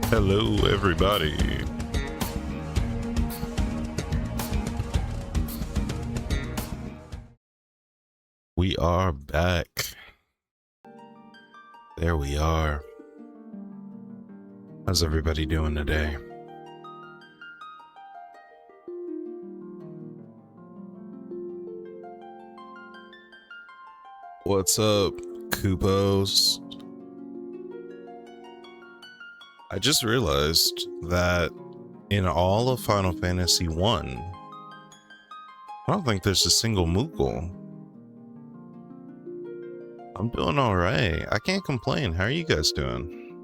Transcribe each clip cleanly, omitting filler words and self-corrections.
Hello, everybody. We are back. There we are. How's everybody doing today? What's up, Coupos? I just realized that in all of Final Fantasy 1, I don't think there's a single Moogle. I'm doing all right. I can't complain. How are you guys doing?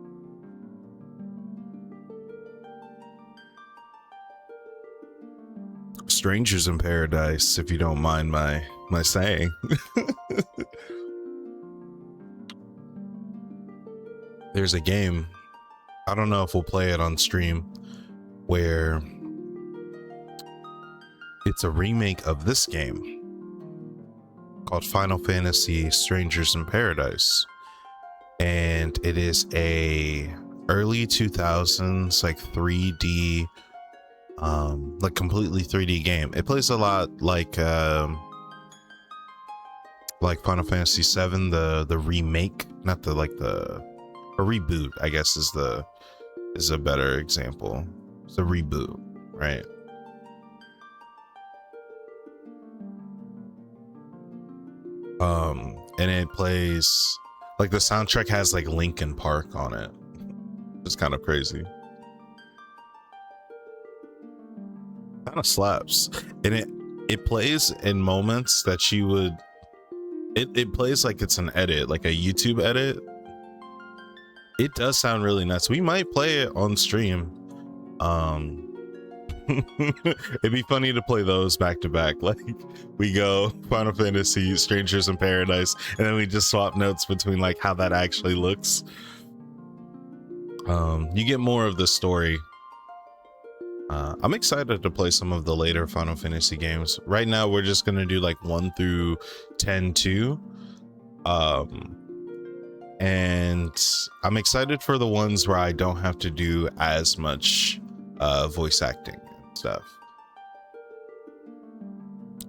Strangers in Paradise, if you don't mind my saying. There's a game, I don't know if we'll play it on stream, where it's a remake of this game called Final Fantasy Strangers in Paradise, and it is a early 2000s like 3D like completely 3D game. It plays a lot like Final Fantasy 7, the remake, not the a reboot, I guess is a better example. It's a reboot, right? And it plays like the soundtrack has like Linkin Park on it. It's kind of crazy. Kind of slaps. And it plays in moments that you would it plays like it's an edit, like a YouTube edit. It does sound really nuts. We might play it on stream. It'd be funny to play those back to back. Like we go Final Fantasy Strangers in Paradise, and then we just swap notes between like how that actually looks. You get more of the story. I'm excited to play some of the later Final Fantasy games. Right now we're just gonna do like 1 through 10-2. And I'm excited for the ones where I don't have to do as much voice acting and stuff.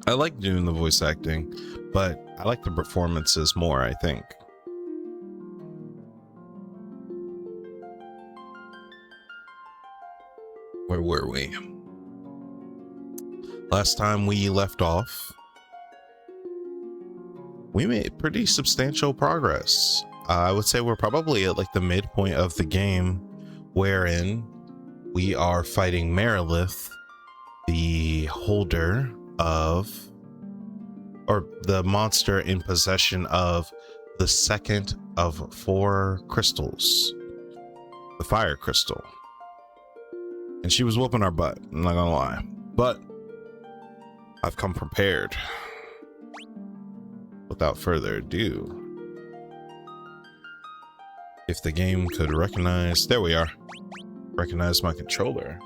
I like doing the voice acting, but I like the performances more, I think. Where were we? Last time we left off, we made pretty substantial progress. I would say we're probably at like the midpoint of the game, wherein we are fighting Merilith, the holder of, or the monster in possession of the second of 4 crystals, the fire crystal. And she was whooping our butt, I'm not gonna lie. But I've come prepared. Without further ado, if the game could recognize, there we are, recognize my controller.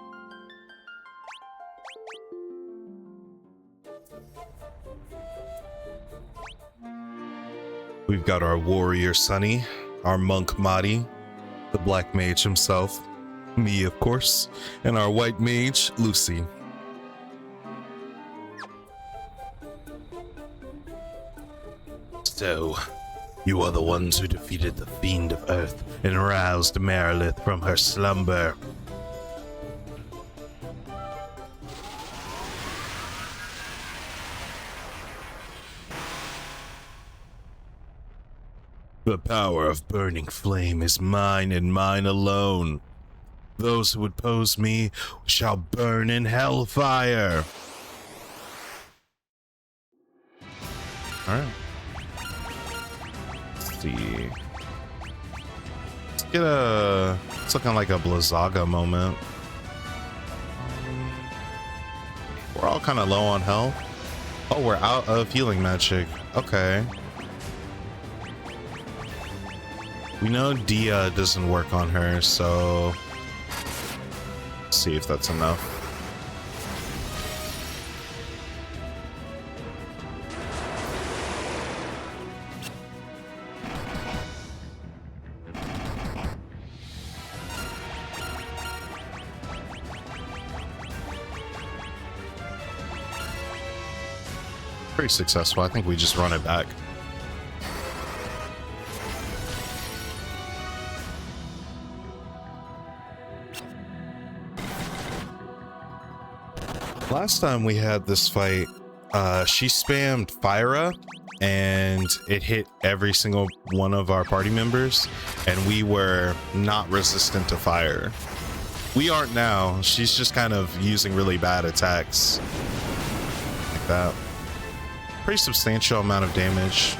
We've got our warrior Sunny, our monk Madi, the black mage himself, me of course, and our white mage Lucy. So, you are the ones who defeated the Fiend of Earth and roused Merilith from her slumber. The power of burning flame is mine and mine alone. Those who would oppose me shall burn in hellfire. Alright. Let's see. Let's get a... It's looking like a Blizzaga moment. We're all kind of low on health. Oh, we're out of healing magic. Okay. We know Dia doesn't work on her, so... Let's see if that's enough. Pretty successful. I think we just run it back. Last time we had this fight, she spammed Fire Up and it hit every single one of our party members, and we were not resistant to fire. We aren't now. She's just kind of using really bad attacks like that. Pretty substantial amount of damage.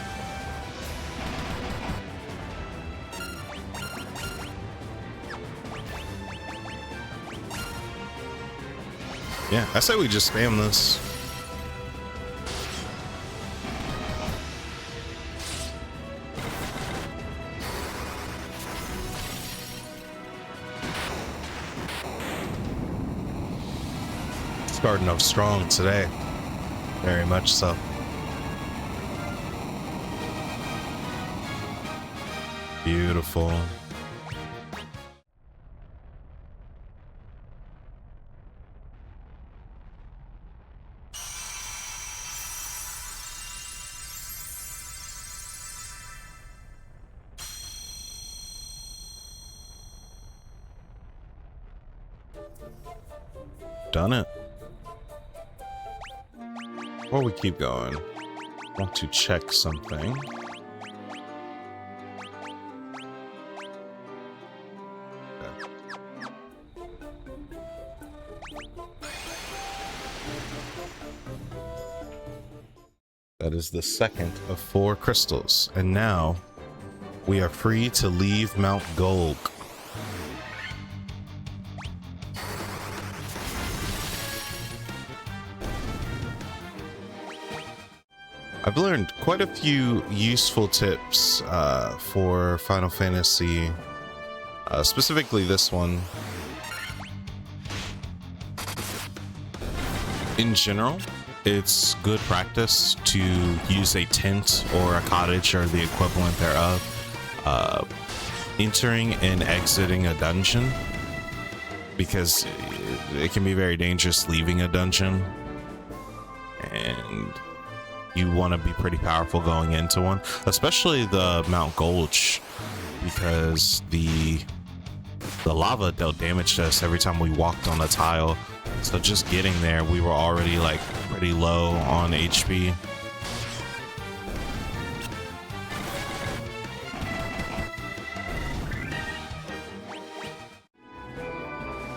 Yeah, I say we just spam this. Starting off strong today. Very much so. Beautiful. Done it. Before we keep going, I want to check something. That is the second of 4 crystals, and now we are free to leave Mount Golg. I've learned quite a few useful tips for Final Fantasy, specifically this one. In general, it's good practice to use a tent or a cottage or the equivalent thereof, entering and exiting a dungeon, because it can be very dangerous leaving a dungeon, and you want to be pretty powerful going into one, especially the Mount Gulch, because the lava dealt damage to us every time we walked on a tile. So just getting there, we were already like pretty low on HP.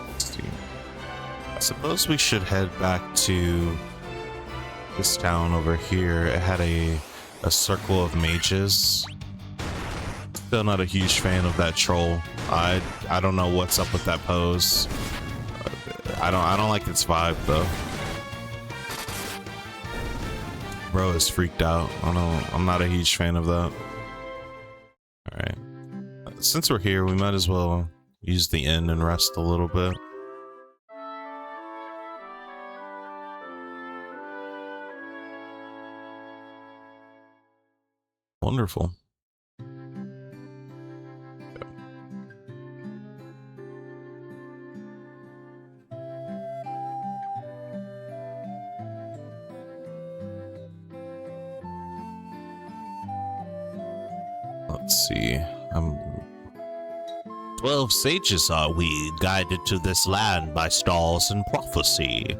Let's see. I suppose we should head back to this town over here. It had a circle of mages. Still not a huge fan of that troll. I don't know what's up with that pose. I don't like its vibe though. Bro is freaked out. I'm not a huge fan of that. All right. Since we're here, we might as well use the inn and rest a little bit. Wonderful. Let's see. 12 sages are we, guided to this land by stars and prophecy.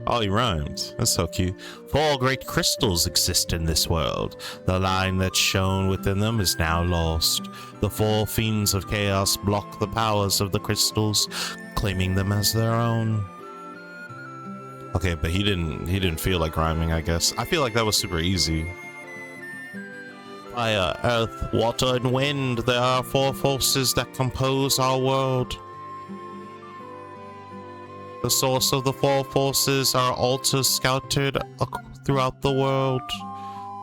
Oh, he rhymed. That's so cute. 4 great crystals exist in this world. The line that shone within them is now lost. The 4 fiends of chaos block the powers of the crystals, claiming them as their own. Okay, but he didn't feel like rhyming, I guess. I feel like that was super easy. Fire, earth, water, and wind. There are 4 forces that compose our world. The source of the 4 forces are altars scattered throughout the world.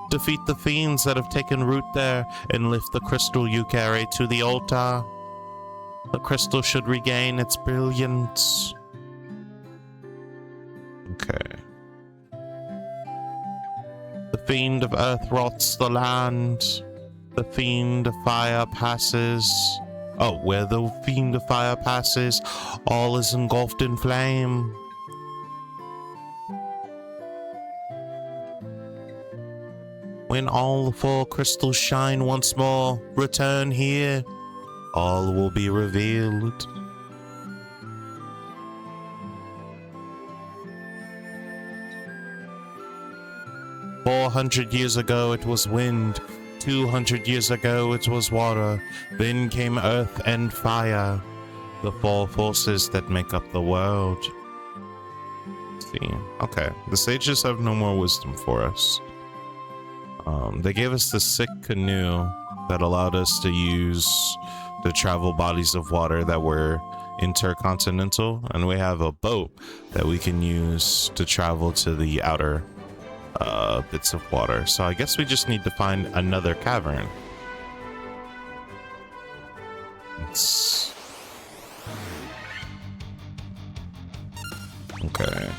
Defeat the fiends that have taken root there and lift the crystal you carry to the altar. The crystal should regain its brilliance. Okay. The fiend of earth rots the land. The fiend of fire passes. Oh, where the fiend of fire passes, all is engulfed in flame. When all the 4 crystals shine once more, return here. All will be revealed. "400 years ago it was wind. 200 years ago it was water. Then came earth and fire, the 4 forces that make up the world." Let's see. Okay, the sages have no more wisdom for us. They gave us the sick canoe that allowed us to use the travel bodies of water that were intercontinental, and we have a boat that we can use to travel to the outer bits of water. So I guess we just need to find another cavern. Okay.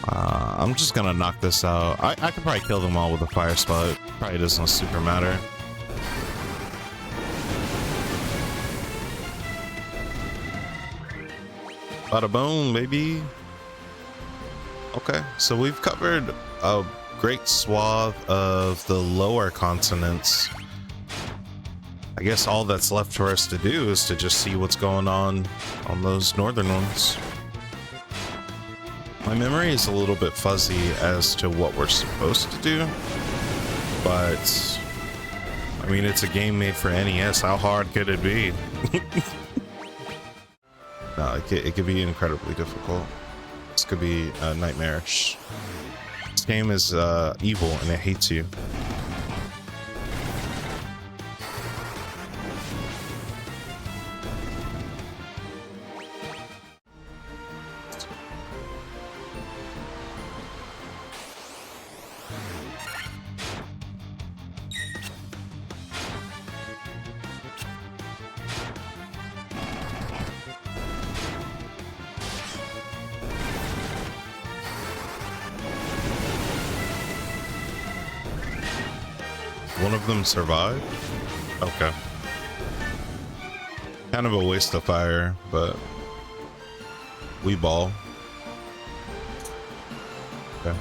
I'm just gonna knock this out. I could probably kill them all with a fire spot. Probably doesn't super matter. Bada boom, baby. Okay, so we've covered a great swath of the lower continents. I guess all that's left for us to do is to just see what's going on those northern ones. My memory is a little bit fuzzy as to what we're supposed to do, but I mean, it's a game made for NES. How hard could it be? No, it could be incredibly difficult. This could be nightmarish. This game is evil and it hates you. One of them survived? Okay. Kind of a waste of fire, but we ball. Okay.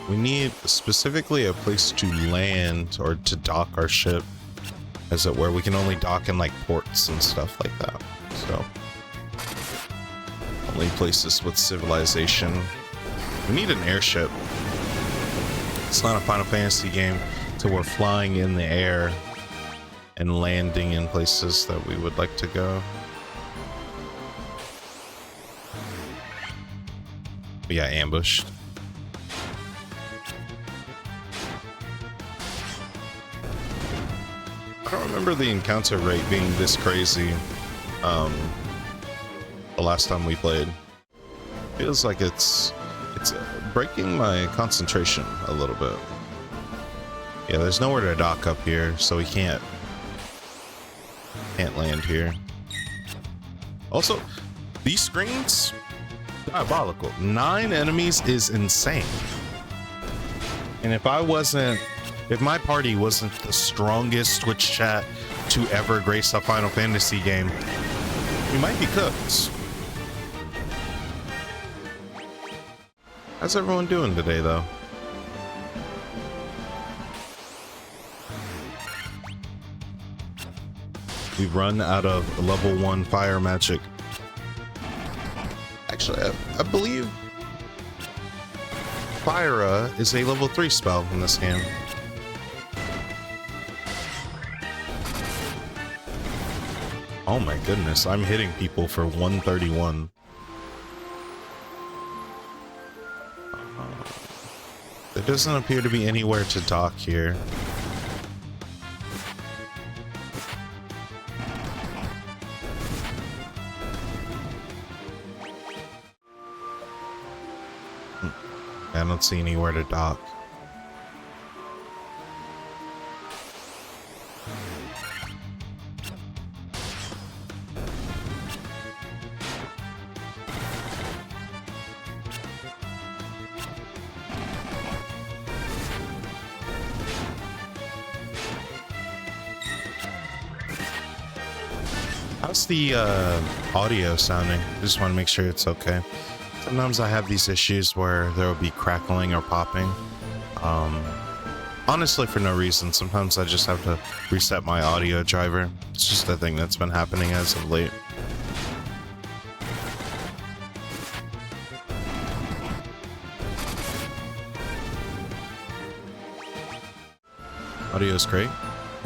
We need specifically a place to land or to dock our ship, as it were. We can only dock in like ports and stuff like that. So only places with civilization. We need an airship. It's not a Final Fantasy game. So we're flying in the air and landing in places that we would like to go. We got ambushed. I don't remember the encounter rate being this crazy the last time we played. Feels like it's breaking my concentration a little bit. Yeah, there's nowhere to dock up here, so we can't land here. Also, these screens, diabolical. 9 enemies is insane. And if my party wasn't the strongest Twitch chat to ever grace a Final Fantasy game, we might be cooked. How's everyone doing today, though? We've run out of level 1 fire magic. Actually, I believe Fira is a level 3 spell in this game. Oh my goodness, I'm hitting people for 131. There doesn't appear to be anywhere to dock here. I don't see anywhere to dock. How's the audio sounding? I just want to make sure it's okay. Sometimes I have these issues where there will be crackling or popping. Honestly, for no reason. Sometimes I just have to reset my audio driver. It's just a thing that's been happening as of late. Audio's great.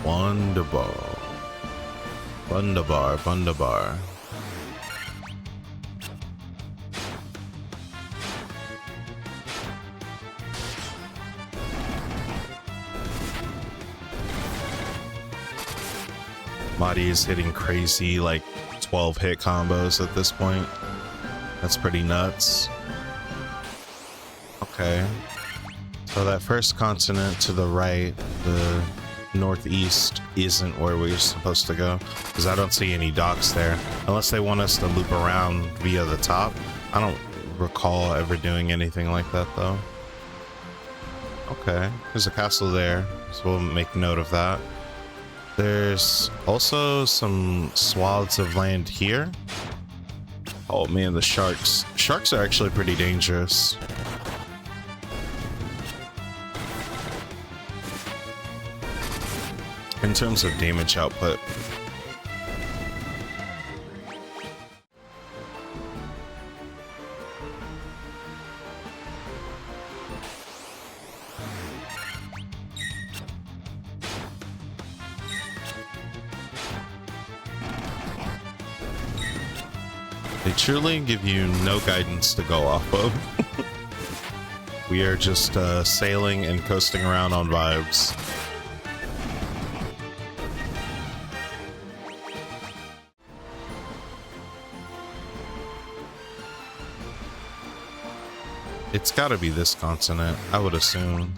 Wonderbar. Wunderbar, wunderbar. Madi is hitting crazy, like 12 hit combos at this point. That's pretty nuts. Okay. So that first continent to the right, the northeast, isn't where we're supposed to go, because I don't see any docks there. Unless they want us to loop around via the top. I don't recall ever doing anything like that, though. Okay. There's a castle there, so we'll make note of that. There's also some swaths of land here. Oh man, the sharks. Sharks are actually pretty dangerous. In terms of damage output. They truly give you no guidance to go off of. We are just sailing and coasting around on vibes. It's gotta be this continent, I would assume.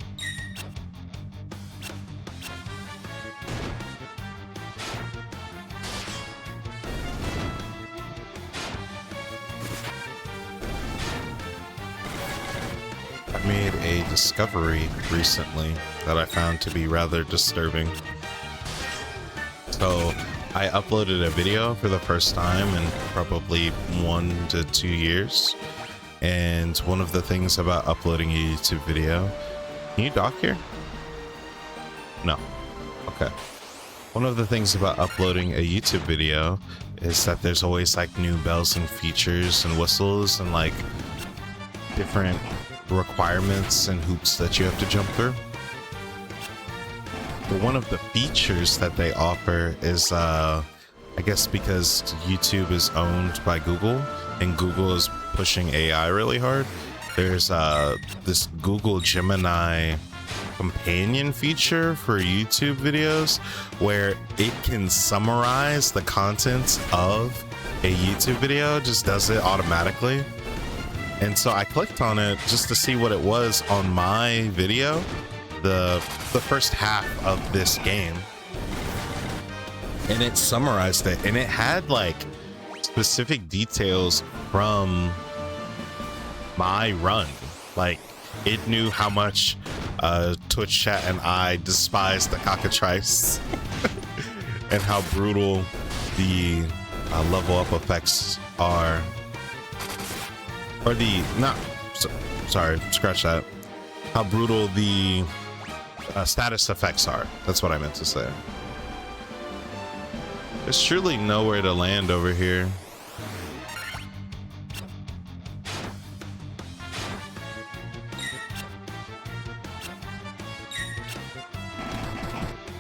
I made a discovery recently that I found to be rather disturbing. So I uploaded a video for the first time in probably 1 to 2 years. And one of the things about uploading a YouTube video, can you dock here? No. Okay. One of the things about uploading a YouTube video is that there's always like new bells and features and whistles and like different requirements and hoops that you have to jump through. But one of the features that they offer is, I guess because YouTube is owned by Google and Google is pushing AI really hard, there's this Google Gemini companion feature for YouTube videos where it can summarize the contents of a YouTube video, just does it automatically. And so I clicked on it just to see what it was on my video, the first half of this game, and it summarized it, and it had like specific details from my run. Like it knew how much Twitch chat and I despised the cockatrice and how brutal the level up effects are, or the sorry, scratch that, how brutal the status effects are. That's what I meant to say. There's truly nowhere to land over here.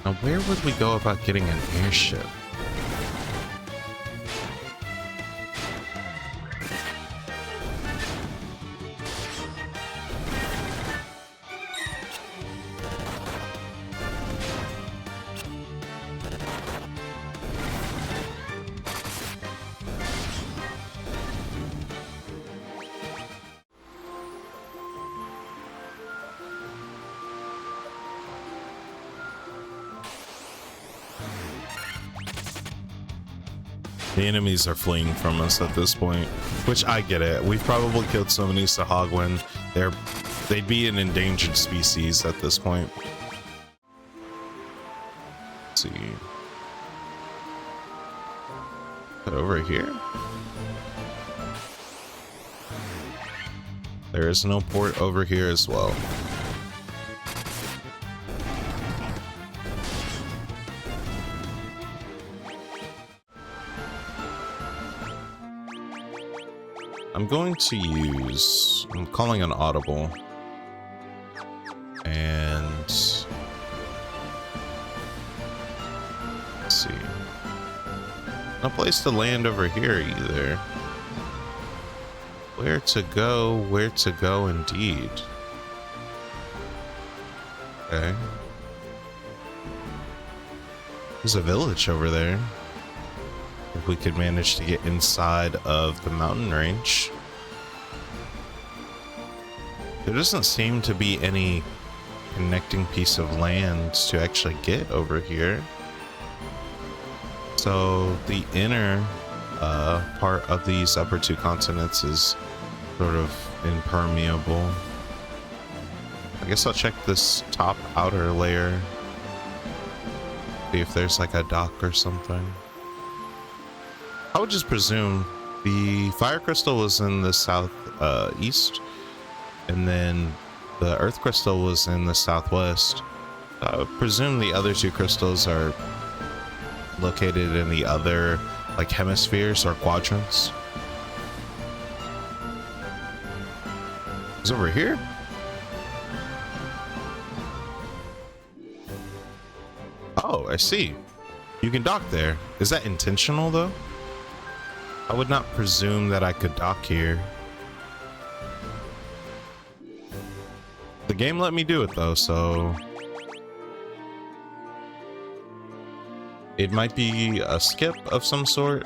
Now, where would we go about getting an airship? The enemies are fleeing from us at this point, which I get it. We've probably killed so many Sahagwin. They'd be an endangered species at this point. Let's see. Put over here. There is no port over here as well. I'm going to use, I'm calling an audible, and let's see, no place to land over here either. Where to go indeed. Okay. There's a village over there. If we could manage to get inside of the mountain range. There doesn't seem to be any connecting piece of land to actually get over here. So the inner part of these upper two continents is sort of impermeable. I guess I'll check this top outer layer. See if there's like a dock or something. I would just presume the fire crystal was in the south east, and then the earth crystal was in the southwest. I would presume the other two crystals are located in the other like hemispheres or quadrants. It's over here. Oh, I see. You can dock there. Is that intentional though? I would not presume that I could dock here. The game let me do it though, so it might be a skip of some sort.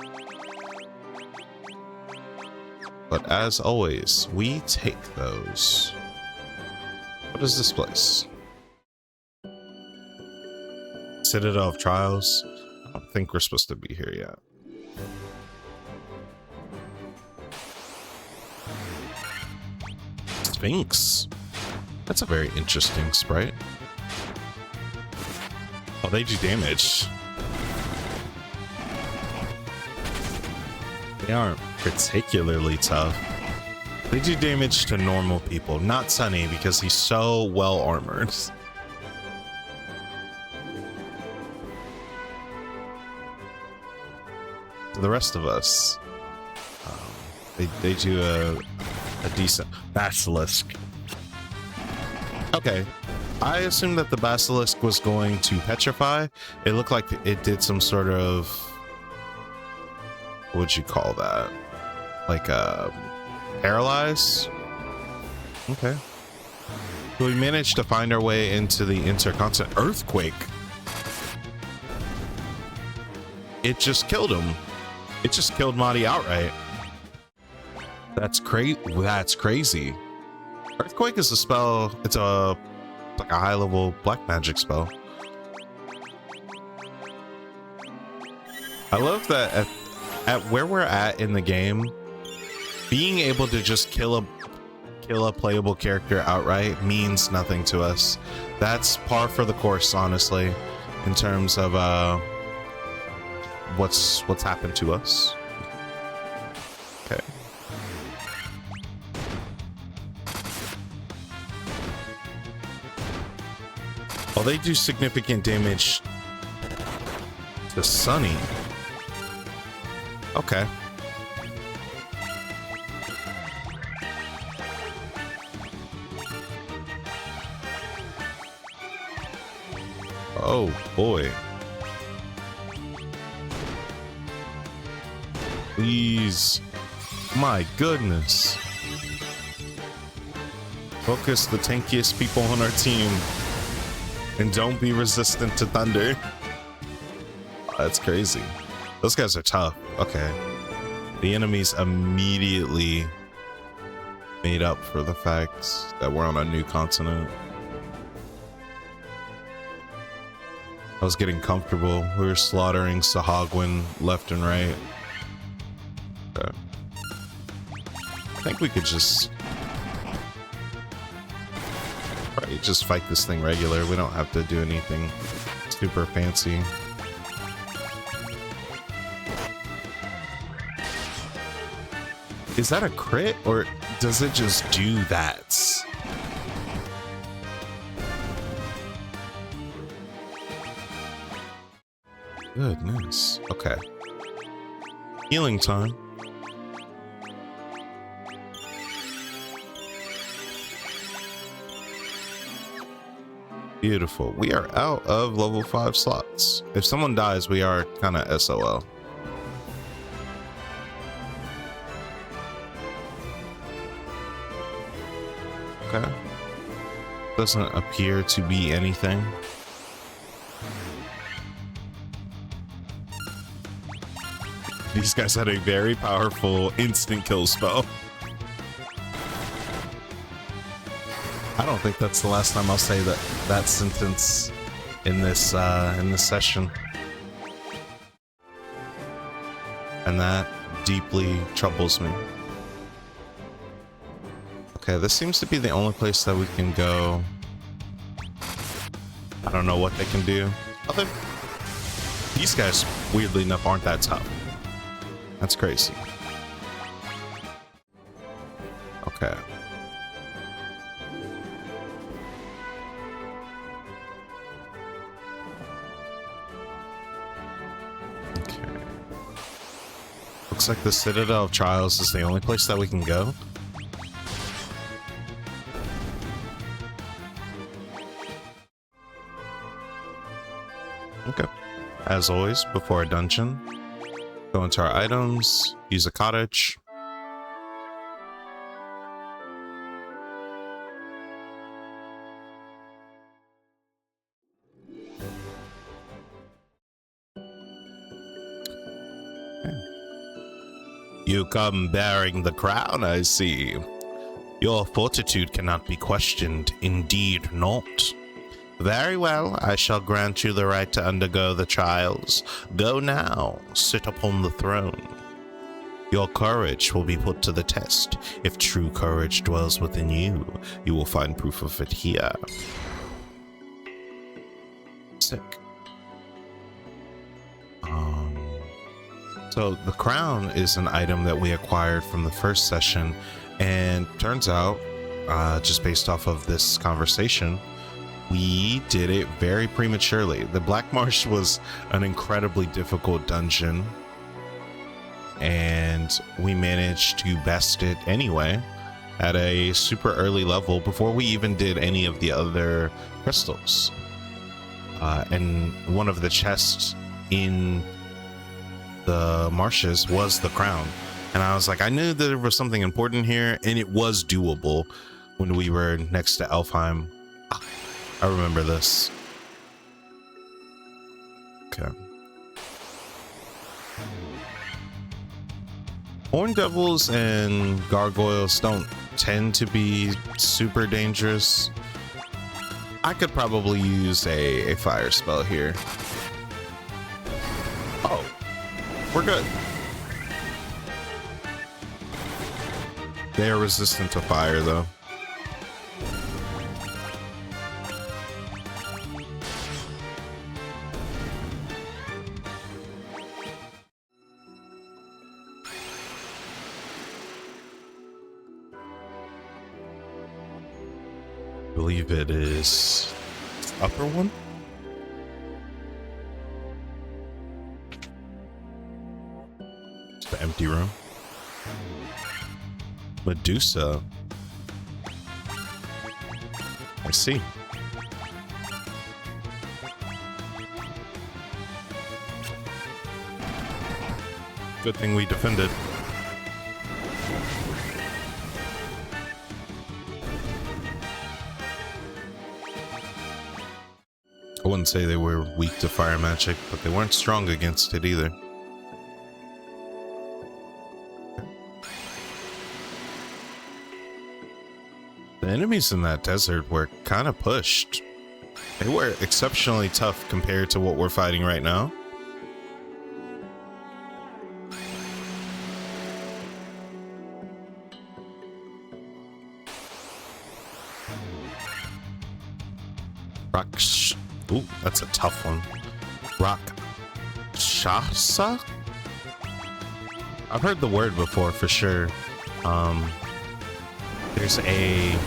But as always, we take those. What is this place? Citadel of Trials? I don't think we're supposed to be here yet. Sphinx. That's a very interesting sprite. Oh, they do damage. They aren't particularly tough. They do damage to normal people, not Sunny because he's so well armored. The rest of us, they do a decent basilisk. Okay, I assumed that the basilisk was going to petrify. It looked like it did some sort of, what would you call that? Like paralyze? Okay. So we managed to find our way into the intercontinental earthquake. It just killed him. It just killed Madi outright. That's crazy. Earthquake is a spell. It's like a high level black magic spell. I love that at where we're at in the game, being able to just kill a playable character outright means nothing to us. That's par for the course, honestly, in terms of what's happened to us. Okay. Well, they do significant damage to Sunny. Okay. Oh boy. Please. My goodness. Focus the tankiest people on our team. And don't be resistant to thunder. Oh, that's crazy. Those guys are tough. Okay. The enemies immediately made up for the fact that we're on a new continent. I was getting comfortable. We were slaughtering Sahagwin left and right. Okay. I think we could just probably just fight this thing regular. We don't have to do anything super fancy. Is that a crit or does it just do that? Goodness. Okay. Healing time. Beautiful. We are out of level 5 slots. If someone dies, we are kind of SOL. Okay. Doesn't appear to be anything. These guys had a very powerful instant kill spell. I don't think that's the last time I'll say that sentence in this session. And that deeply troubles me. Okay, this seems to be the only place that we can go. I don't know what they can do. These guys, weirdly enough, aren't that tough. That's crazy. Okay. Okay. Looks like the Citadel of Trials is the only place that we can go. Okay. As always, before a dungeon, go into our items, use a cottage. Okay. You come bearing the crown, I see. Your fortitude cannot be questioned, indeed not. Very well, I shall grant you the right to undergo the trials. Go now, sit upon the throne. Your courage will be put to the test. If true courage dwells within you, you will find proof of it here. Sick. So the crown is an item that we acquired from the first session, and turns out, just based off of this conversation, we did it very prematurely. The Black Marsh was an incredibly difficult dungeon, and we managed to best it anyway at a super early level before we even did any of the other crystals. And one of the chests in the marshes was the crown. And I was like, I knew that there was something important here, and it was doable when we were next to Elfheim. I remember this. Okay. Horn devils and gargoyles don't tend to be super dangerous. I could probably use a fire spell here. Oh, we're good. They are resistant to fire, though. I believe it is upper one. It's the empty room. Medusa. I see. Good thing we defended. I wouldn't say they were weak to fire magic, but they weren't strong against it either. The enemies in that desert were kind of pushed. They were exceptionally tough compared to what we're fighting right now. Ooh, that's a tough one. Rakshasa? I've heard the word before for sure. There's a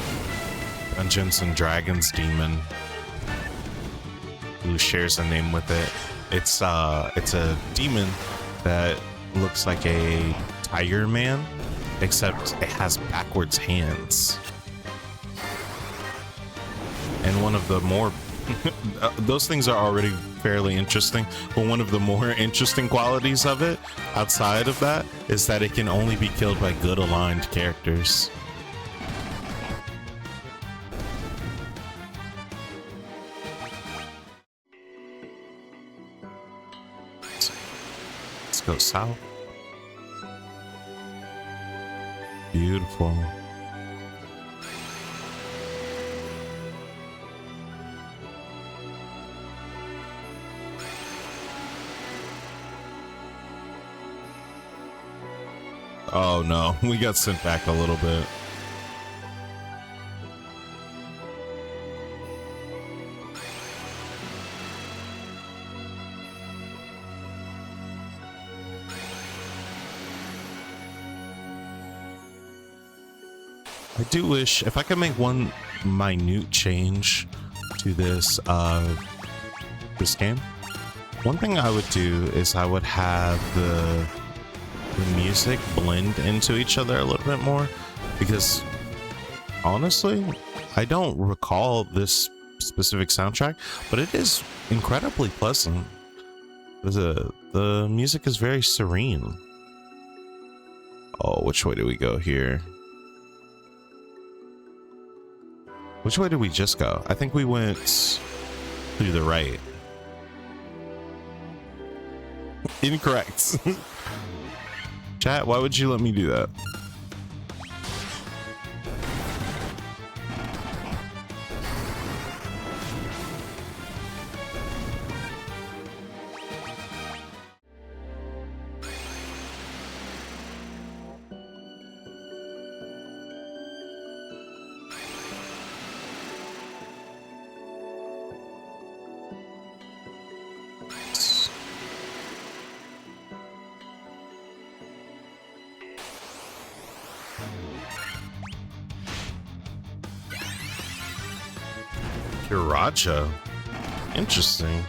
Dungeons and Dragons demon who shares a name with it. It's a demon that looks like a tiger man, except it has backwards hands. And one of the more those things are already fairly interesting, but one of the more interesting qualities of it, outside of that, is that it can only be killed by good aligned characters. Let's go south. Beautiful. Oh no, we got sent back a little bit. I do wish if I could make one minute change to this game. One thing I would do is I would have the music blend into each other a little bit more, because honestly I don't recall this specific soundtrack, but it is incredibly pleasant. The music is very serene. Oh, which way do we go here? Which way did we just go? I think we went through the right. Incorrect. Chat, why would you let me do that? Raja. Interesting.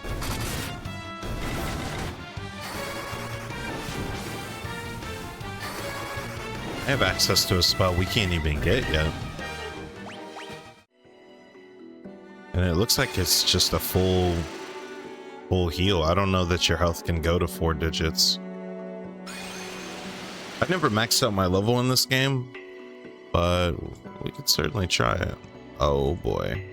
I have access to a spell we can't even get yet. And it looks like it's just a full heal. I don't know that your health can go to 4 digits. I never maxed out my level in this game, but we could certainly try it. Oh boy.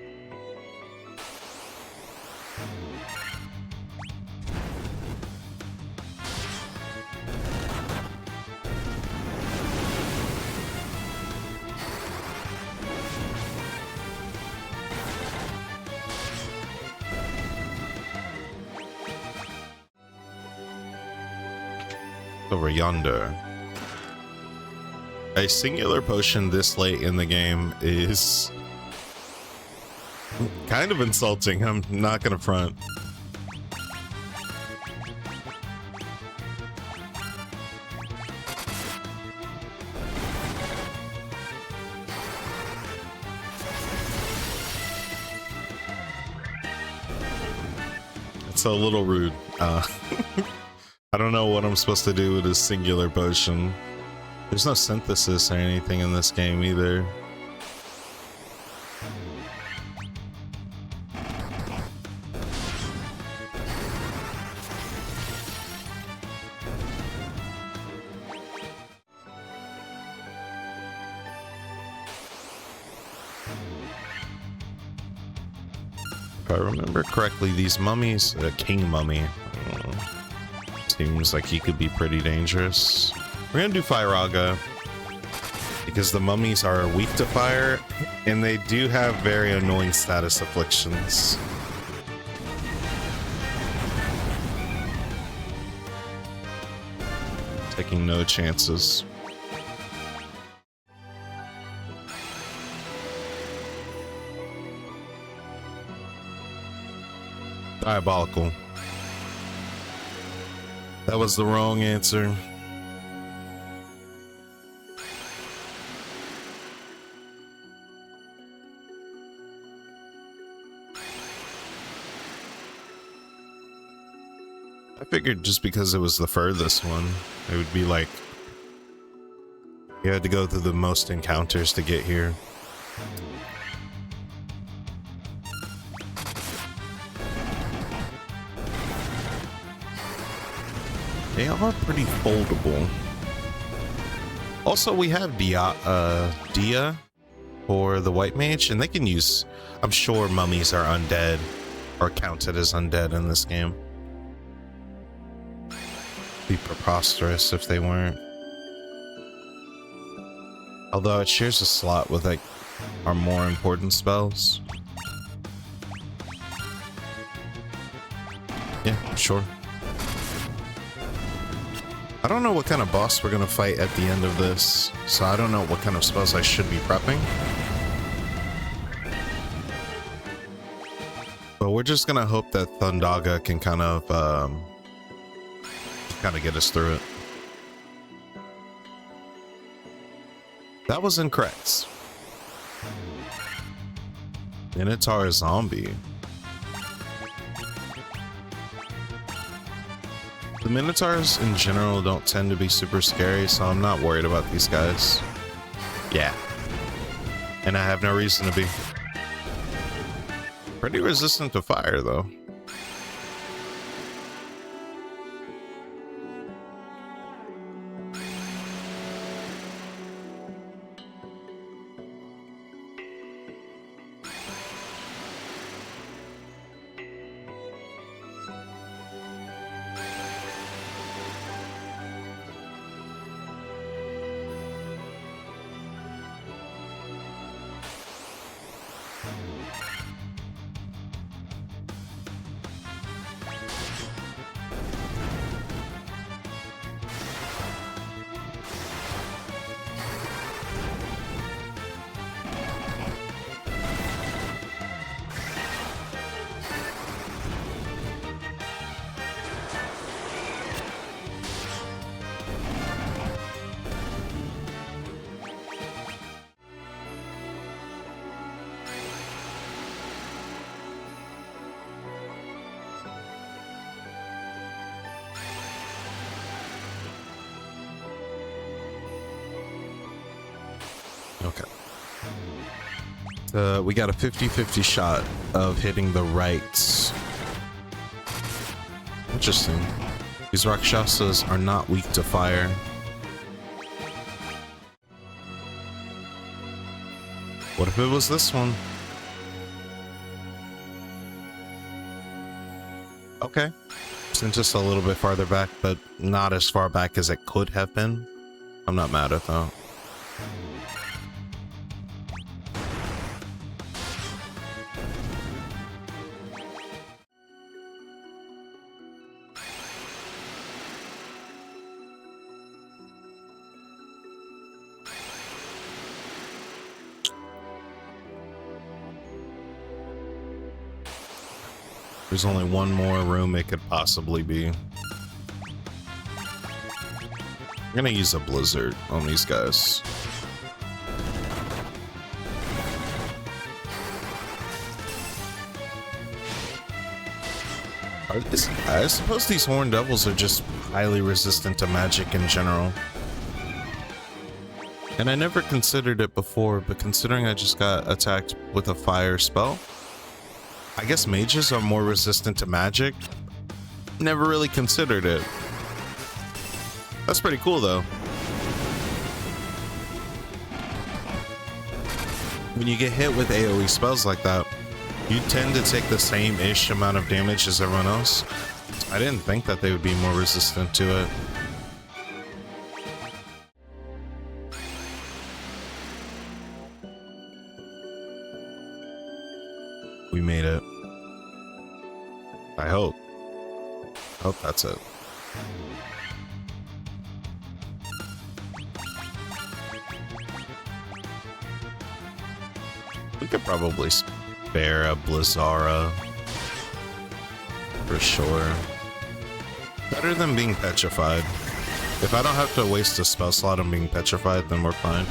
Over yonder. A singular potion this late in the game is kind of insulting. I'm not gonna front. It's a little rude. I don't know what I'm supposed to do with a singular potion. There's no synthesis or anything in this game either. If I remember correctly, these mummies, king mummy, seems like he could be pretty dangerous. We're gonna do Firaga because the mummies are weak to fire and they do have very annoying status afflictions. Taking no chances. Diabolical. That was the wrong answer. I figured just because it was the furthest one, it would be like you had to go through the most encounters to get here. They are pretty foldable. Also, we have Dia for the white mage, and they can use, I'm sure mummies are undead or counted as undead in this game. Be preposterous if they weren't. Although it shares a slot with like our more important spells. Yeah, sure. I don't know what kind of boss we're gonna fight at the end of this, so I don't know what kind of spells I should be prepping. But we're just gonna hope that Thundaga can kind of get us through it. That was incorrect. Minotaur zombie. The Minotaurs in general don't tend to be super scary, so I'm not worried about these guys. Yeah. And I have no reason to be. Pretty resistant to fire, though. Okay. We got a 50-50 shot of hitting the right. Interesting. These Rakshasas are not weak to fire. What if it was this one? Okay. Sent us a little bit farther back, but not as far back as it could have been. I'm not mad at that. There's only one more room it could possibly be. I'm gonna use a blizzard on these guys. I suppose these horned devils are just highly resistant to magic in general. And I never considered it before, but considering I just got attacked with a fire spell, I guess mages are more resistant to magic. Never really considered it. That's pretty cool though. when you get hit with AoE spells like that, you tend to take the same-ish amount of damage as everyone else. I didn't think that they would be more resistant to it. We made it. I hope. That's it. We could probably spare a Blizzara for sure. Better than being petrified. If I don't have to waste a spell slot on being petrified, then we're fine.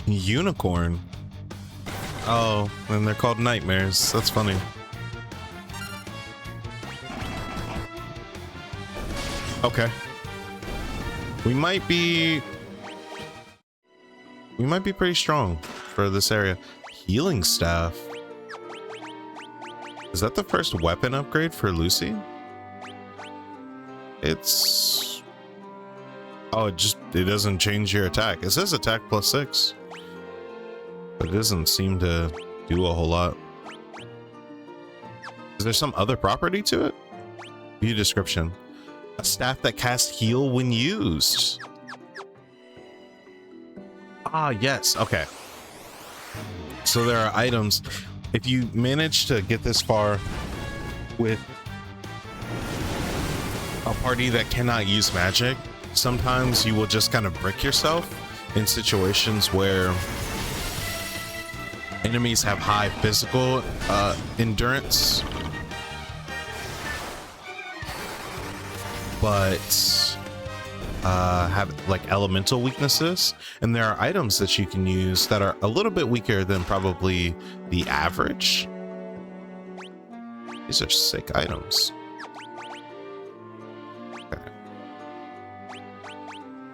Unicorn. Oh, and they're called nightmares. That's funny. Okay. We might be pretty strong for this area. Healing staff. Is that the first weapon upgrade for Lucy? It's... Oh, it doesn't change your attack. It says attack +6. But it doesn't seem to do a whole lot. Is there some other property to it? View description. A staff that casts heal when used. Ah, yes. Okay. So there are items. If you manage to get this far with a party that cannot use magic, sometimes you will just kind of brick yourself in situations where enemies have high physical endurance, but have like elemental weaknesses, and there are items that you can use that are a little bit weaker than probably the average. These are sick items. Okay.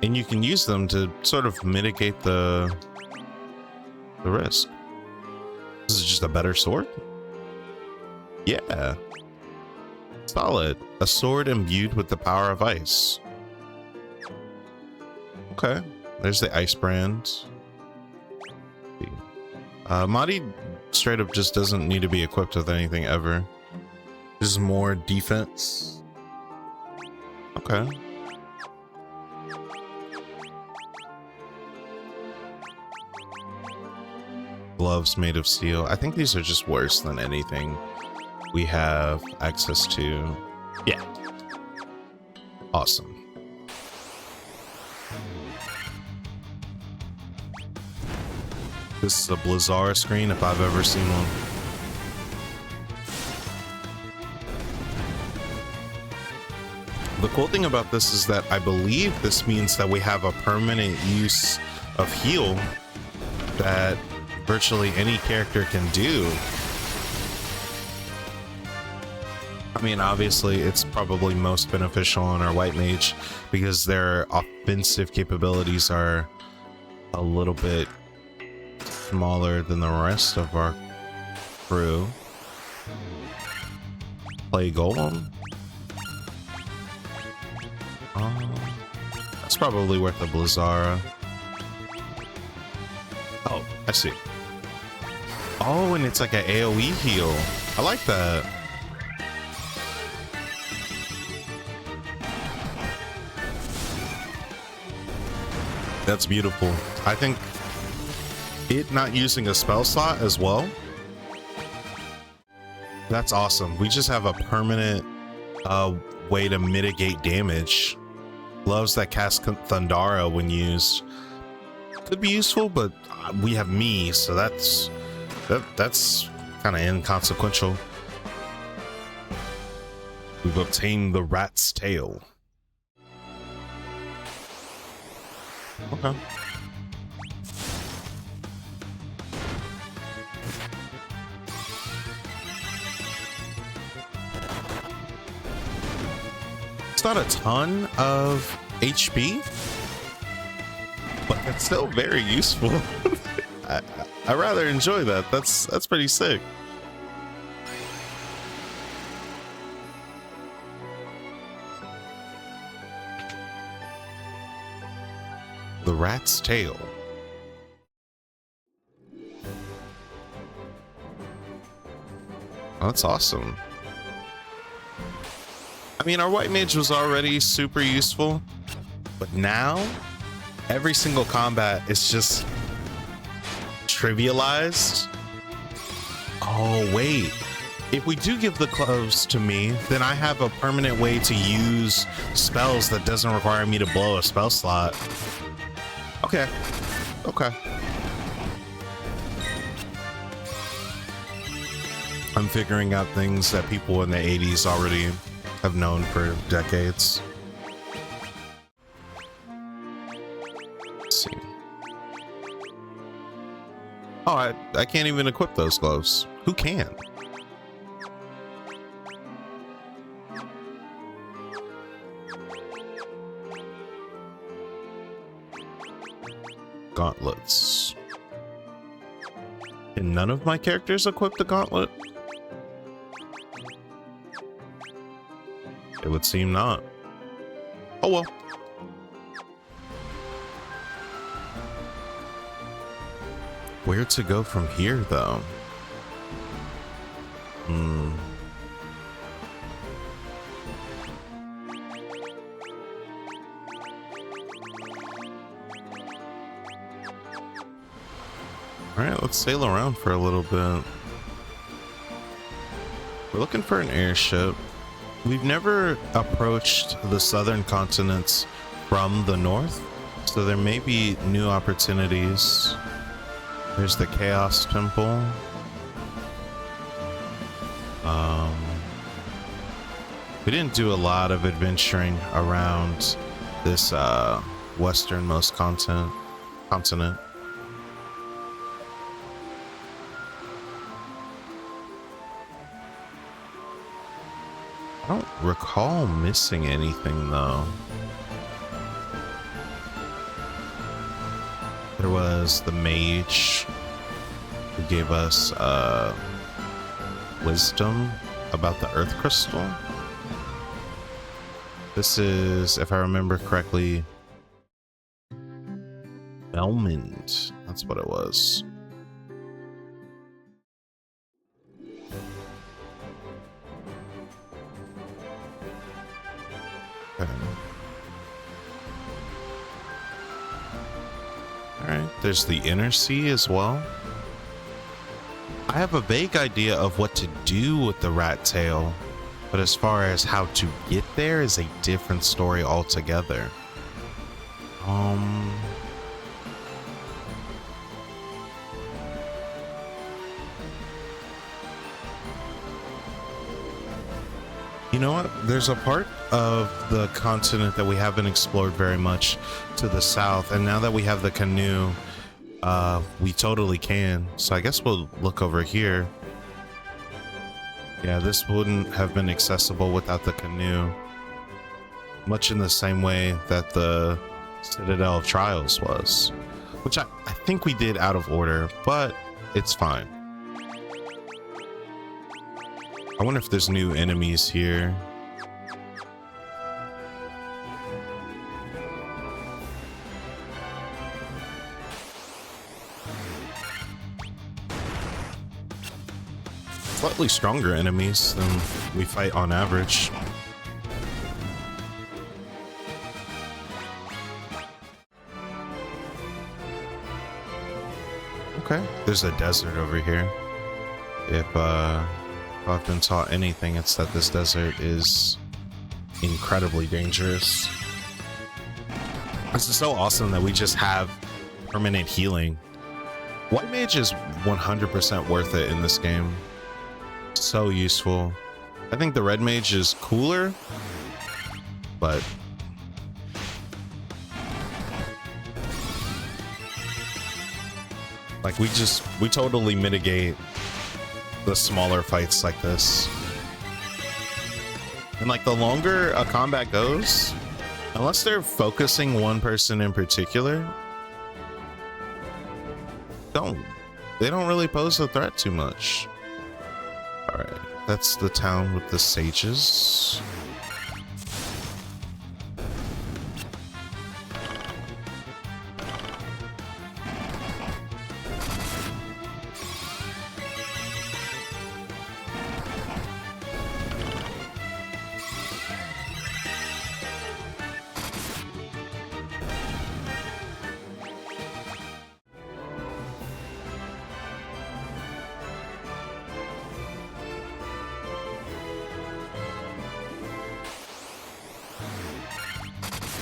And you can use them to sort of mitigate the risk. This is just a better sword? Yeah. Solid. A sword imbued with the power of ice. Okay. There's the ice brand. Madi straight up just doesn't need to be equipped with anything ever. This is more defense. Okay. Gloves made of steel. I think these are just worse than anything we have access to. Yeah. Awesome. This is a Blizzara screen if I've ever seen one. The cool thing about this is that I believe this means that we have a permanent use of heal that virtually any character can do. I mean, obviously it's probably most beneficial on our white mage because their offensive capabilities are a little bit smaller than the rest of our crew. Play golem. That's probably worth a Blizzara. Oh, I see. Oh, and it's like an AoE heal. I like that. That's beautiful. I think it not using a spell slot as well. That's awesome. We just have a permanent way to mitigate damage. Gloves that cast Thundara when used. Could be useful, but we have me, so that's kind of inconsequential. We've obtained the rat's tail. Okay. It's not a ton of HP, but it's still very useful. I rather enjoy that. That's pretty sick. the rat's tail. Oh, that's awesome. I mean, our white mage was already super useful, but now every single combat is just trivialized. Oh, wait. If we do give the gloves to me, then I have a permanent way to use spells that doesn't require me to blow a spell slot. Okay. Okay. I'm figuring out things that people in the 80s already have known for decades. Let's see. Oh, I can't even equip those gloves. Who can? Gauntlets. Can none of my characters equip the gauntlet? It would seem not. Oh well. Where to go from here, though? All right, let's sail around for a little bit. We're looking for an airship. We've never approached the southern continents from the north, so there may be new opportunities. There's the Chaos Temple. We didn't do a lot of adventuring around this westernmost continent. I don't recall missing anything though. There was the mage who gave us wisdom about the earth crystal. This is, if I remember correctly, Belmond. That's what it was. Okay. Alright, there's the inner sea as well. I have a vague idea of what to do with the rat tail, but as far as how to get there is a different story altogether. You know what? There's a part of the continent that we haven't explored very much to the south, and now that we have the canoe, we totally can. So I guess we'll look over here. Yeah, this wouldn't have been accessible without the canoe. Much in the same way that the Citadel of Trials was. Which I think we did out of order, but it's fine. I wonder if there's new enemies here. Slightly stronger enemies than we fight on average. Okay, there's a desert over here. If I've been taught anything, it's that this desert is incredibly dangerous. This is so awesome that we just have permanent healing. White Mage is 100% worth it in this game. So useful. I think the Red Mage is cooler, but like we totally mitigate the smaller fights like this. And like the longer a combat goes, unless they're focusing one person in particular, they don't really pose a threat too much. All right, that's the town with the sages.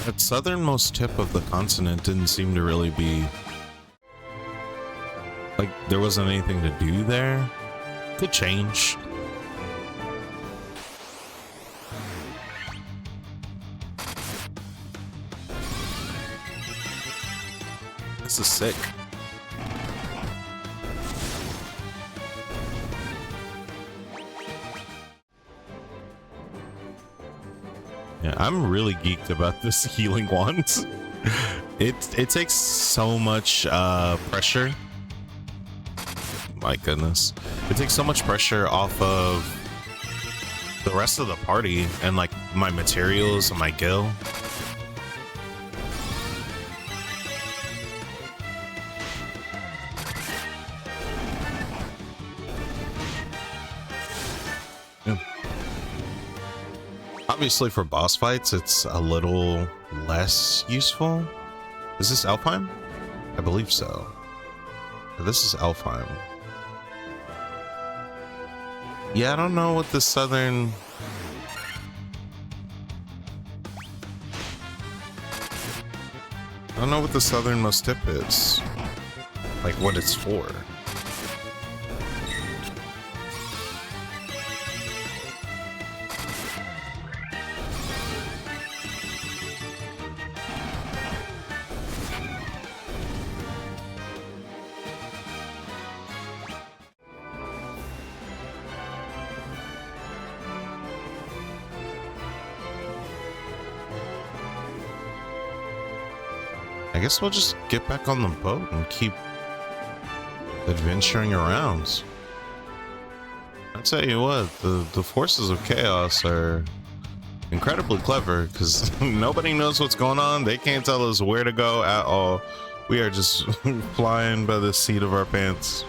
That southernmost tip of the continent didn't seem to really be... like, there wasn't anything to do there. Could change. This is sick. Yeah, I'm really geeked about this healing wand. It takes so much pressure. My goodness. It takes so much pressure off of the rest of the party and like my materials and my gil. Yeah. Obviously for boss fights, it's a little less useful. Is this Alfheim? I believe so. This is Alfheim. Yeah, I don't know what the southern... I don't know what the southernmost tip is. Like what it's for. I guess we'll just get back on the boat and keep adventuring around. I tell you what, the forces of chaos are incredibly clever because nobody knows what's going on. They can't tell us where to go at all. We are just flying by the seat of our pants.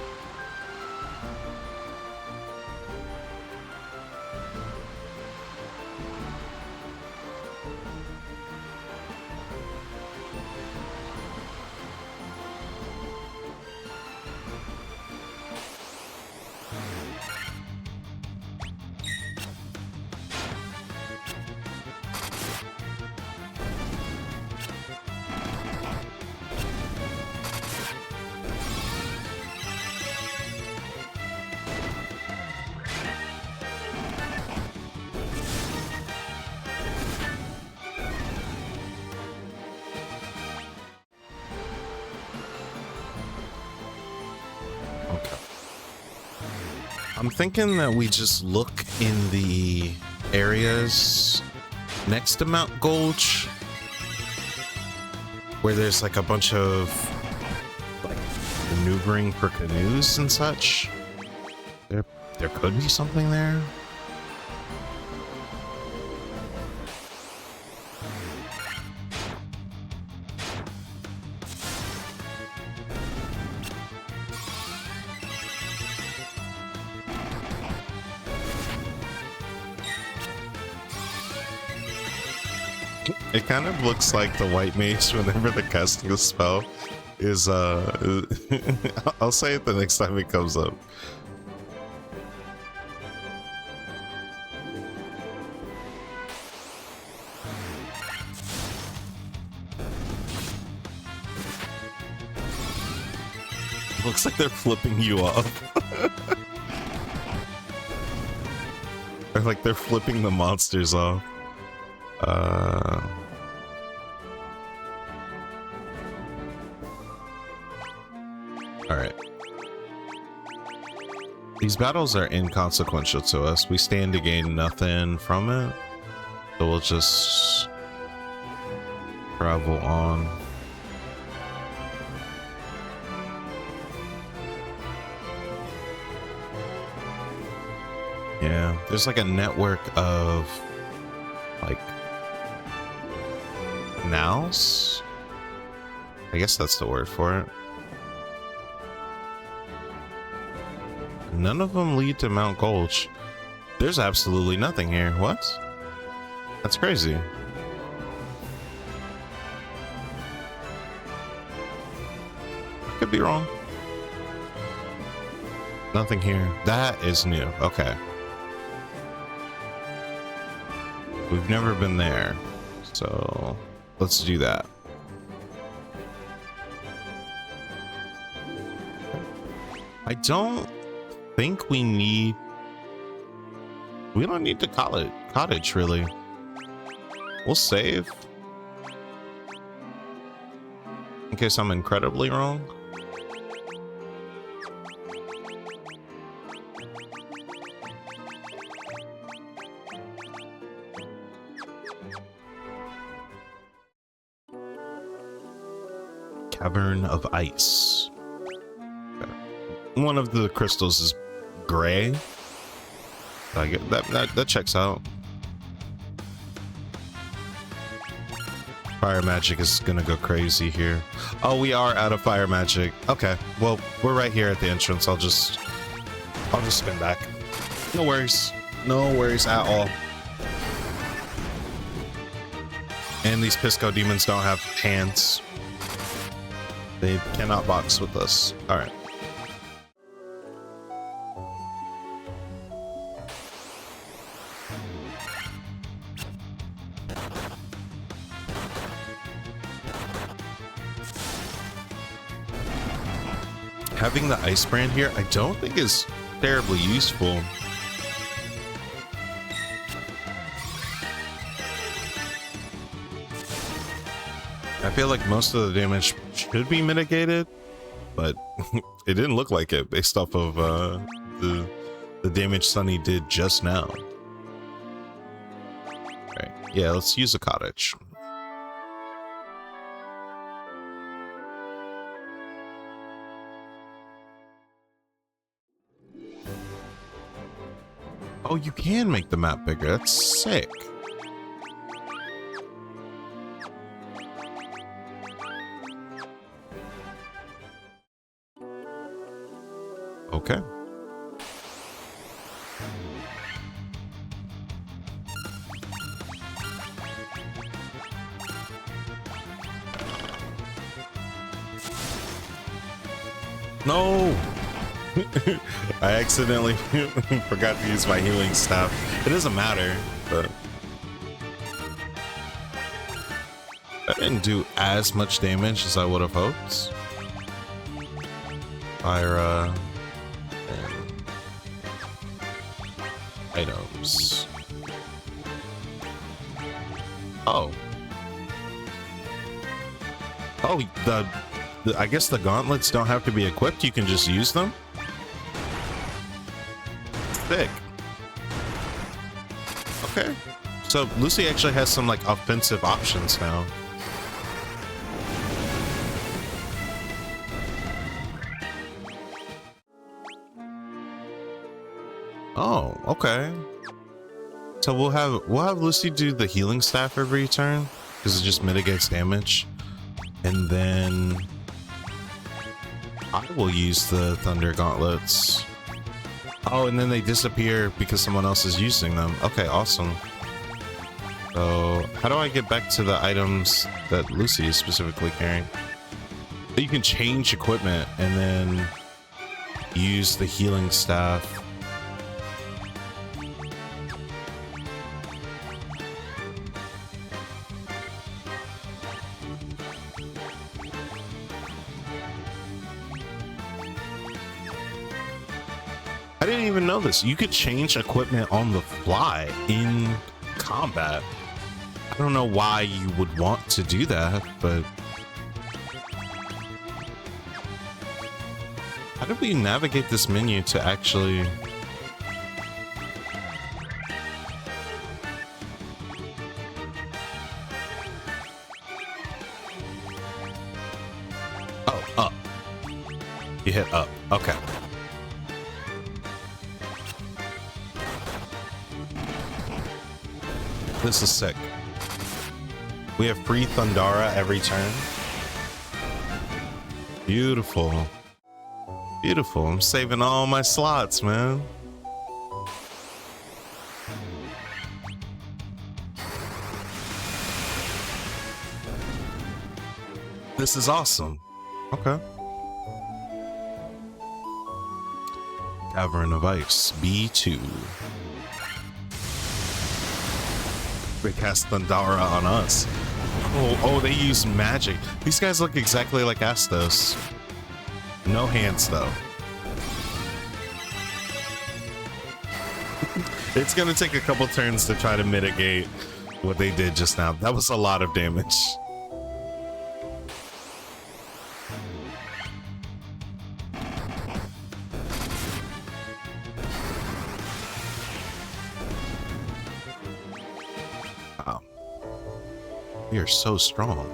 I'm thinking that we just look in the areas next to Mount Gulch where there's like a bunch of like maneuvering for canoes and such. There could be something there. It kind of looks like the white mage whenever the casting a spell is I'll say it the next time it comes up. Looks like they're flipping you off. Or like they're flipping the monsters off. Alright. These battles are inconsequential to us. We stand to gain nothing from it. So we'll just travel on. Yeah, there's like a network of like canals? I guess that's the word for it. None of them lead to Mount Gulch. There's absolutely nothing here. What? That's crazy. I could be wrong. Nothing here. That is new. Okay. We've never been there. So let's do that. I don't think we don't need to call it cottage really. We'll save in case I'm incredibly wrong. Cavern of ice. Okay. One of the crystals is gray. I get that checks out. Fire magic is gonna go crazy here. Oh, we are out of fire magic. Okay, well, we're right here at the entrance. I'll just spin back. No worries. No worries at all. And these Pisco demons don't have hands. They cannot box with us. All right. Having the ice brand here, I don't think is terribly useful. I feel like most of the damage should be mitigated, but it didn't look like it based off of the damage Sunny did just now. Right, yeah, let's use a cottage. Oh, you can make the map bigger. That's sick. Okay. No. I accidentally forgot to use my healing staff. It doesn't matter, but that didn't do as much damage as I would have hoped. Fire and items. Oh. Oh, I guess the gauntlets don't have to be equipped. You can just use them. Thick. Okay. So Lucy actually has some like offensive options now. Oh, okay. So we'll have Lucy do the healing staff every turn because it just mitigates damage. And then I will use the thunder gauntlets. Oh, and then they disappear because someone else is using them. Okay, awesome. So how do I get back to the items that Lucy is specifically carrying? You can change equipment and then use the healing staff. I didn't even know this. You could change equipment on the fly in combat. I don't know why you would want to do that, but how did we navigate this menu to actually... Oh, up. You hit up. Okay. This is sick. We have free Thundara every turn. Beautiful. Beautiful. I'm saving all my slots, man. This is awesome. Okay. Cavern of Ice, B2. They cast Thundara on us. Oh, they use magic. These guys look exactly like Astos. No hands, though. It's gonna take a couple turns to try to mitigate what they did just now. That was a lot of damage. Wow. We are so strong.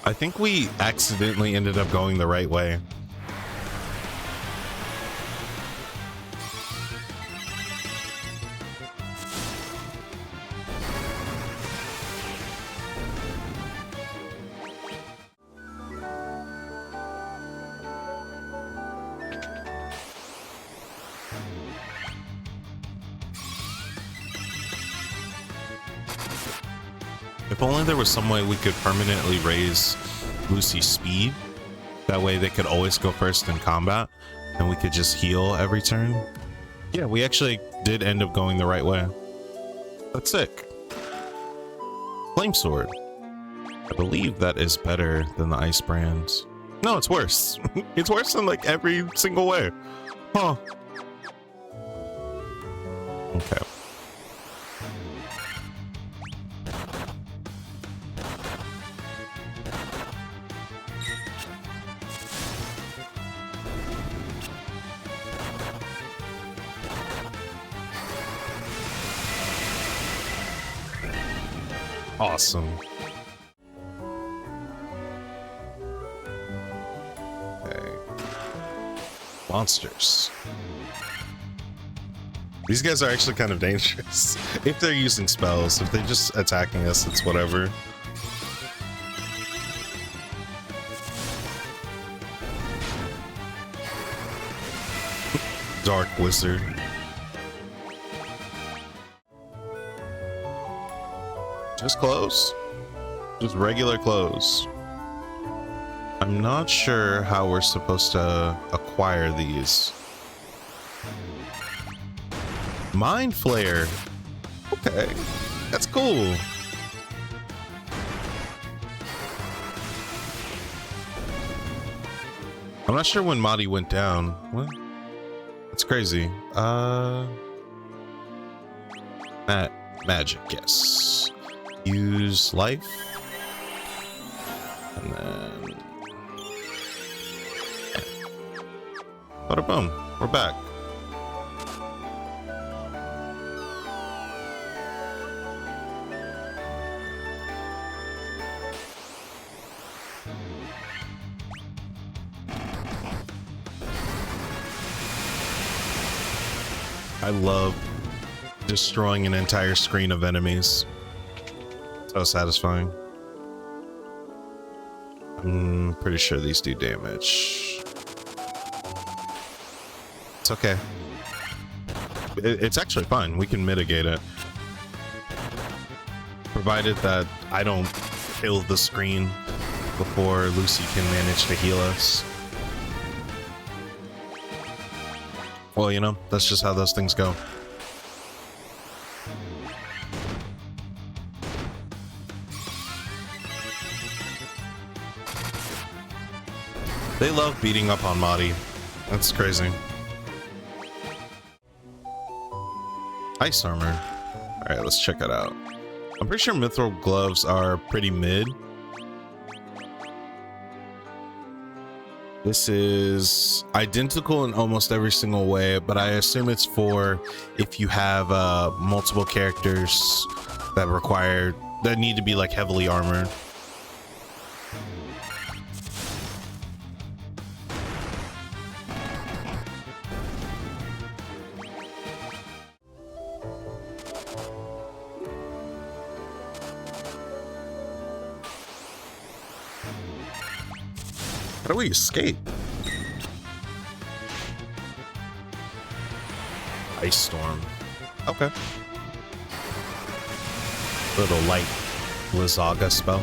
I think we accidentally ended up going the right way. If only there was some way we could permanently raise Lucy's speed. That way they could always go first in combat and we could just heal every turn. Yeah, we actually did end up going the right way. That's sick. Flame Sword. I believe that is better than the Ice Brand. No, it's worse. It's worse in like every single way. Huh. Okay. Awesome. Okay. Monsters. These guys are actually kind of dangerous. If they're using spells, if they're just attacking us, it's whatever. Dark Wizard. Just clothes. Just regular clothes. I'm not sure how we're supposed to acquire these. Mind Flare. Okay, that's cool. I'm not sure when Madi went down. What? That's crazy. Magic, yes. Use life. And then... Bada boom. We're back. I love destroying an entire screen of enemies. So satisfying. I'm pretty sure these do damage. It's okay. It's actually fine. We can mitigate it. Provided that I don't kill the screen before Lucy can manage to heal us. Well, you know, that's just how those things go. They love beating up on Madi. That's crazy. Ice armor. Alright, let's check it out. I'm pretty sure mithril gloves are pretty mid. This is identical in almost every single way, but I assume it's for if you have multiple characters that need to be like heavily armored. How do we escape? Ice Storm. Okay. Little light Blizzaga spell.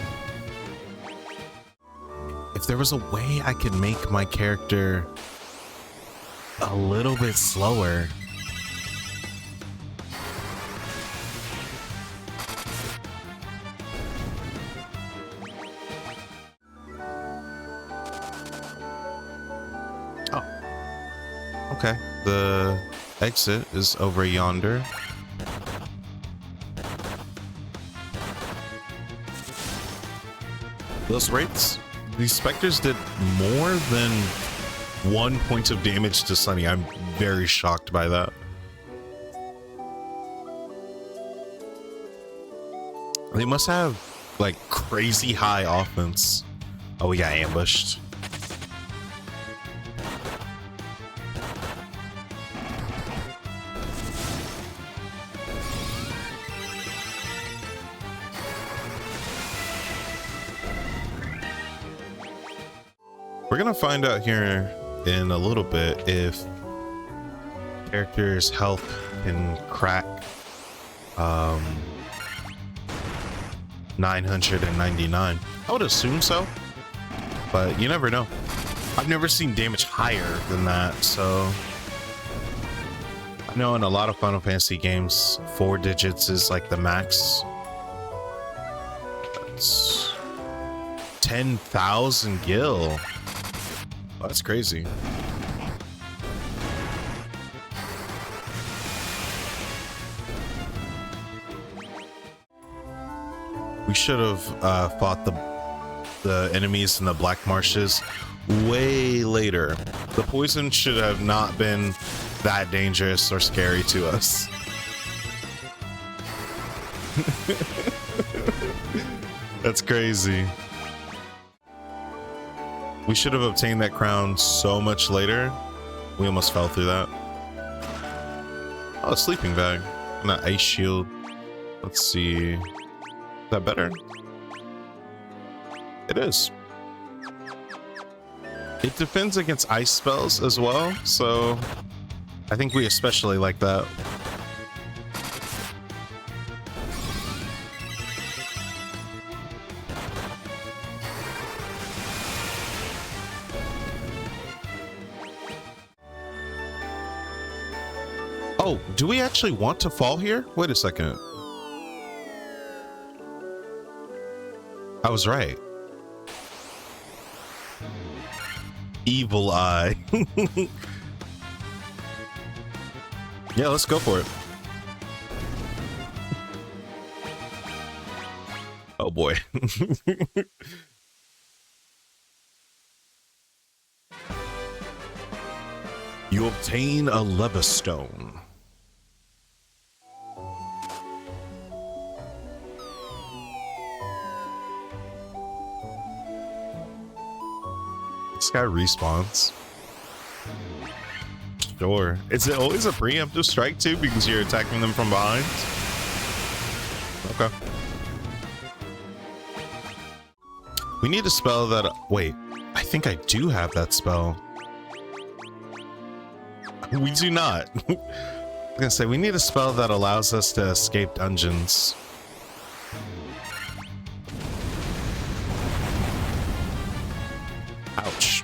If there was a way I could make my character a little bit slower, Okay, the exit is over yonder. Those rates, these specters did more than 1 point of damage to Sunny. I'm very shocked by that. They must have like crazy high offense. Oh, we got ambushed. We're gonna find out here in a little bit if characters' health can crack 999. I would assume so, but you never know. I've never seen damage higher than that, so I know in a lot of Final Fantasy games 4 digits is like the max. That's 10,000 gil. Oh, that's crazy. We should have fought the enemies in the Black Marshes way later. The poison should have not been that dangerous or scary to us. That's crazy. We should have obtained that crown so much later. We almost fell through that. Oh, a sleeping bag. And an ice shield. Let's see. Is that better? It is. It defends against ice spells as well, so I think we especially like that. Oh, do we actually want to fall here? Wait a second. I was right. Evil eye. Yeah, let's go for it. Oh boy. You obtain a Levistone. This guy respawns. Sure. Is it always a preemptive strike too because you're attacking them from behind? Okay. We need a spell that... Wait, I think I do have that spell. We do not. I was gonna say, we need a spell that allows us to escape dungeons. Ouch.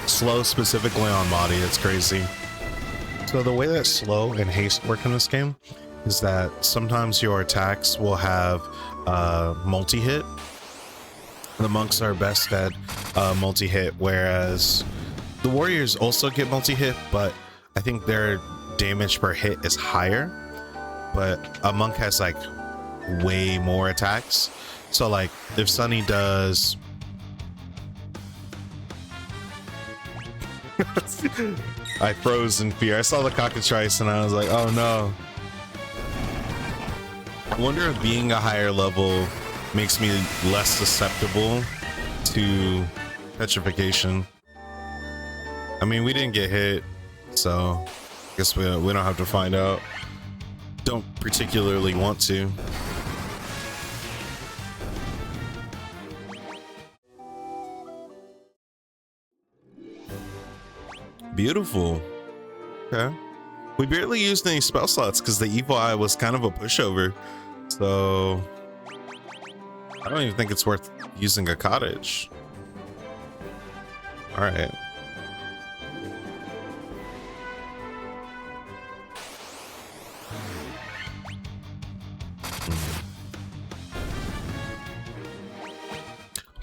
Slow specifically on body, it's crazy. So the way that slow and haste work in this game is that sometimes your attacks will have multi-hit. The monks are best at multi-hit, whereas the warriors also get multi-hit, but I think their damage per hit is higher. But a monk has like way more attacks. So like if Sunny does... I froze in fear. I saw the cockatrice and I was like, oh no. I wonder if being a higher level makes me less susceptible to petrification. I mean, we didn't get hit, so I guess we don't have to find out. Don't particularly want to. Beautiful. Okay. We barely used any spell slots because the evil eye was kind of a pushover. So I don't even think it's worth using a cottage. All right.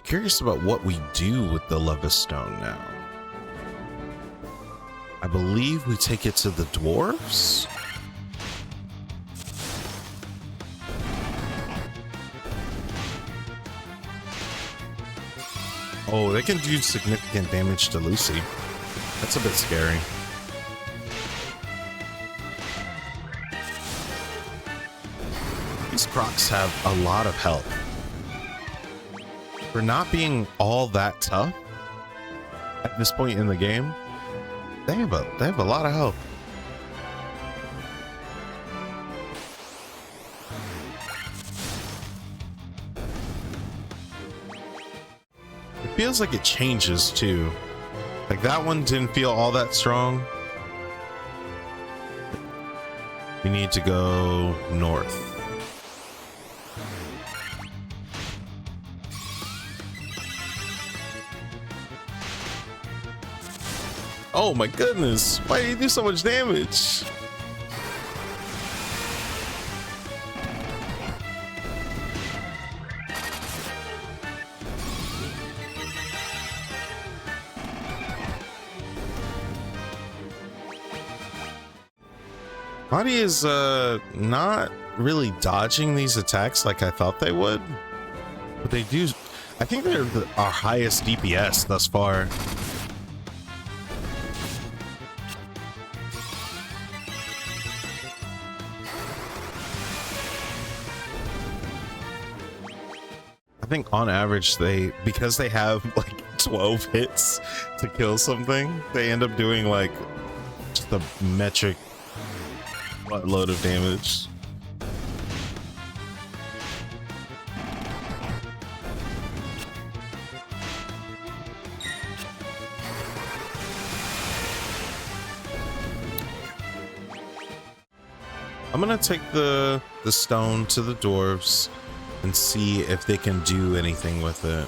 curious about what we do with the lava stone now. I believe we take it to the dwarves. Oh, they can do significant damage to Lucy. That's a bit scary. These crocs have a lot of health. For not being all that tough at this point in the game, they have a lot of health. It feels like it changes too. Like that one didn't feel all that strong. We need to go north. Oh my goodness, why did he do so much damage? Body is not really dodging these attacks like I thought they would, but they do. I think they're our highest DPS thus far. I think on average because they have like 12 hits to kill something, they end up doing like just a metric load of damage. I'm gonna take the stone to the dwarves and see if they can do anything with it.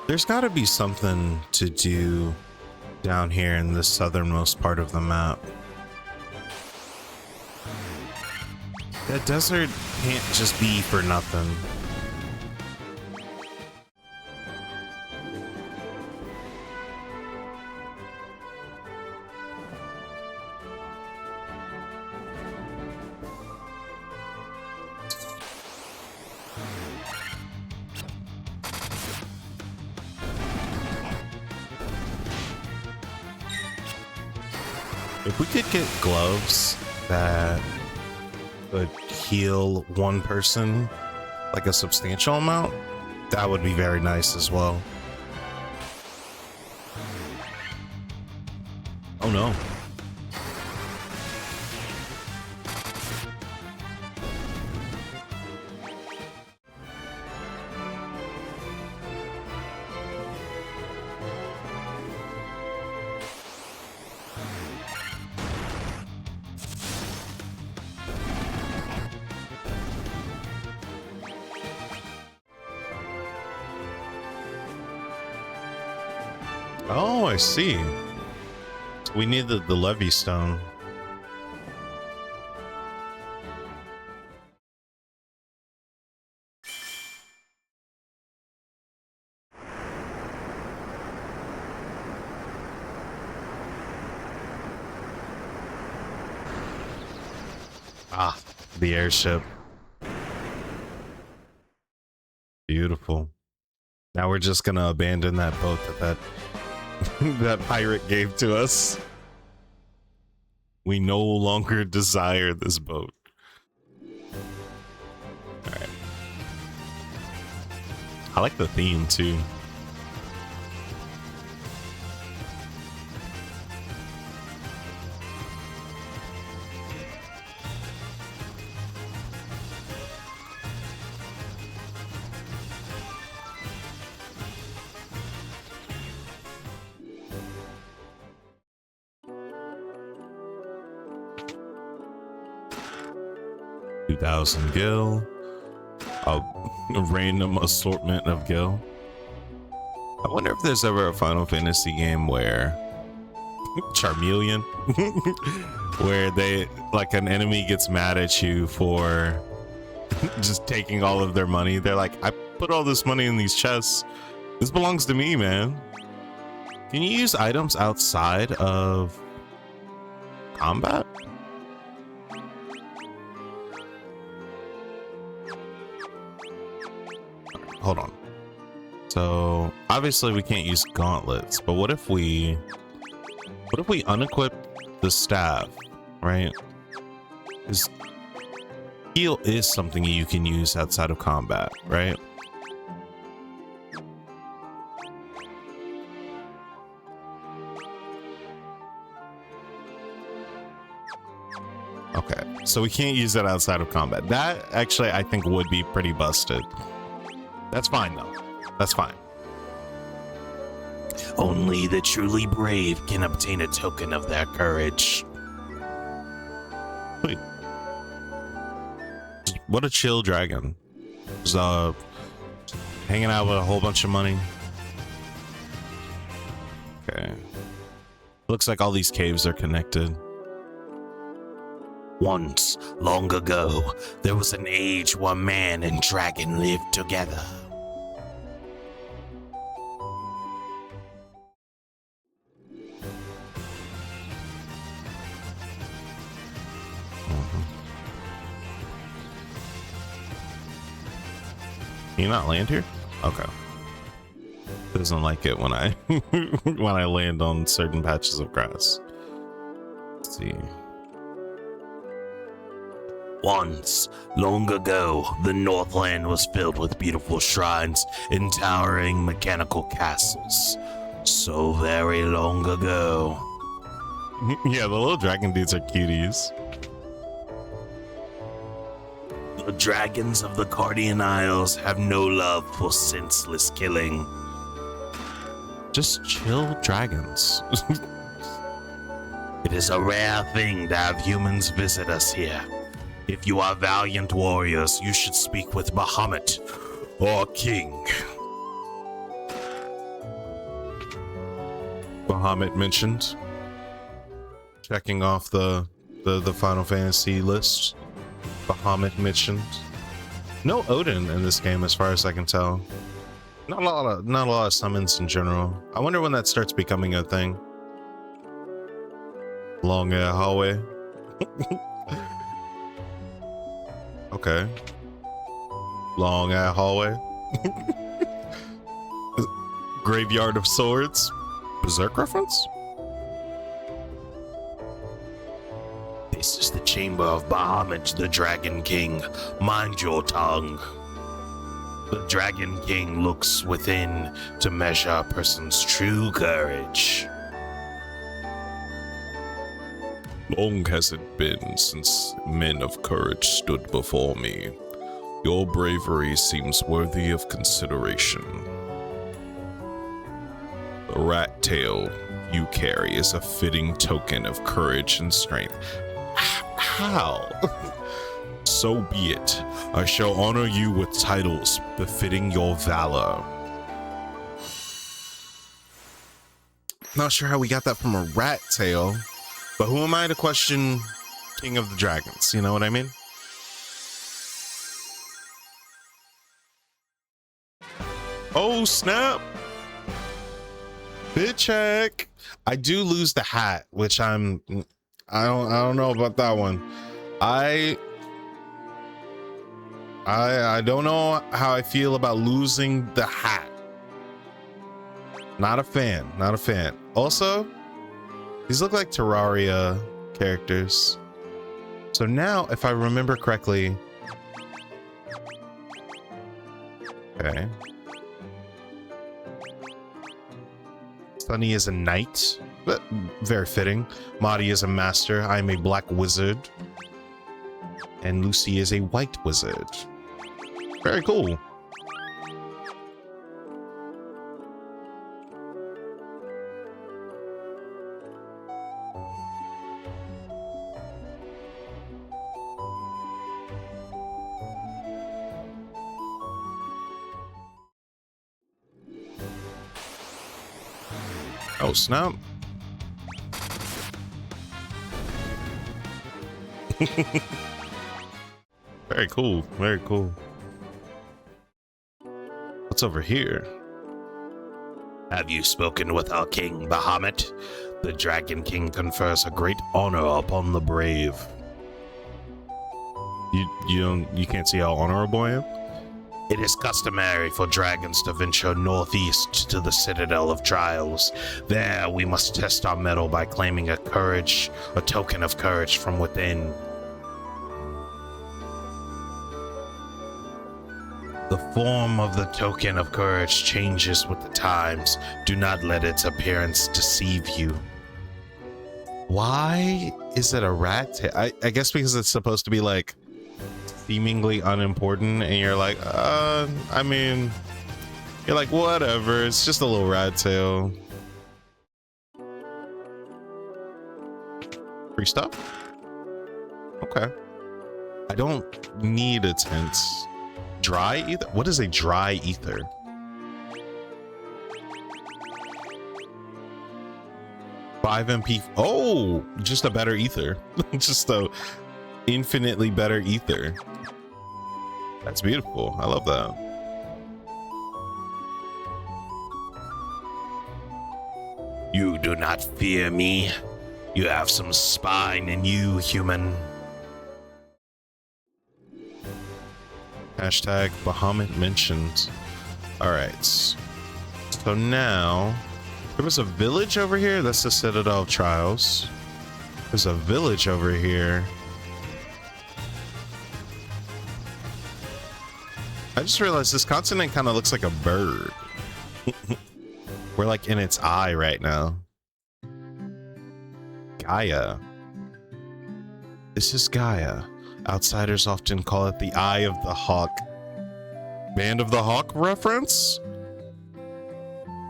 There's got to be something to do down here in the southernmost part of the map. That desert can't just be for nothing. If we could get gloves that could heal one person like a substantial amount, that would be very nice as well. Oh no. Oh, I see. We need the levy stone. Ah, the airship. Beautiful. Now we're just gonna abandon that boat that that pirate gave to us. We no longer desire this boat. All right. I like the theme too. $2,000 gil. A random assortment of gil. I wonder if there's ever a Final Fantasy game where Charmeleon, where they like an enemy gets mad at you for just taking all of their money. They're like, I put all this money in these chests. This belongs to me, man. Can you use items outside of combat? Hold on. So obviously we can't use gauntlets, but what if we unequip the staff, right? Because heal is something you can use outside of combat, right? Okay, so we can't use that outside of combat. That actually I think would be pretty busted. That's fine though. That's fine. Only the truly brave can obtain a token of their courage. Wait. What a chill dragon. Just, hanging out with a whole bunch of money. Okay. Looks like all these caves are connected. Once, long ago, there was an age where man and dragon lived together. Can you not land here? Okay. Doesn't like it when I when I land on certain patches of grass. Let's see. Once, long ago, the Northland was filled with beautiful shrines and towering mechanical castles. So very long ago. Yeah, the little dragon dudes are cuties. The dragons of the Cardian Isles have no love for senseless killing. Just chill dragons. It is a rare thing to have humans visit us here. If you are valiant warriors, you should speak with Bahamut, or King. Bahamut mentioned. Checking off the Final Fantasy list. Bahamut mentioned. No Odin in this game, as far as I can tell. Not a lot of summons in general. I wonder when that starts becoming a thing. Long hallway. Okay. Long hallway. Graveyard of Swords. Berserk reference? This is the chamber of Bahamut, the Dragon King. Mind your tongue. The Dragon King looks within to measure a person's true courage. Long has it been since men of courage stood before me. Your bravery seems worthy of consideration. The rat tail you carry is a fitting token of courage and strength. How? So be it. I shall honor you with titles befitting your valor. Not sure how we got that from a rat tail, but who am I to question King of the Dragons? You know what I mean? Oh snap! Bitch hack! I do lose the hat, which I don't know about that one. I don't know how I feel about losing the hat. Not a fan. Not a fan. Also, these look like Terraria characters. So now, if I remember correctly, okay. Sunny is a knight, but very fitting. Madi is a master. I am a black wizard. And Lucy is a white wizard. Very cool. Oh, snap. Very cool. Very cool. What's over here? Have you spoken with our king, Bahamut? The Dragon King confers a great honor upon the brave. You can't see how honorable I am? It is customary for dragons to venture northeast to the Citadel of Trials. There, we must test our mettle by claiming a token of courage from within. The form of the token of courage changes with the times. Do not let its appearance deceive you. Why is it a rat tail? I guess because it's supposed to be like seemingly unimportant, and you're like, I mean, you're like, whatever, it's just a little rat tail. Free stuff? Okay. I don't need a tent. Dry ether? What is a dry ether? Five MP. Oh, just a better ether. Just a infinitely better ether. That's beautiful. I love that. You do not fear me. You have some spine in you, human. Hashtag Bahamut mentioned. All right. So now there was a village over here. That's the Citadel of Trials. There's a village over here. I just realized this continent kind of looks like a bird. We're like in its eye right now. Gaia. This is Gaia. Outsiders often call it the Eye of the Hawk. Band of the Hawk reference?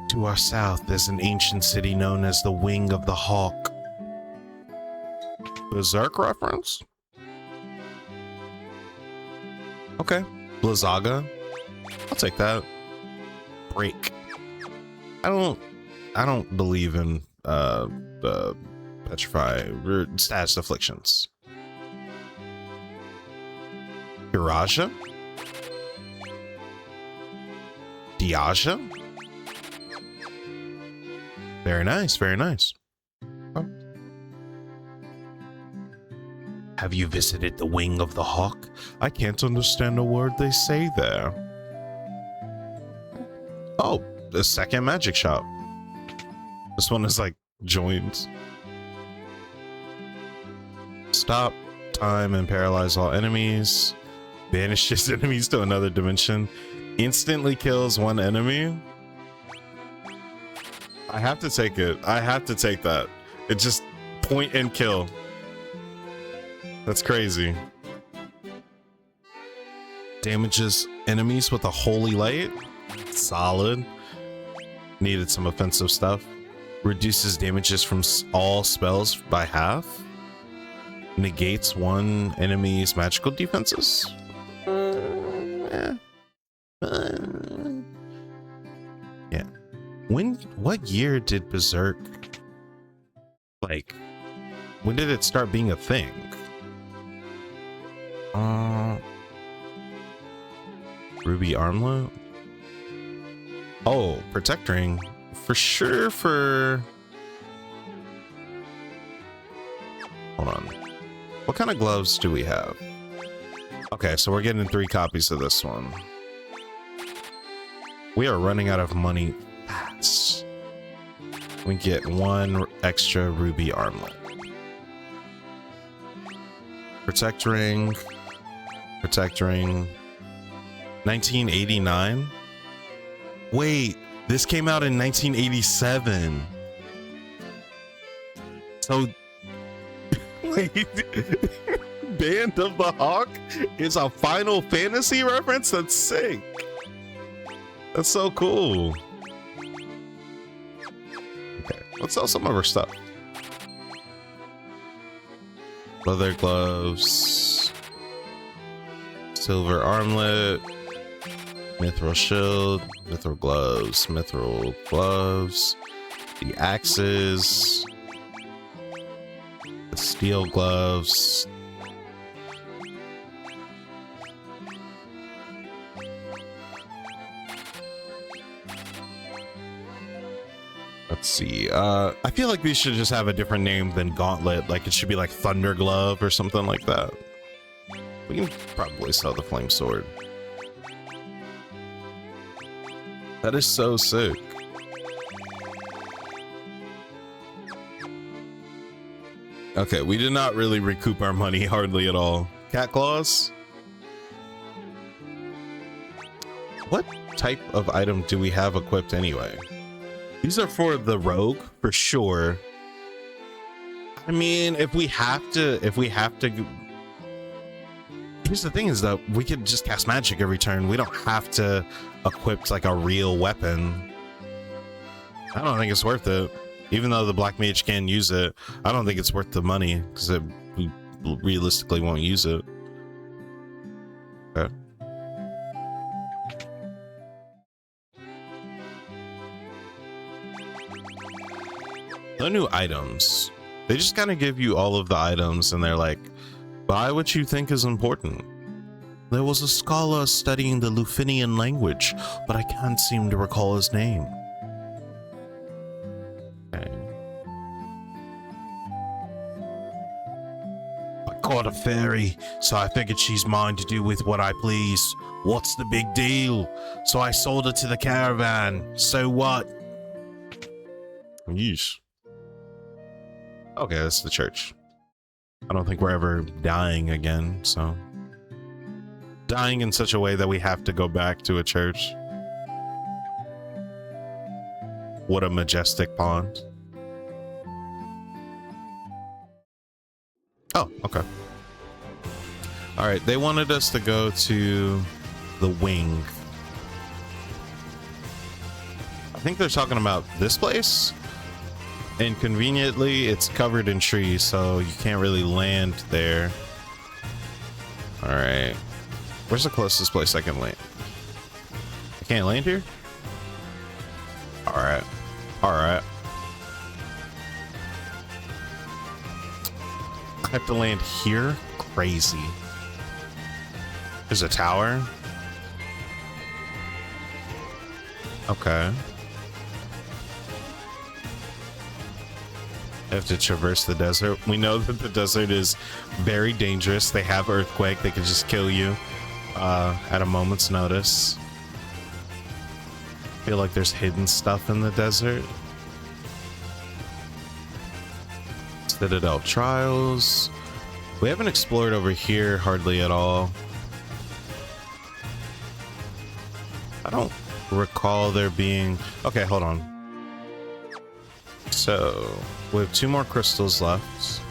To our south, there's an ancient city known as the Wing of the Hawk. Berserk reference? Okay. Blizzaga. I'll take that. Break. I don't believe in petrify or status afflictions. Iraja? Diaja? Very nice, very nice. Oh. Have you visited the Wing of the Hawk? I can't understand a word they say there. Oh, the second magic shop. This one is like joined. Stop time and paralyze all enemies. Banishes enemies to another dimension. Instantly kills one enemy. I have to take it. I have to take that. It just point and kill. That's crazy. Damages enemies with a holy light. Solid. Needed some offensive stuff. Reduces damages from all spells by half. Negates one enemy's magical defenses. Yeah. What year did Berserk, like, when did it start being a thing? Ruby armlet. Oh, protect ring for sure. Hold on. What kind of gloves do we have? Okay, so we're getting 3 copies of this one. We are running out of money fast. We get 1 extra ruby armlet. Protect ring. Protect ring. 1989? Wait, this came out in 1987. So, wait, Band of the Hawk is a Final Fantasy reference? That's sick. That's so cool. Okay, let's sell some of our stuff. Leather gloves. Silver armlet. Mithril shield. Mithril gloves. Mithril gloves. The axes. The steel gloves. Let's see. I feel like these should just have a different name than Gauntlet. Like it should be like Thunder Glove or something like that. We can probably sell the Flame Sword. That is so sick. Okay, we did not really recoup our money hardly at all. Cat claws? What type of item do we have equipped anyway? These are for the rogue for sure. I mean, if we have to, here's the thing is that we could just cast magic every turn. We don't have to equip like a real weapon. I don't think it's worth it. Even though the black mage can use it, I don't think it's worth the money because we realistically won't use it. Okay. No new items. They just kind of give you all of the items and they're like, buy what you think is important. There was a scholar studying the Lufinian language, but I can't seem to recall his name. Okay. I caught a fairy, so I figured she's mine to do with what I please. What's the big deal? So I sold her to the caravan. So what? Yeesh. Okay, that's the church. I don't think we're ever dying again, so. Dying in such a way that we have to go back to a church. What a majestic pond. Oh, okay. All right, they wanted us to go to the wing. I think they're talking about this place. And conveniently, it's covered in trees, so you can't really land there. All right. Where's the closest place I can land? I can't land here? All right. All right. I have to land here? Crazy. There's a tower. Okay. I have to traverse the desert. We know that the desert is very dangerous. They have earthquake. They could just kill you at a moment's notice. I feel like there's hidden stuff in the desert. Citadel Trials. We haven't explored over here hardly at all. I don't recall there being... Okay, hold on. So, we have 2 more crystals left.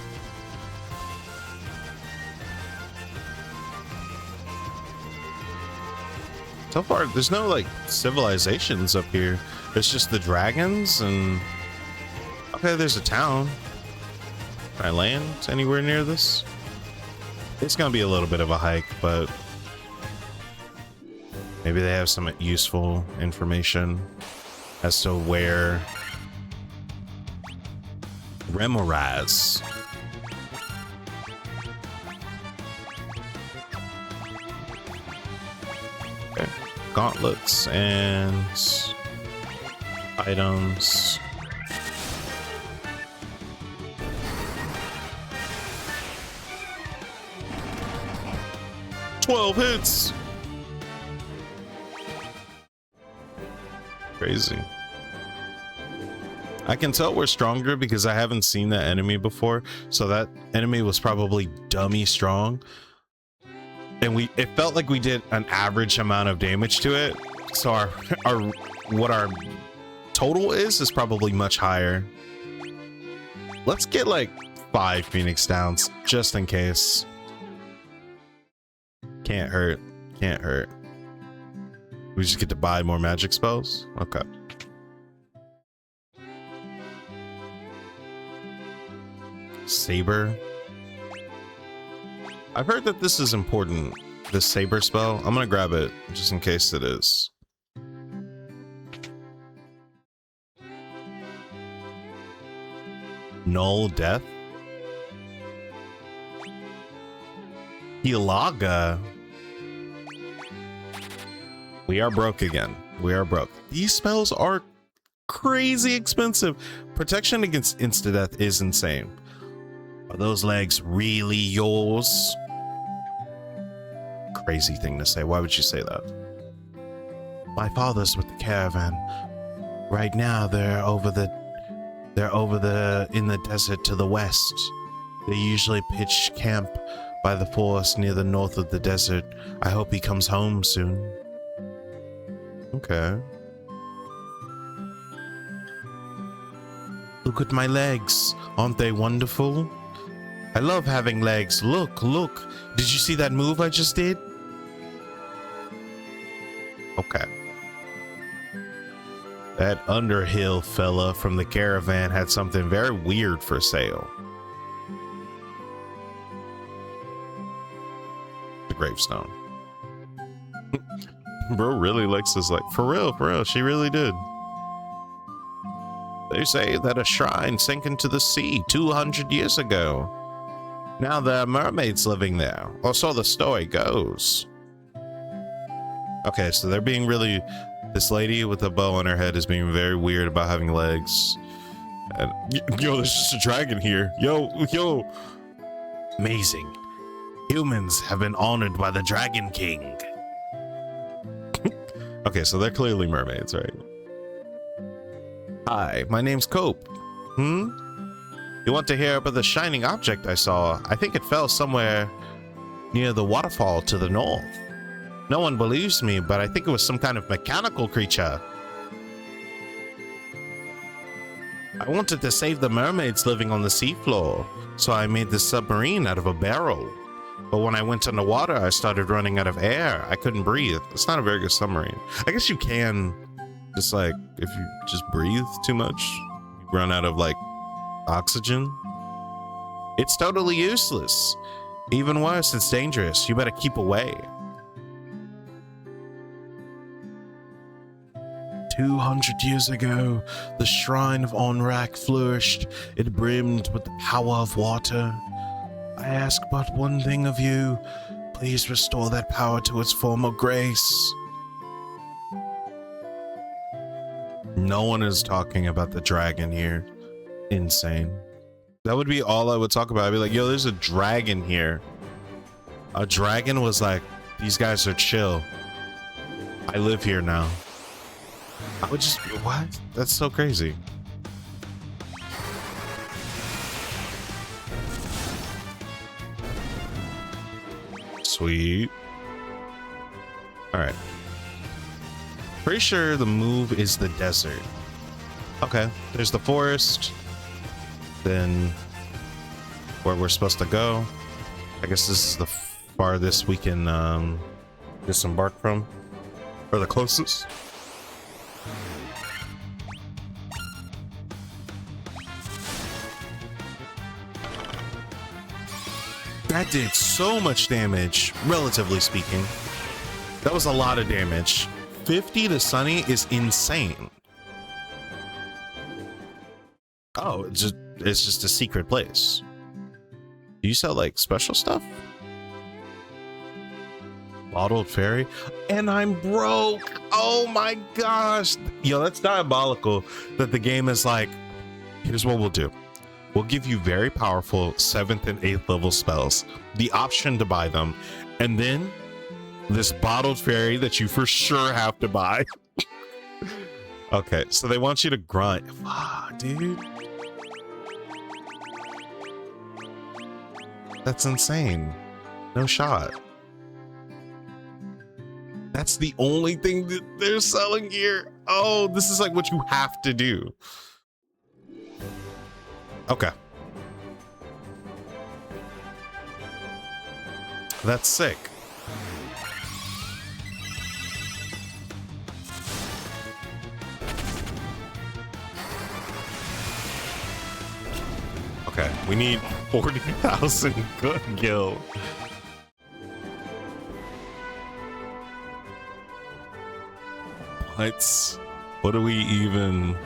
So far, there's no, like, civilizations up here. It's just the dragons and... Okay, there's a town. Can I land anywhere near this? It's gonna be a little bit of a hike, but... Maybe they have some useful information as to where... Remoraz. Okay. Gauntlets and items. 12 hits. Crazy. I can tell we're stronger because I haven't seen that enemy before. So that enemy was probably dummy strong. And it felt like we did an average amount of damage to it. So our total is probably much higher. Let's get like 5 Phoenix Downs just in case. Can't hurt. Can't hurt. We just get to buy more magic spells? Okay. Saber. I've heard that this is important. This saber spell. I'm gonna grab it just in case it is. Null death. Hilaga. We are broke again. We are broke. These spells are crazy expensive. Protection against insta-death is insane. Are those legs really yours? Crazy thing to say. Why would you say that? My father's with the caravan. Right now they're in the desert to the west. They usually pitch camp by the forest near the north of the desert. I hope he comes home soon. Okay. Look at my legs. Aren't they wonderful? I love having legs. Look, look. Did you see that move I just did? Okay. That Underhill fella from the caravan had something very weird for sale. The gravestone. Bro really likes this, like, for real, she really did. They say that a shrine sank into the sea 200 years ago. Now there are mermaids living there, or so the story goes. Okay, so they're being really... This lady with a bow on her head is being very weird about having legs. And, yo, there's just a dragon here. Yo. Amazing. Humans have been honored by the Dragon King. Okay, so they're clearly mermaids, right? Hi, my name's Cope. You want to hear about the shining object I saw? I think it fell somewhere near the waterfall to the north. No one believes me, but I think it was some kind of mechanical creature. I wanted to save the mermaids living on the seafloor, so I made this submarine out of a barrel. But when I went underwater, I started running out of air. I couldn't breathe. It's not a very good submarine. I guess you can, just like, if you just breathe too much, you run out of, like, oxygen. It's totally useless. Even worse, it's dangerous. You better keep away. 200 years ago, the shrine of Onrak flourished. It brimmed with the power of water. I ask but one thing of you. Please restore that power to its former grace. No one is talking about the dragon here. Insane. That would be all I would talk about. I'd be like, yo, there's a dragon here. A dragon was like, these guys are chill. I live here now. I would just, what? That's so crazy. Sweet. All right. Pretty sure the move is the desert. Okay, there's the forest. Then where we're supposed to go. I guess this is the farthest we can disembark from, or the closest. That did so much damage, relatively speaking. That was a lot of damage. 50 to Sunny is insane. Oh, it's just a secret place. Do you sell like special stuff? Bottled fairy? And I'm broke. Oh my gosh. Yo, that's diabolical that the game is like, here's what we'll do. We'll give you very powerful 7th and 8th level spells, the option to buy them, and then this bottled fairy that you for sure have to buy. Okay, so they want you to grunt. Wow, dude. That's insane. No shot. That's the only thing that they're selling here. Oh, this is like what you have to do. Okay. That's sick. Okay, we need 40,000 good gil. What do we even...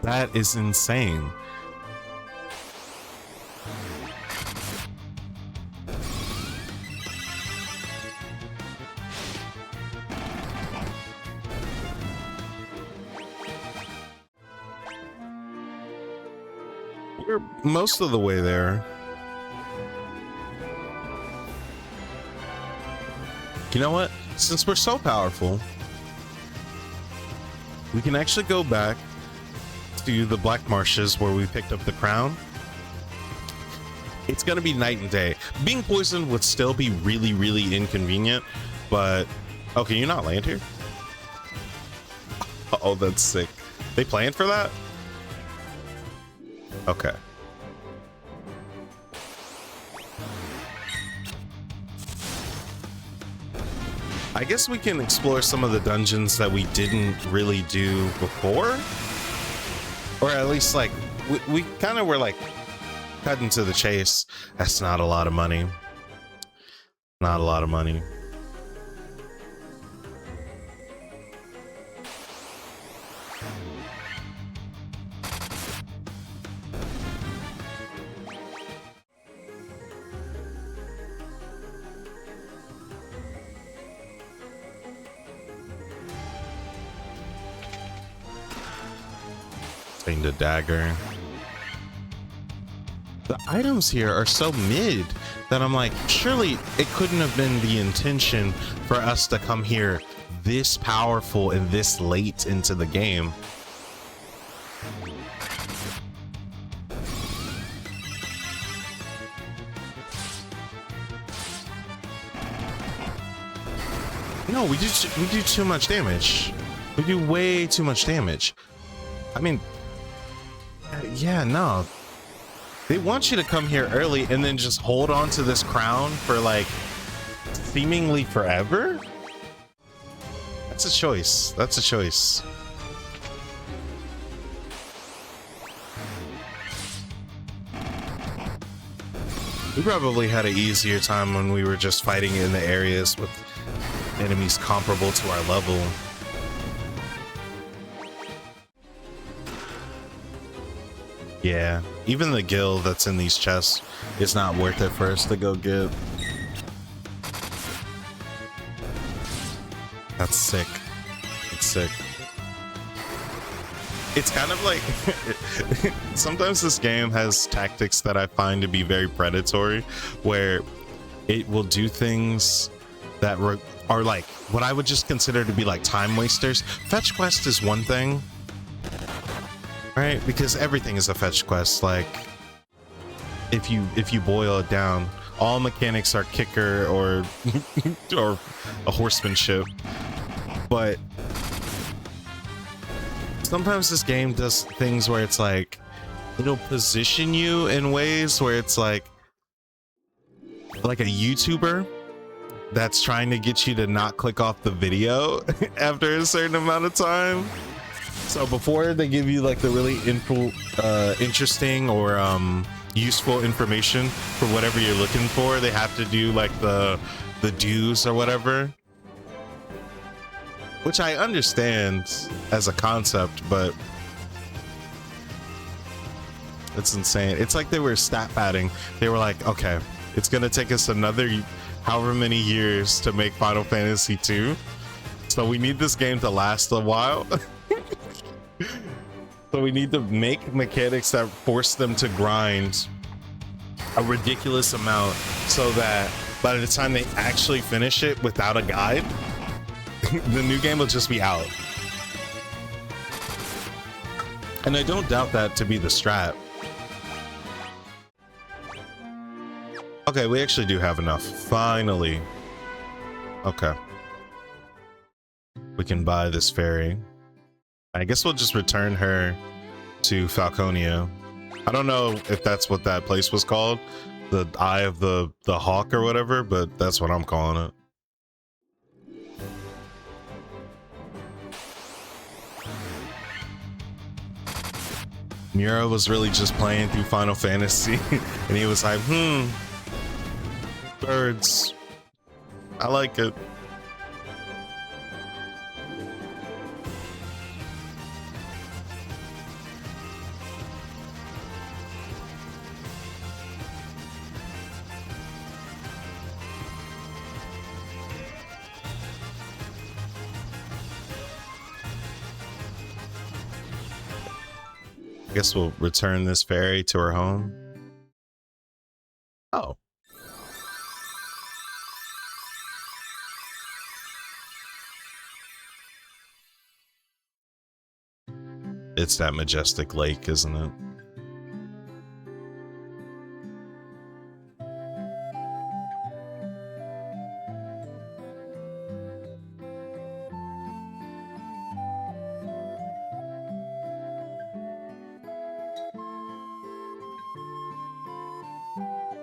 That is insane. We're most of the way there. You know what? Since we're so powerful, we can actually go back to the Black Marshes where we picked up the crown. It's going to be night and day. Being poisoned would still be really, really inconvenient, but... Oh, can you not land here? Oh, that's sick. They planned for that? Okay. I guess we can explore some of the dungeons that we didn't really do before. Or at least, like, we kind of were, like, cutting to the chase. That's not a lot of money. Not a lot of money. The dagger. The items here are so mid that I'm like, surely it couldn't have been the intention for us to come here this powerful and this late into the game. No, we do too much damage. We do way too much damage. I mean, yeah, no. They want you to come here early and then just hold on to this crown for like seemingly forever. That's a choice. That's a choice. We probably had an easier time when we were just fighting in the areas with enemies comparable to our level. Yeah, even the gil that's in these chests is not worth it for us to go get. That's sick. It's sick. It's kind of like sometimes this game has tactics that I find to be very predatory, where it will do things that are like what I would just consider to be like time wasters. Fetch quest is one thing, right? Because everything is a fetch quest. Like if you boil it down, all mechanics are kicker or or a horsemanship. But sometimes this game does things where it's like it'll position you in ways where it's like a YouTuber that's trying to get you to not click off the video after a certain amount of time. So before they give you like the really interesting or useful information for whatever you're looking for, they have to do like the do's or whatever, which I understand as a concept, but it's insane. It's like they were stat padding. They were like, okay, it's gonna take us another however many years to make Final Fantasy 2, so we need this game to last a while. So we need to make mechanics that force them to grind a ridiculous amount so that by the time they actually finish it without a guide, the new game will just be out. And I don't doubt that to be the strat. Okay, we actually do have enough. Finally. Okay. We can buy this ferry. I guess we'll just return her to Falconia. I don't know if that's what that place was called. The Eye of the Hawk or whatever, but that's what I'm calling it. Mura was really just playing through Final Fantasy and he was like, birds. I like it. I guess we'll return this ferry to her home. Oh. It's that majestic lake, isn't it?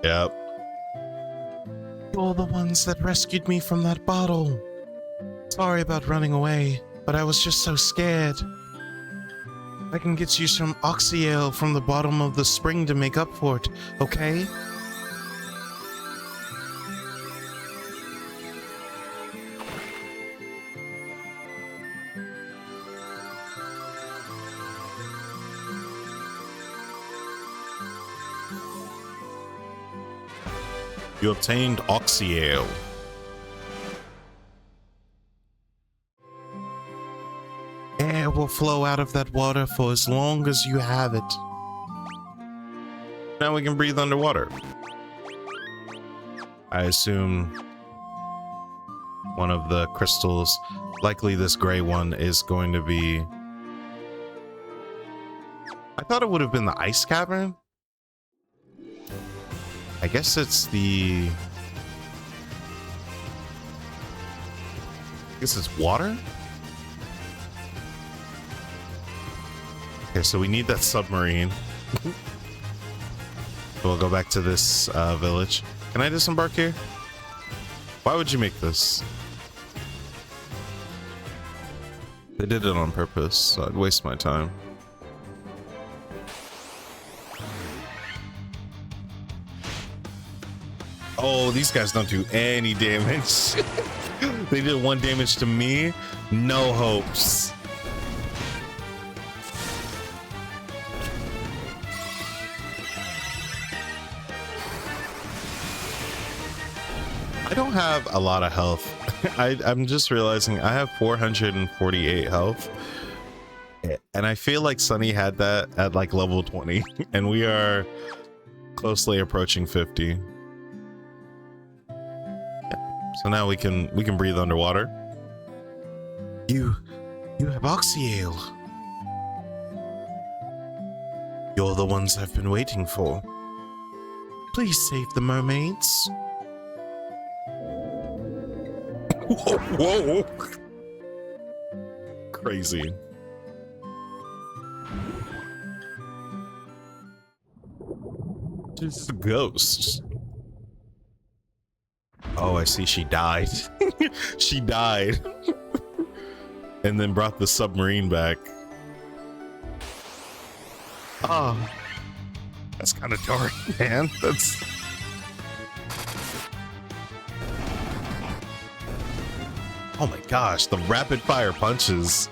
Yep. You're the ones that rescued me from that bottle. Sorry about running away, but I was just so scared. I can get you some oxyale from the bottom of the spring to make up for it, okay? You obtained oxyale. Air will flow out of that water for as long as you have it. Now we can breathe underwater. I assume one of the crystals, likely this gray one, is going to be... I thought it would have been the ice cavern. I guess it's the... I guess it's water? Okay, so we need that submarine. We'll go back to this village. Can I disembark here? Why would you make this? They did it on purpose, so I'd waste my time. Oh, these guys don't do any damage. They did 1 damage to me. No hopes. I don't have a lot of health. I'm just realizing I have 448 health. And I feel like Sunny had that at like level 20. And we are closely approaching 50. So now we can breathe underwater. You have oxyale. You're the ones I've been waiting for. Please save the mermaids. Whoa, whoa. Crazy. This is a ghost. Oh, I see. She died. She died. And then brought the submarine back. Oh, that's kind of dark, man. That's... Oh my gosh, the rapid fire punches.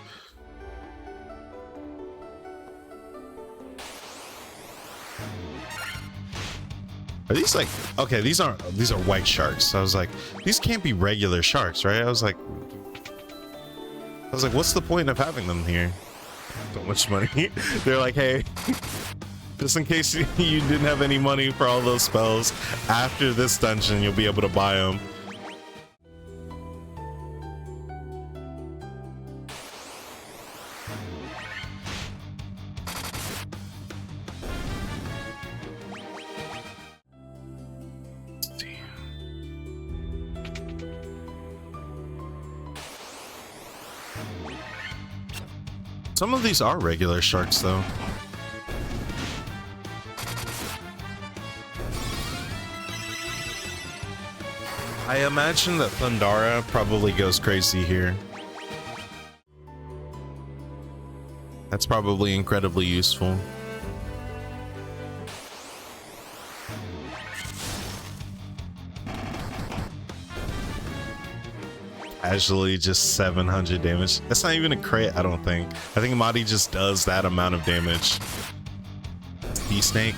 Are these like, okay, these are white sharks. So I was like, these can't be regular sharks, right? I was like, what's the point of having them here? So much money. They're like, hey, Just in case you didn't have any money for all those spells, after this dungeon, you'll be able to buy them. Some of these are regular sharks, though. I imagine that Thundara probably goes crazy here. That's probably incredibly useful. Casually just 700 damage. That's not even a crit, I don't think. I think Madi just does that amount of damage. Sea snake.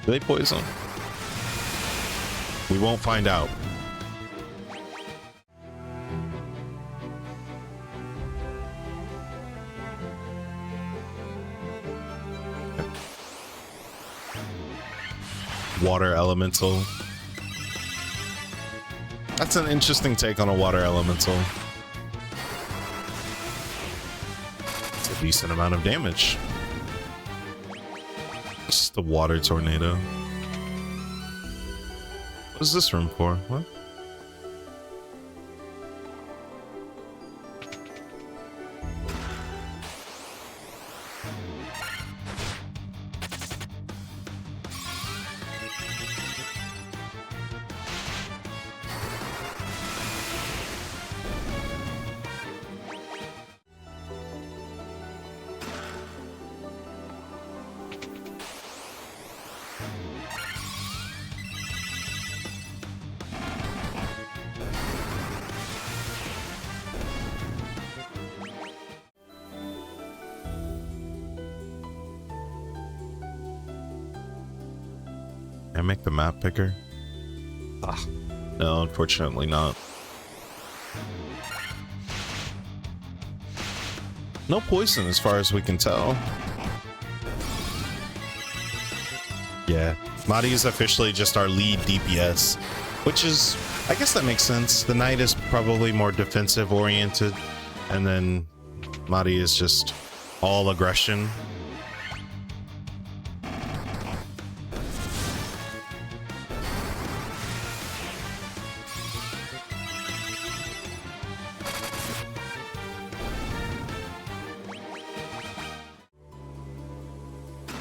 Do they poison? We won't find out. Water elemental. That's an interesting take on a water elemental. It's a decent amount of damage. It's just a water tornado. What is this room for? What? Can I make the map bigger? Ah, no, unfortunately not. No poison as far as we can tell. Yeah, Madi is officially just our lead DPS, which is, I guess that makes sense. The knight is probably more defensive oriented, and then Madi is just all aggression.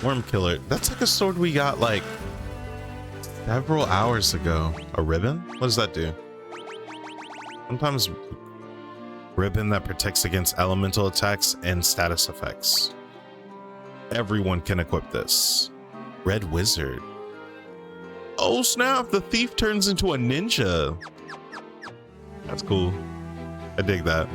Worm killer. That's like a sword we got like several hours ago. A ribbon? What does that do? Sometimes ribbon that protects against elemental attacks and status effects. Everyone can equip this. Red wizard. Oh snap, the thief turns into a ninja. That's cool. I dig that.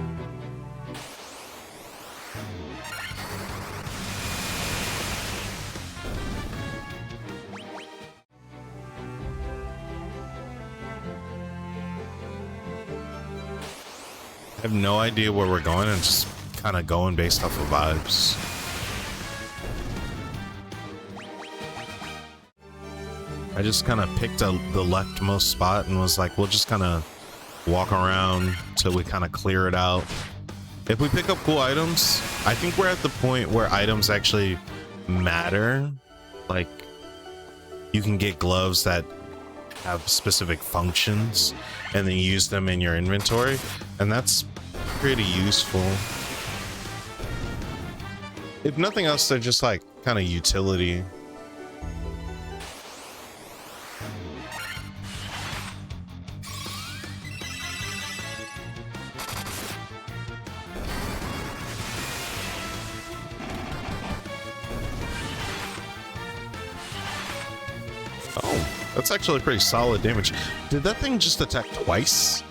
I have no idea where we're going and just kind of going based off of vibes. I just kind of picked the leftmost spot and was like, we'll just kind of walk around till we kind of clear it out. If we pick up cool items, I think we're at the point where items actually matter. Like, you can get gloves that have specific functions and then use them in your inventory, and that's pretty useful. If nothing else, they're just like kind of utility. Oh, that's actually pretty solid damage. Did that thing just attack twice?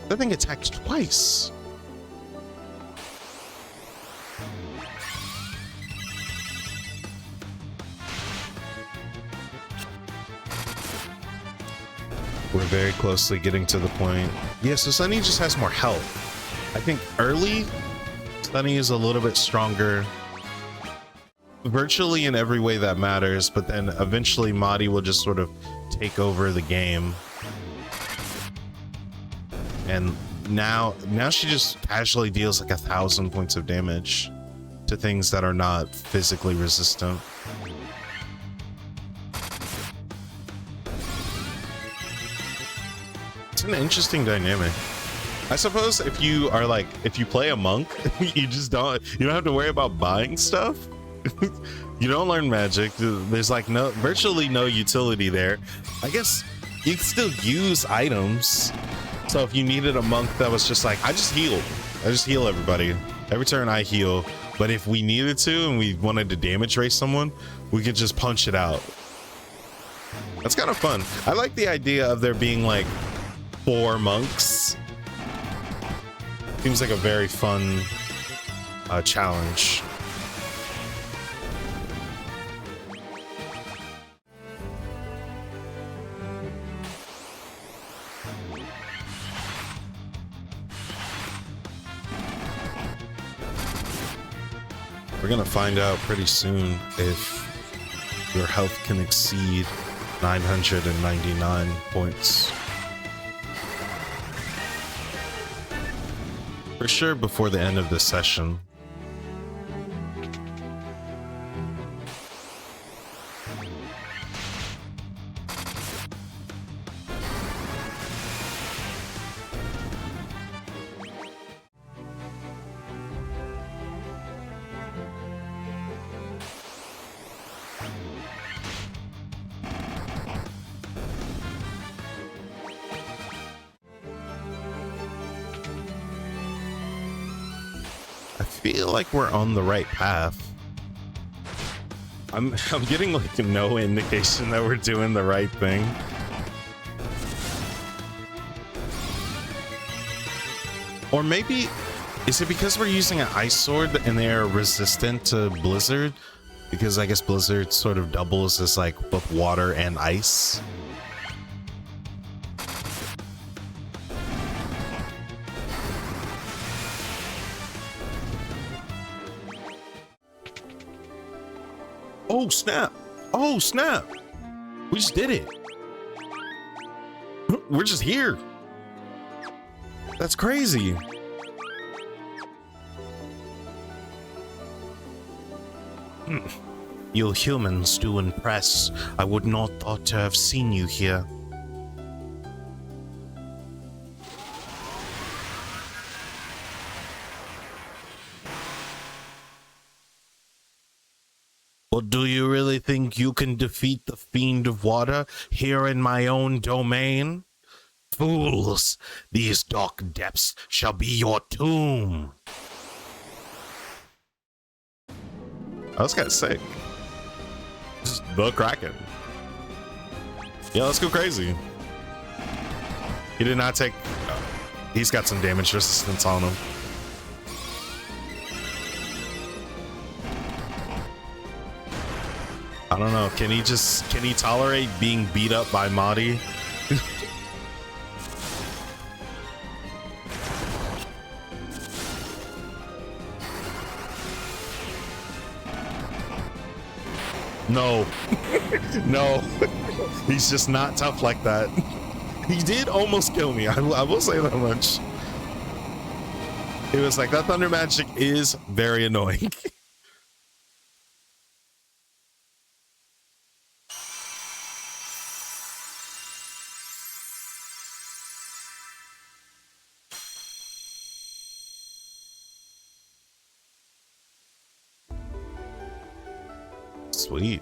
That thing attacked twice. We're very closely getting to the point. Yeah, so Sunny just has more health. I think early, Sunny is a little bit stronger. virtually in every way that matters, but then eventually Madi will just sort of take over the game. And now she just casually deals like 1,000 points of damage to things that are not physically resistant. It's an interesting dynamic. I suppose if you play a monk, you don't have to worry about buying stuff. You don't learn magic. There's like virtually no utility there. I guess you can still use items. So if you needed a monk that was just like, I just heal everybody. Every turn I heal. But if we needed to and we wanted to damage race someone, we could just punch it out. That's kind of fun. I like the idea of there being like 4 monks. Seems like a very fun challenge. We're gonna find out pretty soon if your health can exceed 999 points. For sure before the end of this session. I feel like we're on the right path. I'm getting like no indication that we're doing the right thing. Or maybe, is it because we're using an ice sword and they're resistant to blizzard? Because I guess blizzard sort of doubles as like both water and ice. Oh snap! Oh snap! We just did it. We're just here. That's crazy. You humans do impress. I would not thought to have seen you here. But do you really think you can defeat the Fiend of Water here in my own domain? Fools, these dark depths shall be your tomb. That was kind of sick. Just the Kraken. Yeah, let's go crazy. He did not take... he's got some damage resistance on him. I don't know. Can he tolerate being beat up by Madi? No. No. He's just not tough like that. He did almost kill me. I will say that much. It was like, that thunder magic is very annoying. Sweet.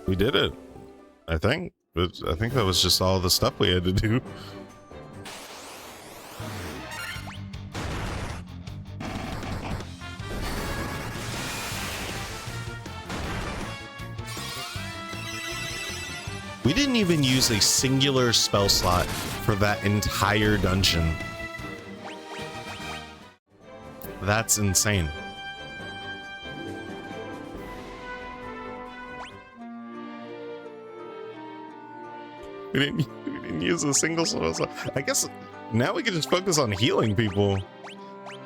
We did it. I think that was just all the stuff we had to do. We didn't even use a singular spell slot for that entire dungeon. That's insane. We didn't use a single soul. I guess now we can just focus on healing people.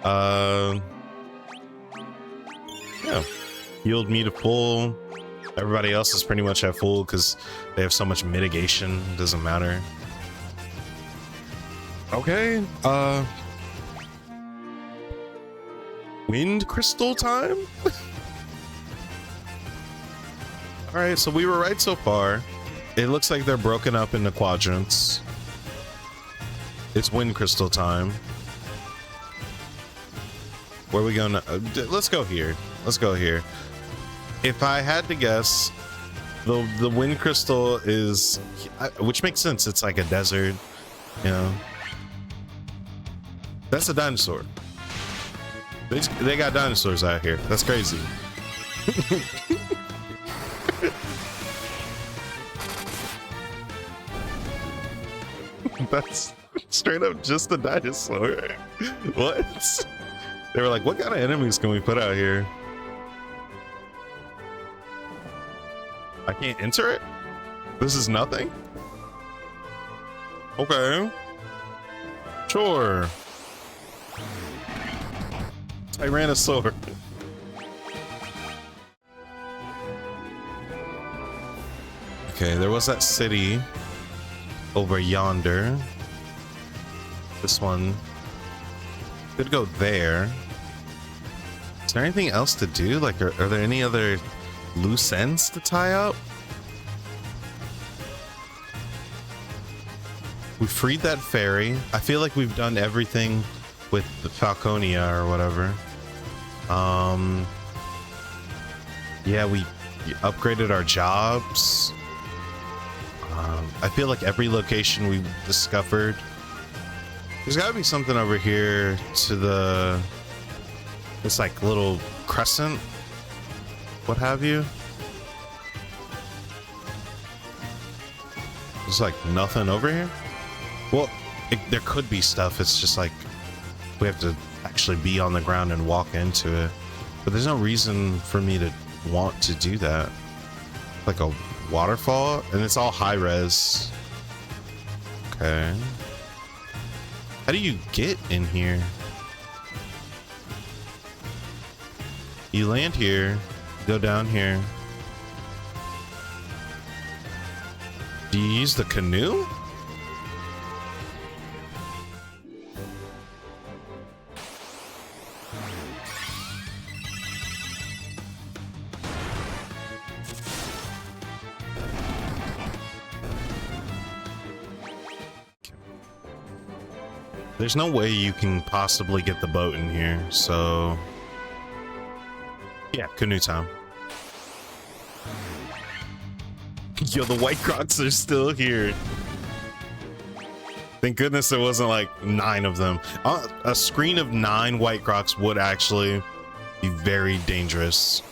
Yeah, healed me to full. Everybody else is pretty much at full because they have so much mitigation. Doesn't matter. Okay. Wind crystal time. All right, so we were right so far. It looks like they're broken up into quadrants. It's wind crystal time. Where are we going? Let's go here. Let's go here. If I had to guess, the wind crystal is, which makes sense. It's like a desert, you know. That's a dinosaur. They got dinosaurs out here. That's crazy. That's straight up just a dinosaur. What? They were like, what kind of enemies can we put out here? I can't enter it? This is nothing? Okay. Sure. Tyrannosaur. Okay, there was that city over yonder. This one could go there. Is there anything else to do? Like, are there any other loose ends to tie up? We freed that ferry. I feel like we've done everything with the Falconia or whatever. Yeah, we upgraded our jobs. I feel like every location we discovered. There's got to be something over here to the, this like little crescent, what have you. There's like nothing over here. Well, there could be stuff. It's just like we have to actually be on the ground and walk into it. But there's no reason for me to want to do that. Like a waterfall, and it's all high res. Okay. How do you get in here? You land here, go down here. Do you use the canoe? There's no way you can possibly get the boat in here, so yeah, canoe time. Yo, the white crocs are still here. Thank goodness there wasn't like 9 of them. A screen of 9 white crocs would actually be very dangerous.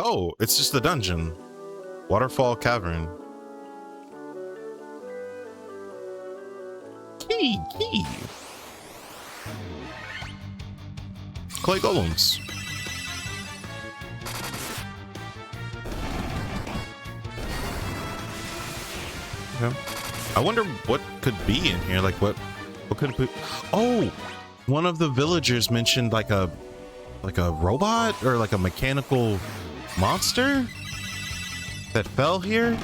Oh, it's just the dungeon. Waterfall Cavern. Key. Clay golems. Okay. I wonder what could be in here. Like what could it be? Oh, one of the villagers mentioned like a robot or like a mechanical monster that fell here.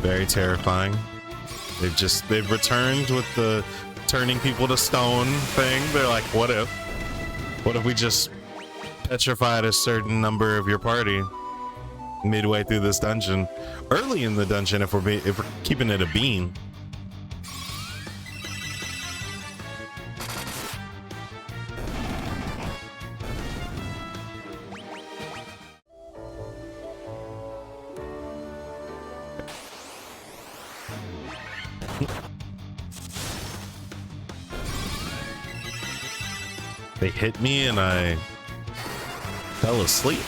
Very terrifying. They've returned with the turning people to stone thing. They're like, what if we just petrified a certain number of your party midway through this dungeon, early in the dungeon, if we're keeping it a bean. They hit me and I fell asleep.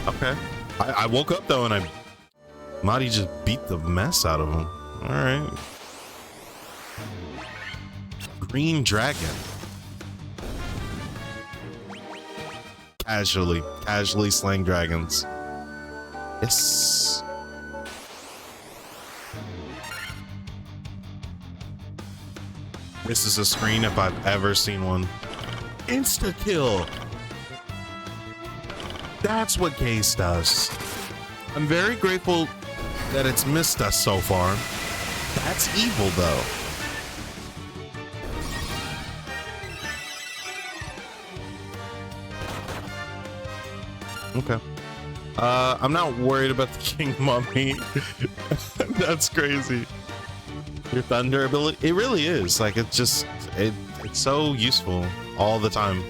Okay. I woke up though and Marty just beat the mess out of him. All right. Green dragon. Casually slaying dragons. Yes. This is a screen if I've ever seen one. Insta kill. That's what Case does. I'm very grateful that it's missed us so far. That's evil though. Okay. I'm not worried about the king mummy. That's crazy. Your thunder ability, it really is. Like it's just it's so useful all the time.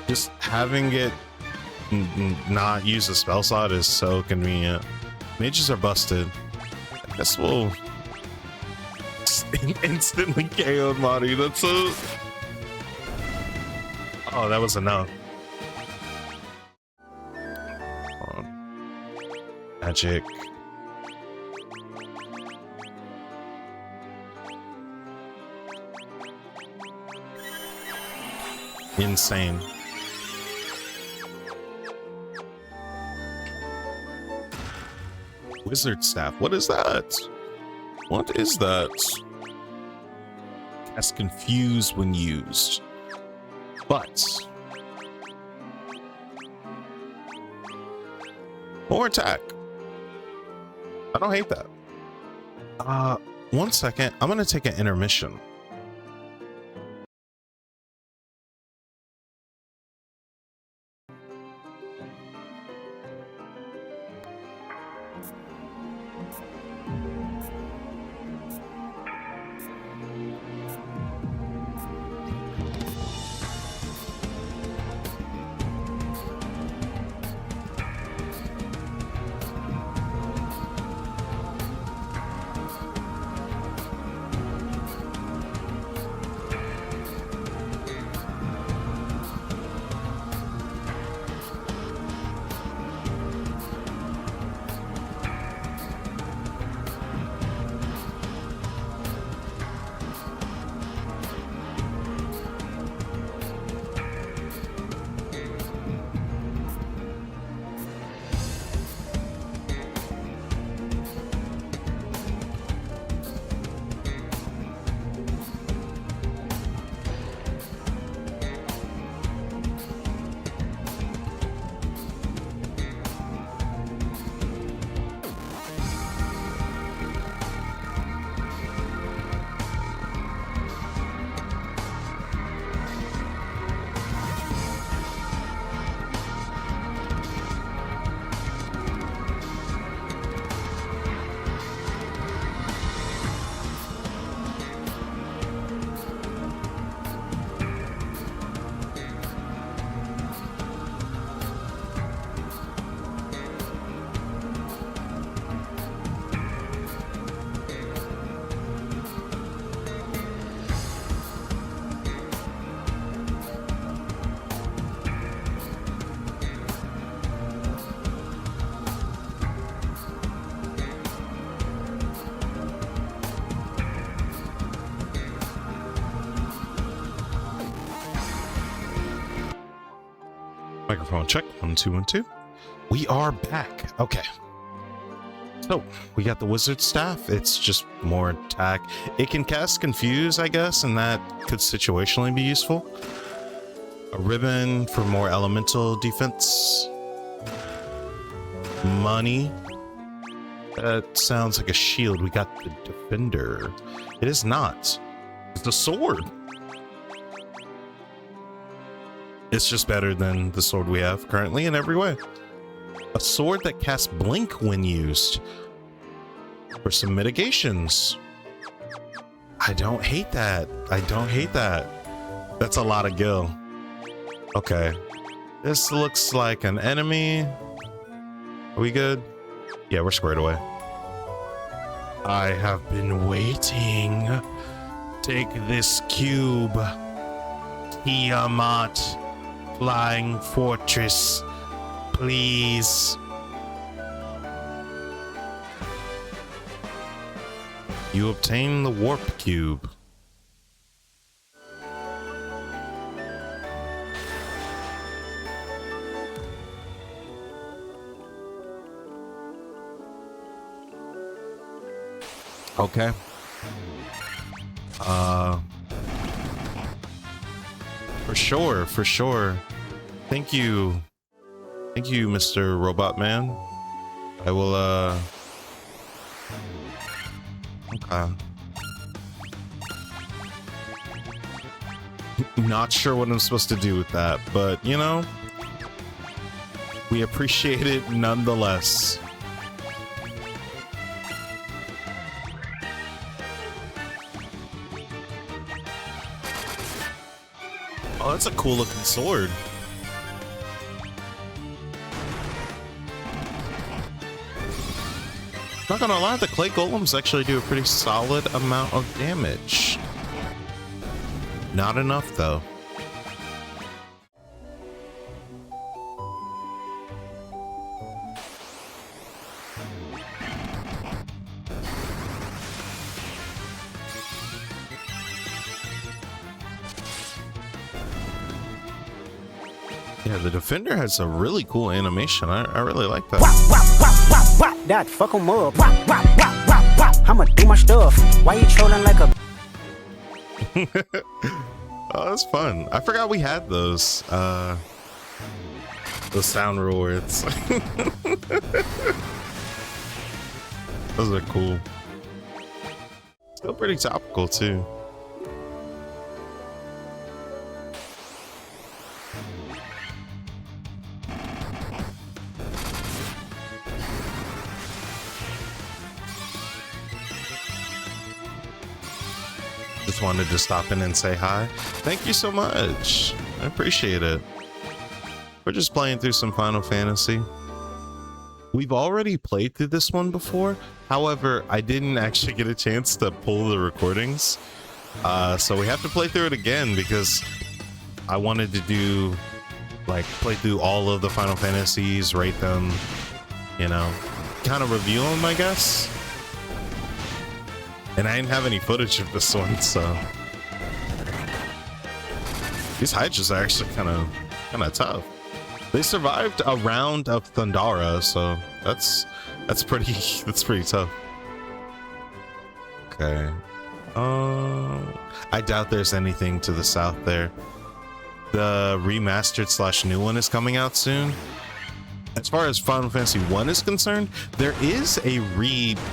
Just having it not use a spell slot is so convenient. Mages are busted. I guess we'll instantly KO Mari. That's so. Oh, that was enough. Magic. Insane. Wizard staff. What is that? What is that? That's confused when used. But more attack. I don't hate that. 1 second. I'm gonna take an intermission. Microphone check. 1 2 1 2. We are back. Okay. So we got the wizard staff. It's just more attack. It can cast confuse, I guess, and that could situationally be useful. A ribbon for more elemental defense. Money. That sounds like a shield. We got the defender. It is not. It's the sword. It's just better than the sword we have currently in every way. A sword that casts blink when used. For some mitigations. I don't hate that. I don't hate that. That's a lot of gil. Okay. This looks like an enemy. Are we good? Yeah, we're squared away. I have been waiting. Take this cube. Tiamat. Flying Fortress. Please. You obtain the warp cube. Okay. For sure. Thank you, Mr. Robot Man. I will, okay. Not sure what I'm supposed to do with that, but, you know, we appreciate it nonetheless. Oh, that's a cool looking sword. Not gonna lie, the clay golems actually do a pretty solid amount of damage. Not enough though. Yeah, the defender has a really cool animation. I really like that. That fuck 'em up. I'ma do my stuff. Why you trolling like a Oh, that's fun. I forgot we had those sound rewards. Those are cool. Still pretty topical too. Just wanted to stop in and say hi. Thank you so much. I appreciate it. We're just playing through some Final Fantasy. We've already played through this one before. However, I didn't actually get a chance to pull the recordings. So we have to play through it again because I wanted to do, like, play through all of the Final Fantasies, rate them, you know, kind of review them, I guess. And I didn't have any footage of this one, so these hydras are actually kind of tough. They survived a round of Thundara, so that's pretty tough. Okay. I doubt there's anything to the south there. The remastered / new one is coming out soon. As far as Final Fantasy 1 is concerned, there is a remake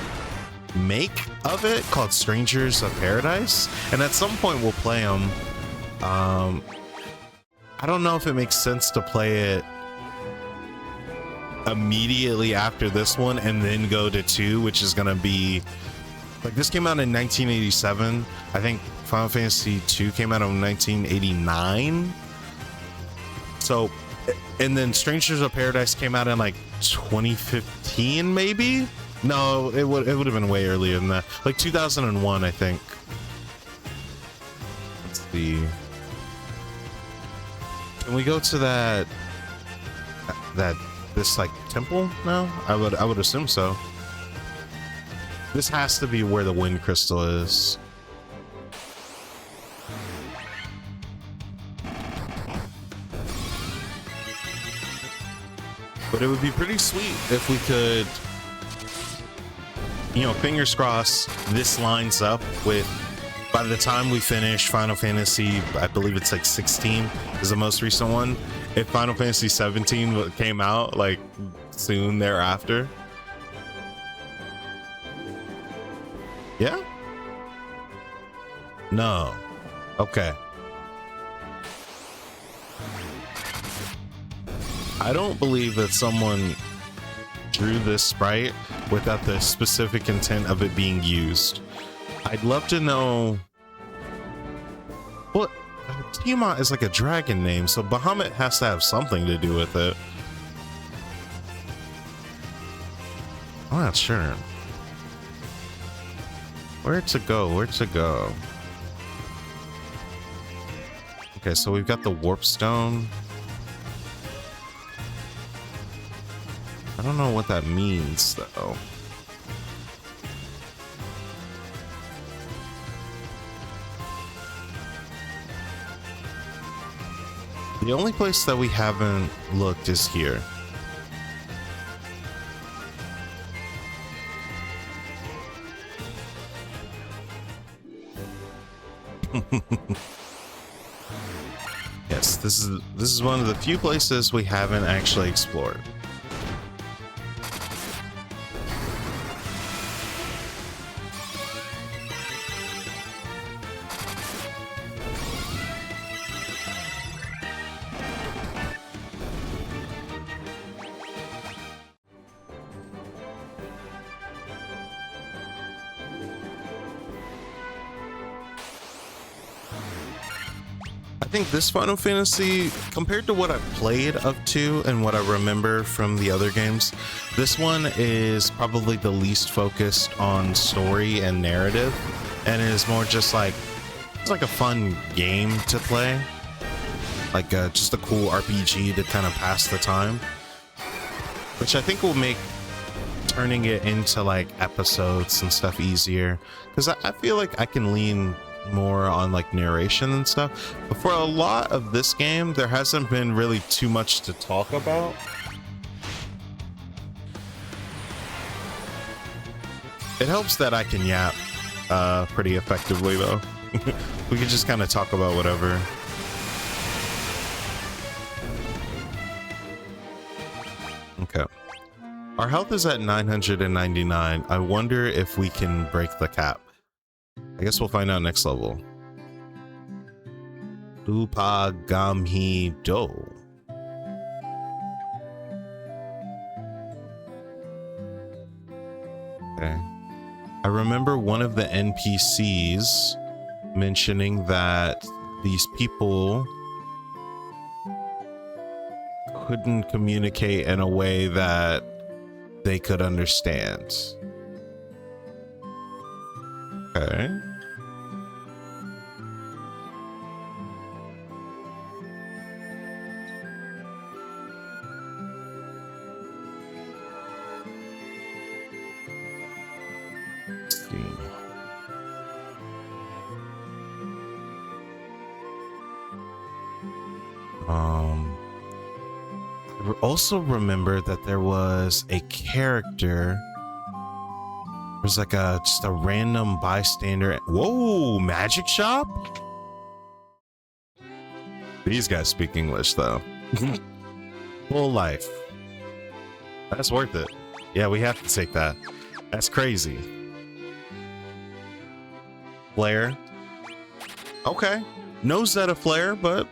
of it called Strangers of Paradise, and at some point we'll play them. I don't know if it makes sense to play it immediately after this one and then go to 2, which is gonna be like, this came out in 1987. I think Final Fantasy 2 came out in 1989. So, and then Strangers of Paradise came out in like 2015 maybe. No, it would have been way earlier than that. Like 2001, I think. Let's see. Can we go to this like temple now? I would assume so. This has to be where the wind crystal is. But it would be pretty sweet if we could, you know, fingers crossed, this lines up with, by the time we finish Final Fantasy, I believe it's like 16 is the most recent one. If Final Fantasy 17 came out like soon thereafter. Yeah? No. Okay. I don't believe that someone drew this sprite without the specific intent of it being used. I'd love to know what Tiamat is, like a dragon name, so Bahamut has to have something to do with it. I'm not sure. Where to go? Where to go? Okay, so we've got the warp stone. I don't know what that means, though. The only place that we haven't looked is here. Yes, this is one of the few places we haven't actually explored. I think this Final Fantasy, compared to what I've played up to and what I remember from the other games, this one is probably the least focused on story and narrative, and is more just like, it's like a fun game to play, like just a cool RPG to kind of pass the time, which I think will make turning it into like episodes and stuff easier, because I feel like I can lean more on like narration and stuff, but for a lot of this game there hasn't been really too much to talk about. It helps that I can yap pretty effectively though. We can just kind of talk about whatever. Okay, our health is at 999. I wonder if we can break the cap. I guess we'll find out next level. Lupagamhi Do. Okay. I remember one of the NPCs mentioning that these people couldn't communicate in a way that they could understand. Okay. I also remember that there was a character. It was like just a random bystander. Whoa, magic shop? These guys speak English though. Full life. That's worth it. Yeah, we have to take that. That's crazy. Flare. Okay. No Zeta Flare, but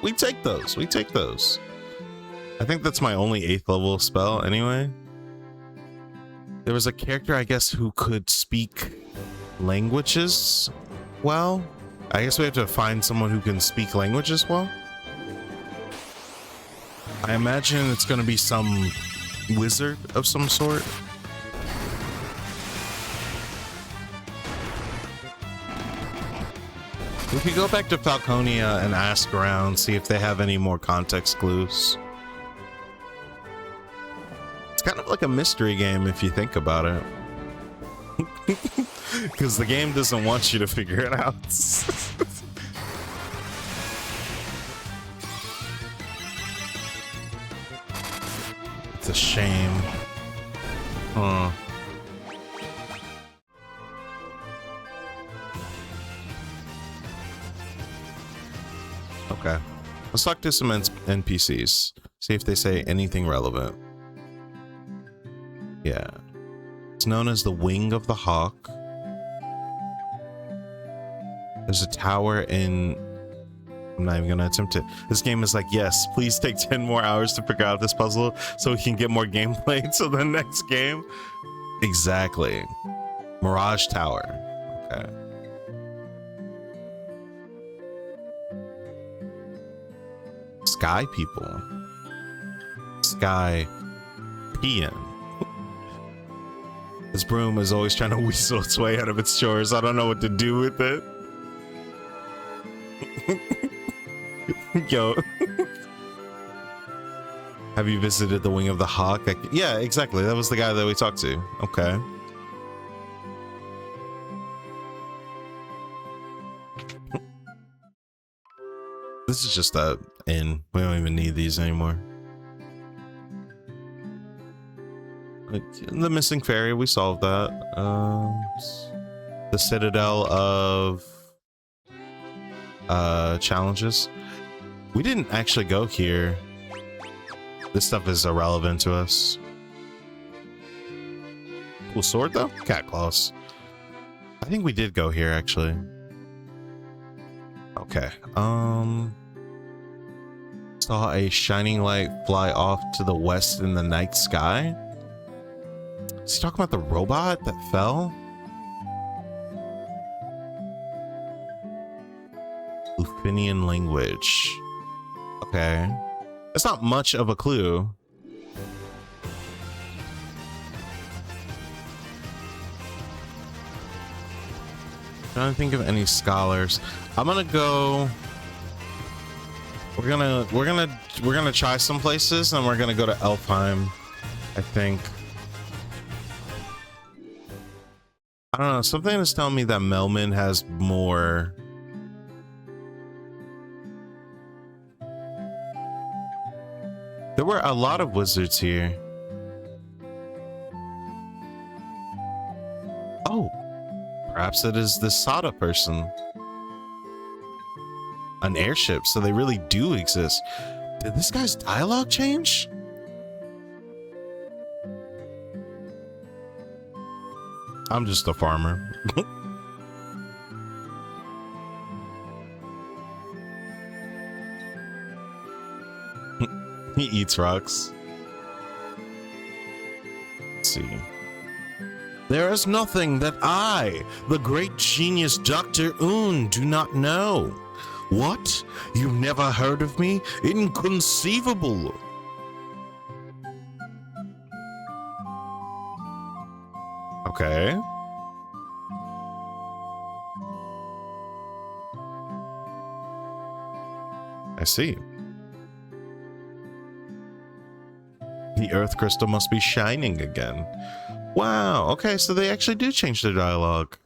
we take those. We take those. I think that's my only 8th level spell anyway. There was a character, I guess, who could speak languages well. I guess we have to find someone who can speak languages well. I imagine it's going to be some wizard of some sort. We could go back to Falconia and ask around, see if they have any more context clues. It's kind of like a mystery game if you think about it. Because the game doesn't want you to figure it out. It's a shame. Huh. Okay. Let's talk to some NPCs. See if they say anything relevant. Yeah. It's known as the Wing of the Hawk. There's a tower in... I'm not even going to attempt it. This game is like, yes, please take 10 more hours to figure out this puzzle so we can get more gameplay to the next game. Exactly. Mirage Tower. Okay. Sky people. Sky peon. This broom is always trying to weasel its way out of its chores. I don't know what to do with it. Yo. Have you visited the Wing of the Hawk? Yeah, exactly. That was the guy that we talked to. Okay. This is just a inn. We don't even need these anymore. Like, the missing ferry, we solved that. The Citadel of challenges. We didn't actually go here. This stuff is irrelevant to us. Cool sword though? Cat claws. I think we did go here actually. Okay. Saw a shining light fly off to the west in the night sky. Is he talking about the robot that fell? Luthinian language. Okay. That's not much of a clue. Trying to think of any scholars. I'm gonna go. We're gonna try some places, and we're gonna go to Elfheim, I think. I don't know. Something is telling me that Melman has more. There were a lot of wizards here. Oh, perhaps it is the Sada person. An airship, so they really do exist. Did this guy's dialogue change? I'm just a farmer. He eats rocks. Let's see. There is nothing that I, the great genius Dr. Un, do not know. What? You've never heard of me? Inconceivable. Okay. I see. The earth crystal must be shining again. Wow, okay, so they actually do change their dialogue.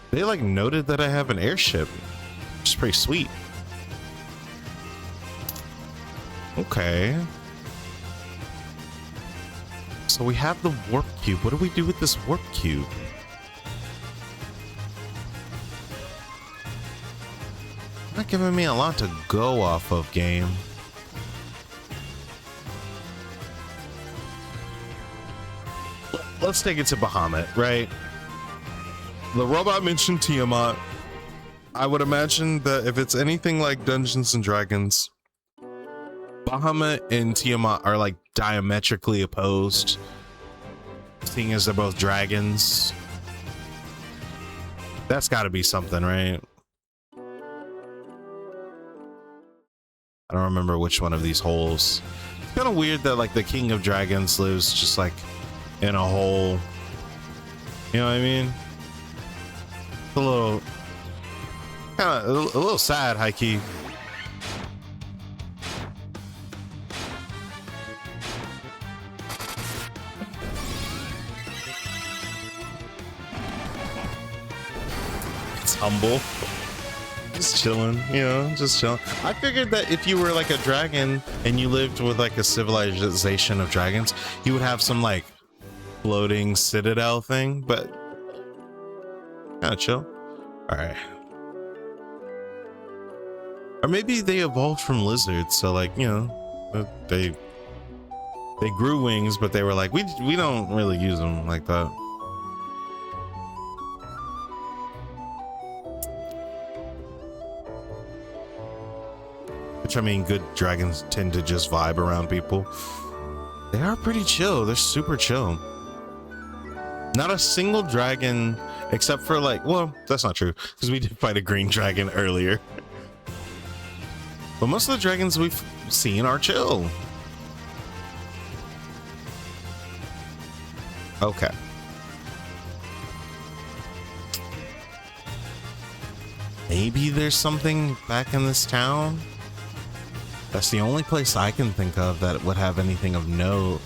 They like noted that I have an airship, which is pretty sweet. Okay. So we have the warp cube. What do we do with this warp cube? Not giving me a lot to go off of, game. Let's take it to Bahamut, right? The robot mentioned Tiamat. I would imagine that if it's anything like Dungeons and Dragons, Bahamut and Tiamat are like diametrically opposed, seeing as they're both dragons. That's got to be something, right? I don't remember which one of these holes. It's kind of weird that like the King of Dragons lives just like in a hole. You know what I mean? It's a little, kind of a little sad, high key. It's humble. Just chilling, you know, just chilling. I figured that if you were like a dragon and you lived with like a civilization of dragons, you would have some like floating citadel thing, but kind of chill. All right. Or maybe they evolved from lizards, so like, you know, they grew wings, but they were like, we don't really use them like that. Which I mean, good dragons tend to just vibe around people. They are pretty chill. They're super chill. Not a single dragon, except for like, well, that's not true, because we did fight a green dragon earlier. But most of the dragons we've seen are chill. Okay. maybe there's something back in this town. That's the only place I can think of that would have anything of note.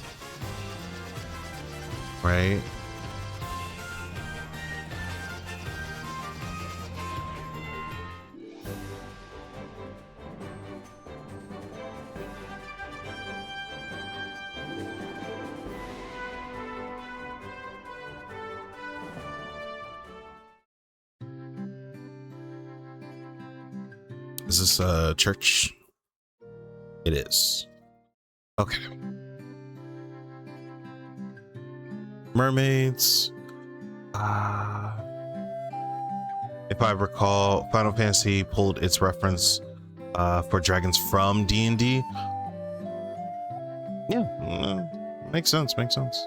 Right? Is this a church? It is. Okay. Mermaids. If I recall, Final Fantasy pulled its reference for dragons from D&D. Yeah, makes sense, makes sense.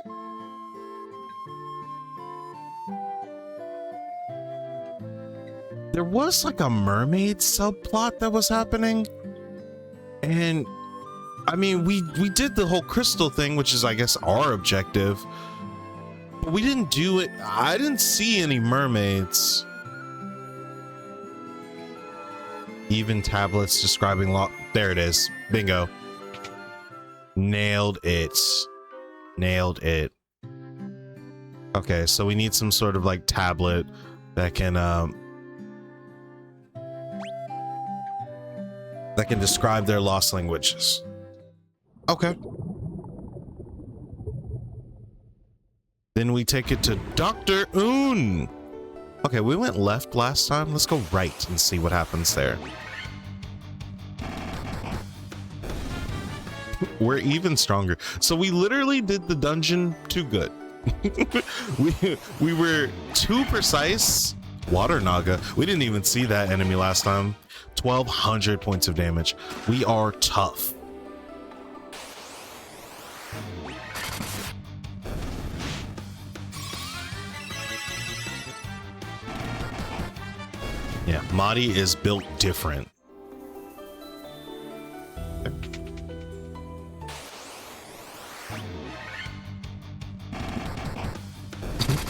There was like a mermaid subplot that was happening, and I mean we did the whole crystal thing, which is I guess our objective, but we didn't do it. I didn't see any mermaids. Even tablets describing law. There it is. Bingo. Nailed it. Nailed it. Okay, so we need some sort of like tablet that can describe their lost languages. Okay. Then we take it to Dr. Un. Okay, we went left last time. Let's go right and see what happens there. We're even stronger. So we literally did the dungeon too good. we were too precise. Water Naga. We didn't even see that enemy last time. 1,200 points of damage. We are tough. Yeah, Madi is built different.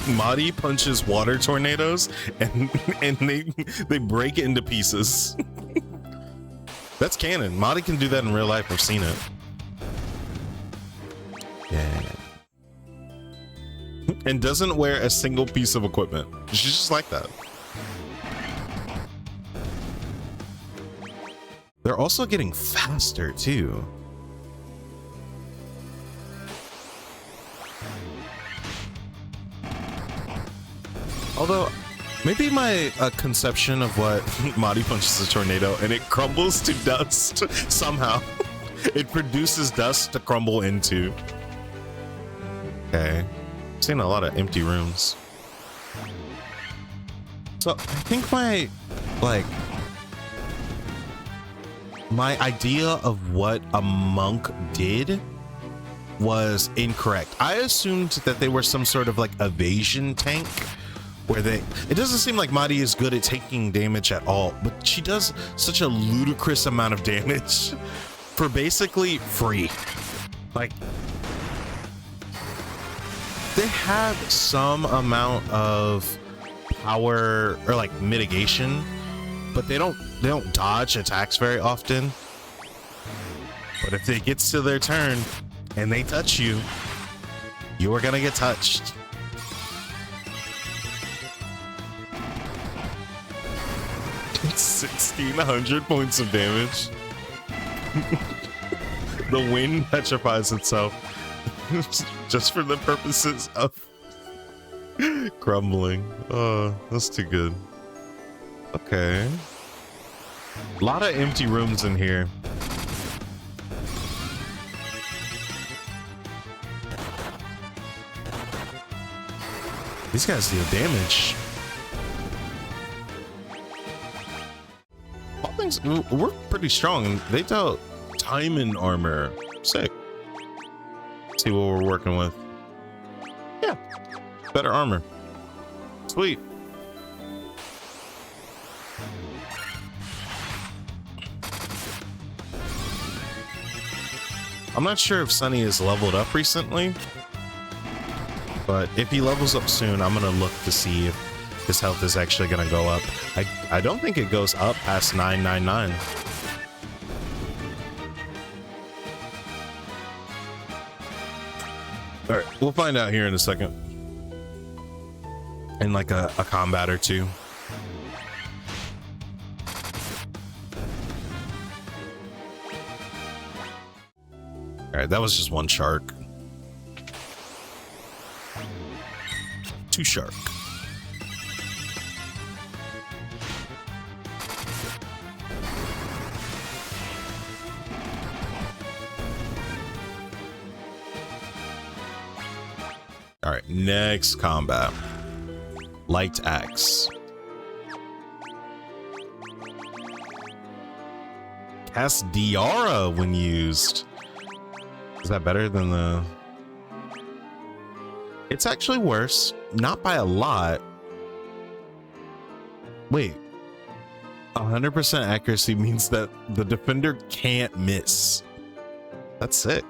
Madi punches water tornadoes and they break into pieces. That's canon. Madi can do that in real life. I've seen it. Yeah. And doesn't wear a single piece of equipment. She's just like that. They're also getting faster too. Although, maybe my conception of what Madi punches a tornado and it crumbles to dust somehow. It produces dust to crumble into. Okay. I've seen a lot of empty rooms. So, I think my idea of what a monk did was incorrect. I assumed that they were some sort of like evasion tank where it doesn't seem like Madi is good at taking damage at all, but she does such a ludicrous amount of damage for basically free. Like, they have some amount of power or like mitigation, but they don't dodge attacks very often. But if it gets to their turn and they touch you, you are gonna get touched. It's 1,600 points of damage. The wind petrifies itself just for the purposes of crumbling. Oh, that's too good. Okay. A lot of empty rooms in here. These guys deal damage. All things, we're pretty strong. They dealt diamond armor. Sick. Let's see what we're working with. Yeah, better armor. Sweet. I'm not sure if Sunny is leveled up recently, but if he levels up soon, I'm gonna look to see if his health is actually going to go up. I don't think it goes up past 999. All right, we'll find out here in a second. In like a combat or two. All right, that was just one shark. Two shark. All right, next combat. Light axe. Cast Diara when used. Is that better than the... It's actually worse. Not by a lot. Wait. 100% accuracy means that the defender can't miss. That's sick.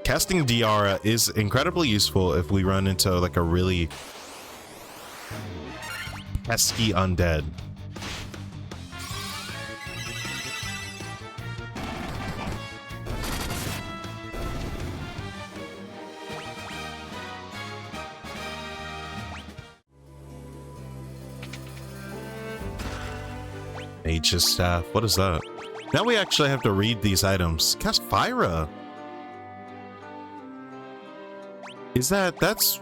Casting Diara is incredibly useful if we run into like a really pesky undead. Mage's staff. What is that? Now we actually have to read these items. Cast Fyra. Is that's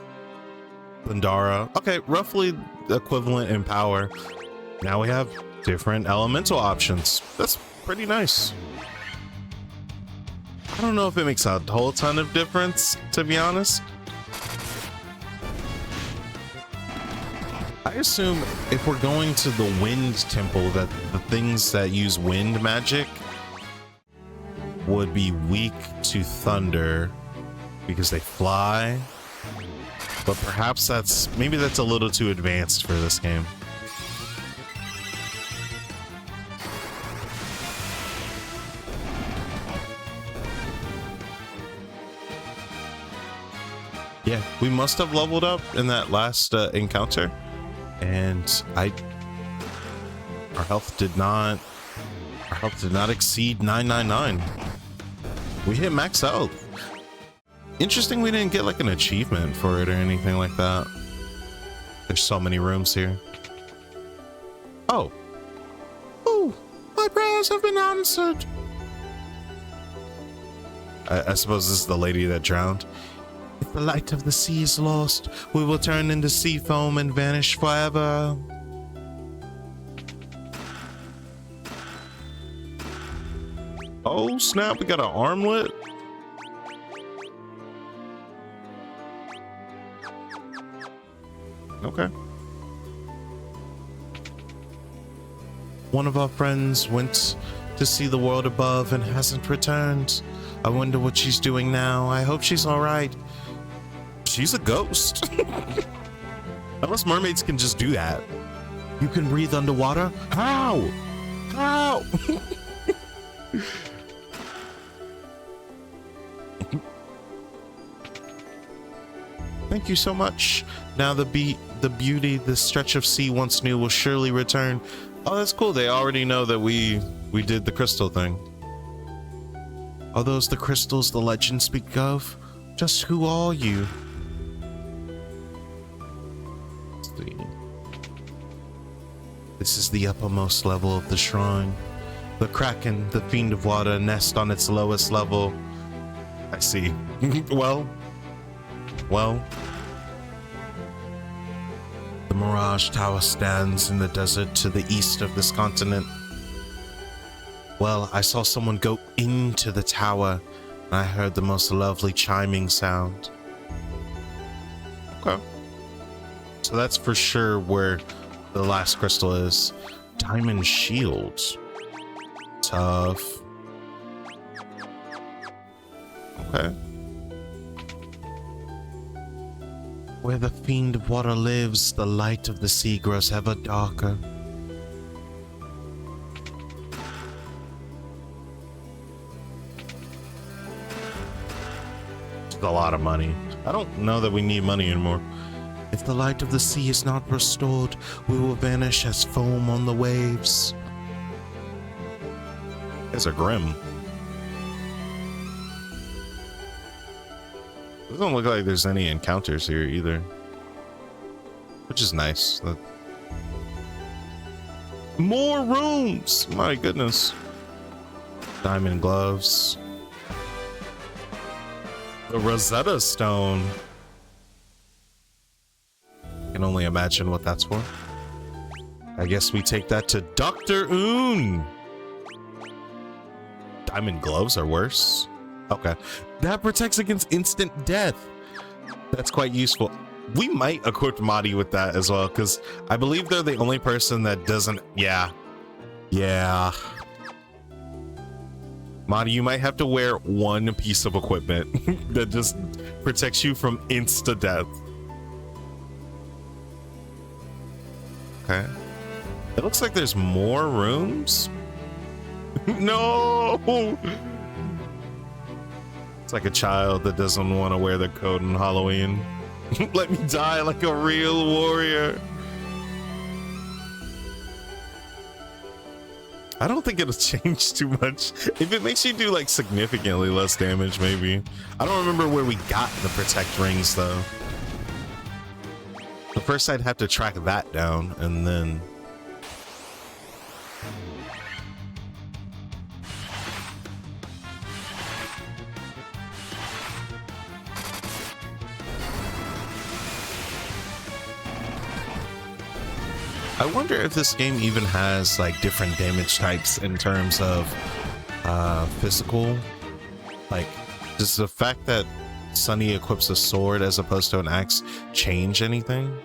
Bandara? Okay, roughly equivalent in power. Now we have different elemental options. That's pretty nice. I don't know if it makes a whole ton of difference, to be honest. I assume if we're going to the wind temple that the things that use wind magic would be weak to thunder because they fly, but perhaps maybe that's a little too advanced for this game. Yeah, we must have leveled up in that last encounter, and our health did not exceed 999. We hit max health. Interesting we didn't get like an achievement for it or anything like that. There's so many rooms here. Oh, my prayers have been answered. I suppose this is the lady that drowned. If the light of the sea is lost, we will turn into sea foam and vanish forever. Oh snap, we got an armlet. Okay. One of our friends went to see the world above and hasn't returned. I wonder what she's doing now. I hope she's all right. She's a ghost. Unless mermaids can just do that. You can breathe underwater? How? How? Thank you so much. Now the beauty this stretch of sea once knew will surely return. Oh, that's cool. They already know that we did the crystal thing. Are those the crystals the legends speak of? Just who are you? Let's see. This is the uppermost level of the shrine. The Kraken, the fiend of water, nest on its lowest level. I see. Well. The Mirage Tower stands in the desert to the east of this continent. Well, I saw someone go into the tower, and I heard the most lovely chiming sound. Okay. So that's for sure where the last crystal is. Diamond shields. Tough. Okay. Where the fiend of water lives, the light of the sea grows ever darker. It's a lot of money. I don't know that we need money anymore. If the light of the sea is not restored, we will vanish as foam on the waves. It's a grim. Doesn't look like there's any encounters here either, which is nice. More rooms! My goodness. Diamond gloves. The Rosetta Stone. I can only imagine what that's for. I guess we take that to Dr. Oon. Diamond gloves are worse. Okay. That protects against instant death. That's quite useful. We might equip Madi with that as well, because I believe they're the only person that doesn't. Yeah. Madi, you might have to wear one piece of equipment that just protects you from insta death. Okay. It looks like there's more rooms. No! It's like a child that doesn't want to wear their coat on Halloween. Let me die like a real warrior. I don't think it'll change too much. If it makes you do like significantly less damage, maybe. I don't remember where we got the protect rings though. So first I'd have to track that down and then... I wonder if this game even has like different damage types in terms of physical. Like, does the fact that Sunny equips a sword as opposed to an axe change anything?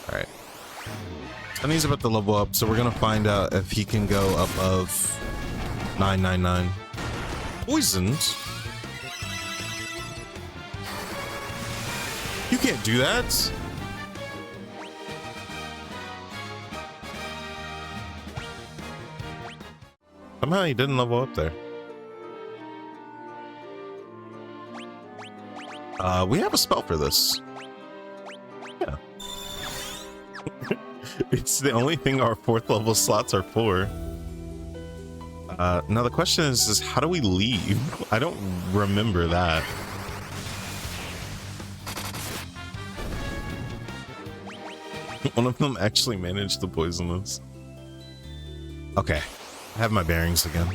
All right, Sunny's about to level up, so we're gonna find out if he can go above 999. Poisoned? You can't do that. Somehow he didn't level up there. We have a spell for this. Yeah. It's the only thing our 4th level slots are for. Now the question is how do we leave? I don't remember that. One of them actually managed to poison us. Okay. I have my bearings again.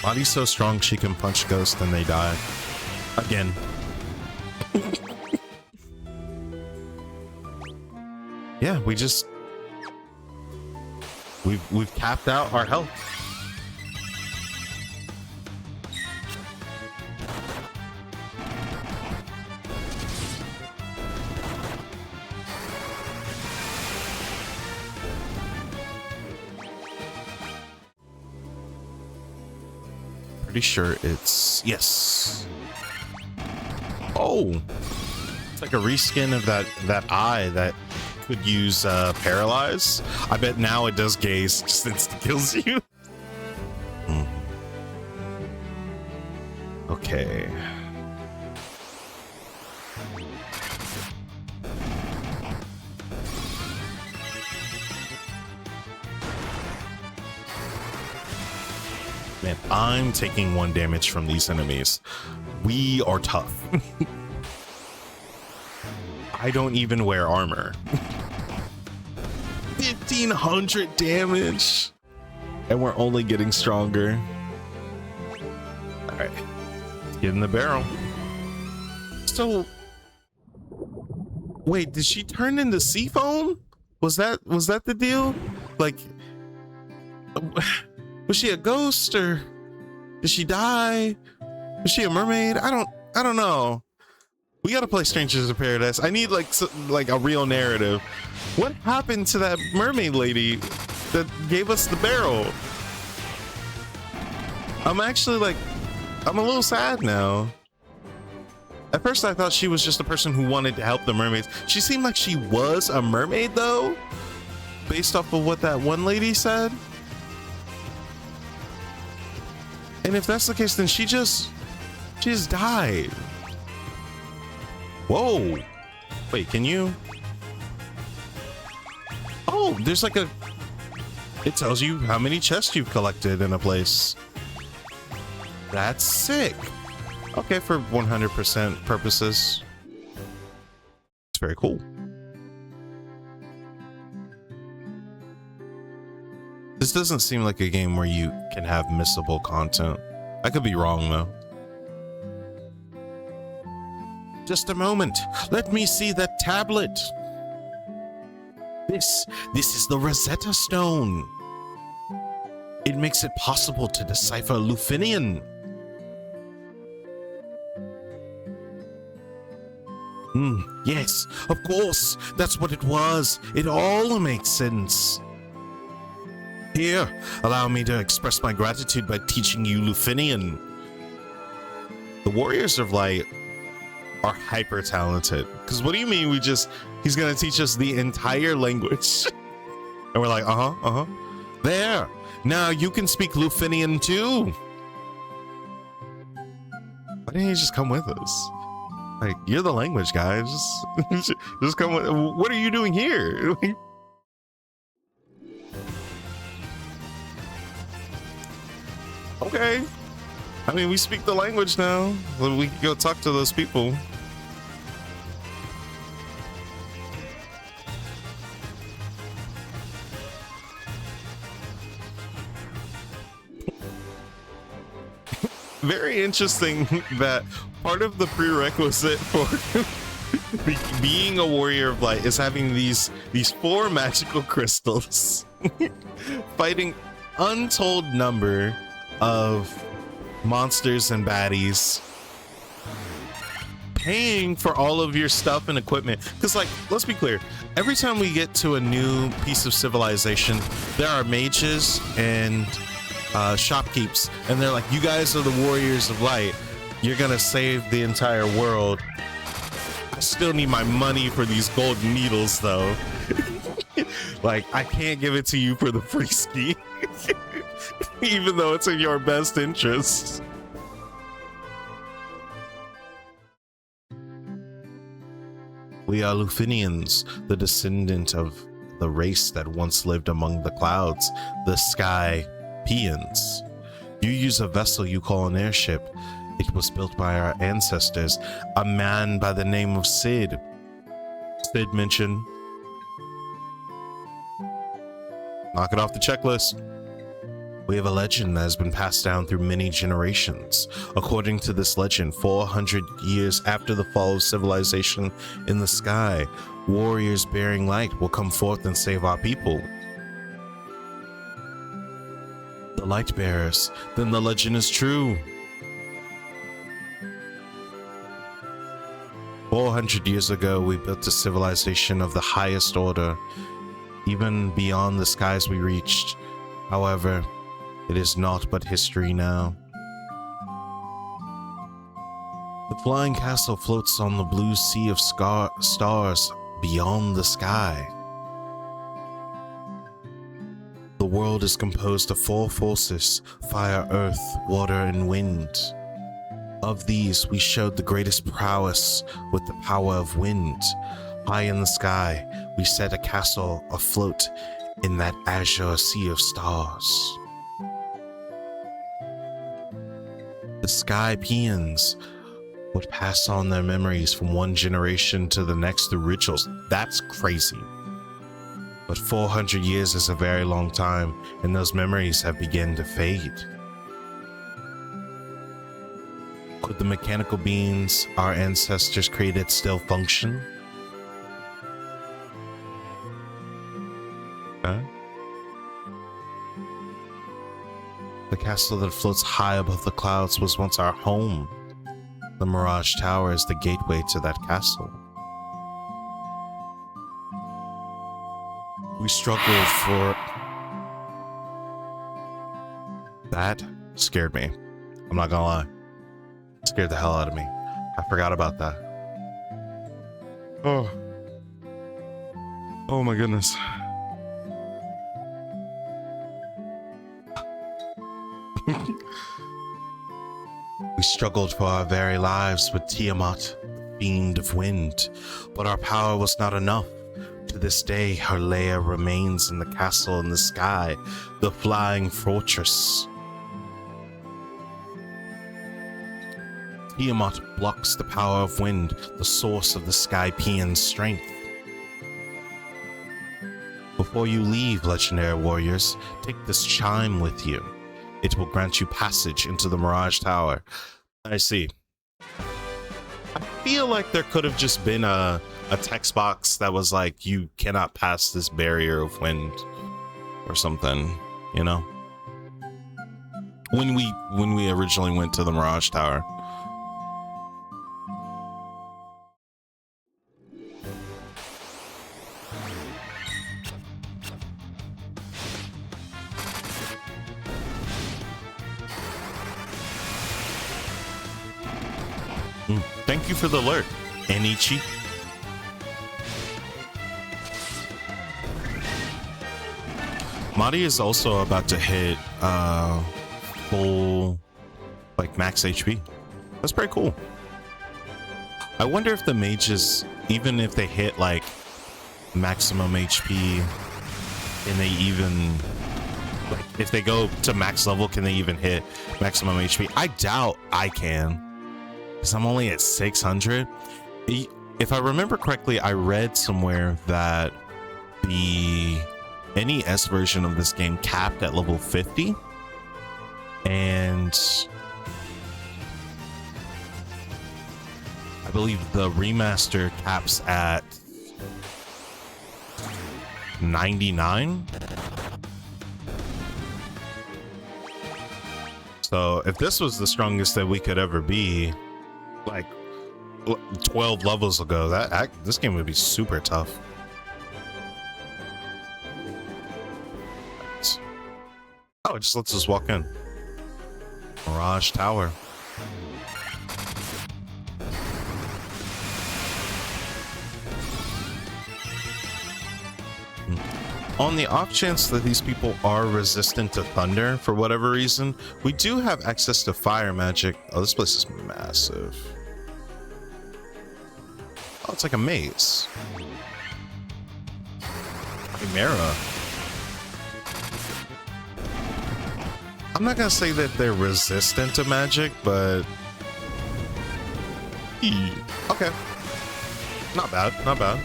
Body's so strong she can punch ghosts and they die. Again. Yeah, we've capped out our health. Pretty sure it's yes. Oh, it's like a reskin of that eye that could use paralyze. I bet now it does gaze, just insta kills you. Okay. Man, I'm taking 1 damage from these enemies. We are tough. I don't even wear armor. 1500 damage. And we're only getting stronger. All right, let's get in the barrel. So, wait, did she turn into sea foam? Was that the deal? Like, was she a ghost or did she die? Was she a mermaid? I don't know. We gotta play Strangers in Paradise. I need like a real narrative. What happened to that mermaid lady that gave us the barrel? I'm actually like, I'm a little sad now. At first I thought she was just a person who wanted to help the mermaids. She seemed like she was a mermaid though, based off of what that one lady said. And if that's the case, then she just died. Whoa. Wait, can you? Oh, there's like a, it tells you how many chests you've collected in a place. That's sick. Okay, for 100% purposes. It's very cool. This doesn't seem like a game where you can have missable content. I could be wrong though. Just a moment. Let me see that tablet. This is the Rosetta Stone. It makes it possible to decipher Lufinian. Yes, of course. That's what it was. It all makes sense. Here, allow me to express my gratitude by teaching you Lufinian. The Warriors of Light are hyper talented. Because what do you mean he's gonna teach us the entire language? And we're like, There, now you can speak Lufinian too. Why didn't you just come with us? Like, you're the language guy. Just come with. What are you doing here? Okay. I mean, we speak the language now. We can go talk to those people. Very interesting that part of the prerequisite for being a warrior of light is having these 4 magical crystals, fighting untold number of monsters and baddies, paying for all of your stuff and equipment. Because, like, let's be clear, every time we get to a new piece of civilization, there are mages and shopkeeps, and they're like, you guys are the warriors of light, you're gonna save the entire world. I still need my money for these golden needles though. Like, I can't give it to you for the free ski. Even though it's in your best interest. We are Lufinians, the descendant of the race that once lived among the clouds, the Sky Peons. You use a vessel you call an airship. It was built by our ancestors, a man by the name of Sid. Sid mentioned. Knock it off the checklist. We have a legend that has been passed down through many generations. According to this legend, 400 years after the fall of civilization in the sky, warriors bearing light will come forth and save our people. The light bearers, then the legend is true. 400 years ago, we built a civilization of the highest order, even beyond the skies we reached. However, it is not but history now. The flying castle floats on the blue sea of stars beyond the sky. The world is composed of 4 forces: fire, earth, water, and wind. Of these, we showed the greatest prowess with the power of wind. High in the sky, we set a castle afloat in that azure sea of stars. The Sky Peons would pass on their memories from one generation to the next through rituals. That's crazy. But 400 years is a very long time, and those memories have begun to fade. Could the mechanical beings our ancestors created still function? Huh? The castle that floats high above the clouds was once our home. The Mirage Tower is the gateway to that castle. We struggled for... That scared me. I'm not gonna lie. It scared the hell out of me. I forgot about that. Oh. Oh my goodness. We struggled for our very lives with Tiamat, the fiend of wind, but our power was not enough. To this day, her lair remains in the castle in the sky, the flying fortress. Tiamat blocks the power of wind, the source of the Skypean's strength. Before you leave, legendary warriors, take this chime with you. It will grant you passage into the Mirage Tower. I see. I feel like there could have just been a text box that was like, you cannot pass this barrier of wind or something, you know? When we originally went to the Mirage Tower. Thank you for the alert, Anichi. Madi is also about to hit full like max HP. That's pretty cool. I wonder if the mages, even if they hit like maximum HP, can they even, like, if they go to max level, can they even hit maximum HP? I doubt I can, because I'm only at 600. If I remember correctly, I read somewhere that the NES version of this game capped at level 50, and I believe the remaster caps at 99. So if this was the strongest that we could ever be, like 12 levels ago, this game would be super tough. Oh, it just lets us walk in. Mirage Tower. On the off chance that these people are resistant to thunder for whatever reason, we do have access to fire magic. Oh, this place is massive. Oh, it's like a maze. Chimera. I'm not gonna say that they're resistant to magic, but okay. Not bad, not bad.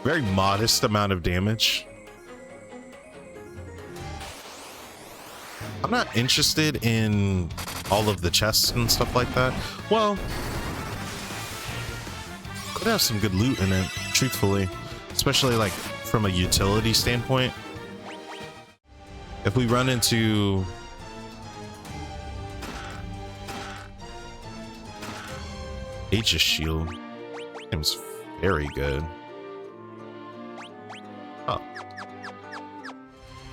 Very modest amount of damage. I'm not interested in all of the chests and stuff like that. Well, could have some good loot in it, truthfully, especially like from a utility standpoint. If we run into Aegis Shield, seems very good. Oh.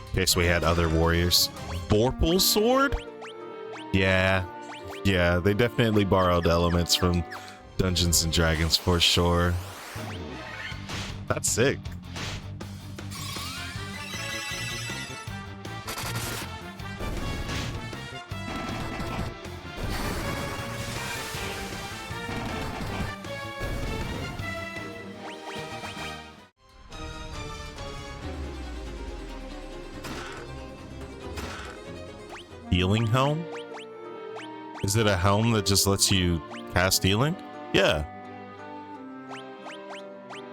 Okay, so we had other warriors. Vorpal Sword? Yeah, they definitely borrowed elements from Dungeons and Dragons for sure. That's sick. Healing helm? Is it a helm that just lets you cast healing? Yeah.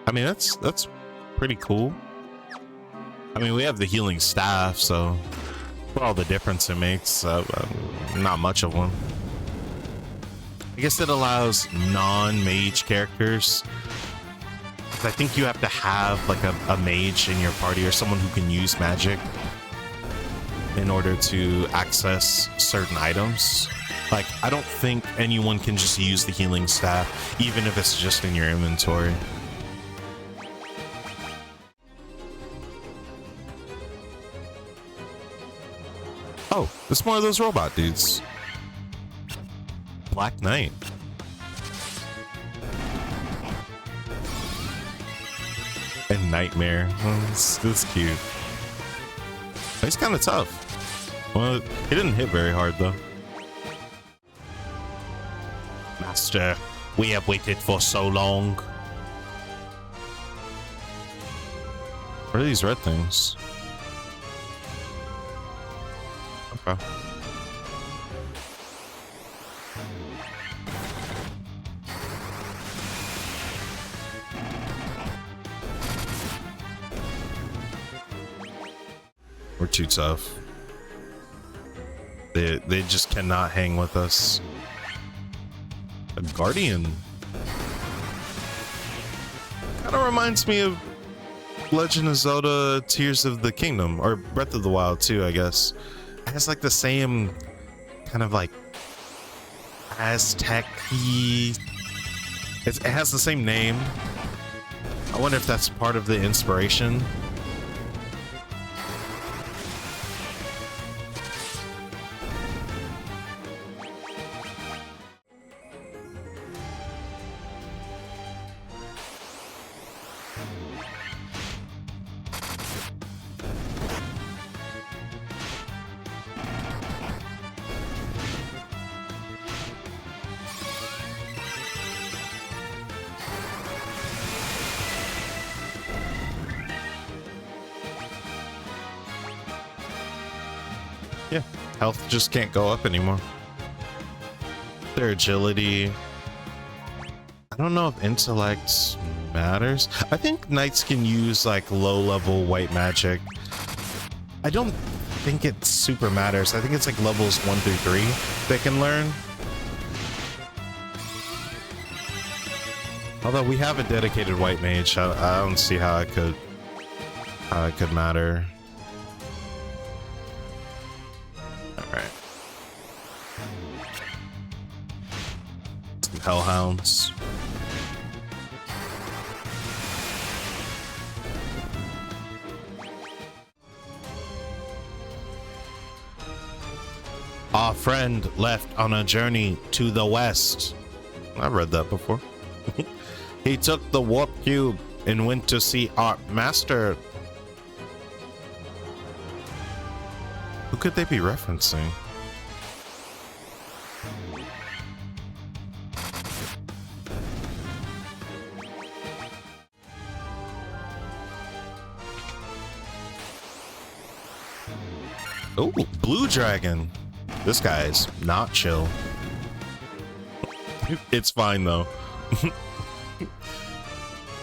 I mean, that's pretty cool. I mean, we have the healing staff, so for all the difference it makes, not much of one. I guess it allows non-mage characters. I think you have to have like a mage in your party or someone who can use magic in order to access certain items. Like, I don't think anyone can just use the healing staff, even if it's just in your inventory. Oh, it's one of those robot dudes. Black Knight. And Nightmare. Oh, that's cute. He's kind of tough. Well, he didn't hit very hard though. Master, we have waited for so long. What are these red things? Okay. We're too tough. They just cannot hang with us. A guardian. Kind of reminds me of Legend of Zelda Tears of the Kingdom, or Breath of the Wild too, I guess. It has like the same kind of like Aztec-y. It has the same name. I wonder if that's part of the inspiration. Yeah, health just can't go up anymore. Their agility. I don't know if intellect matters. I think knights can use like low-level white magic. I don't think it super matters. I think it's like levels 1 through 3 they can learn. Although we have a dedicated white mage, I don't see how it could matter. Hellhounds. Our friend left on a journey to the west. I've read that before. He took the warp cube and went to see our master. Who could they be referencing? Oh, blue dragon. This guy's not chill. It's fine though.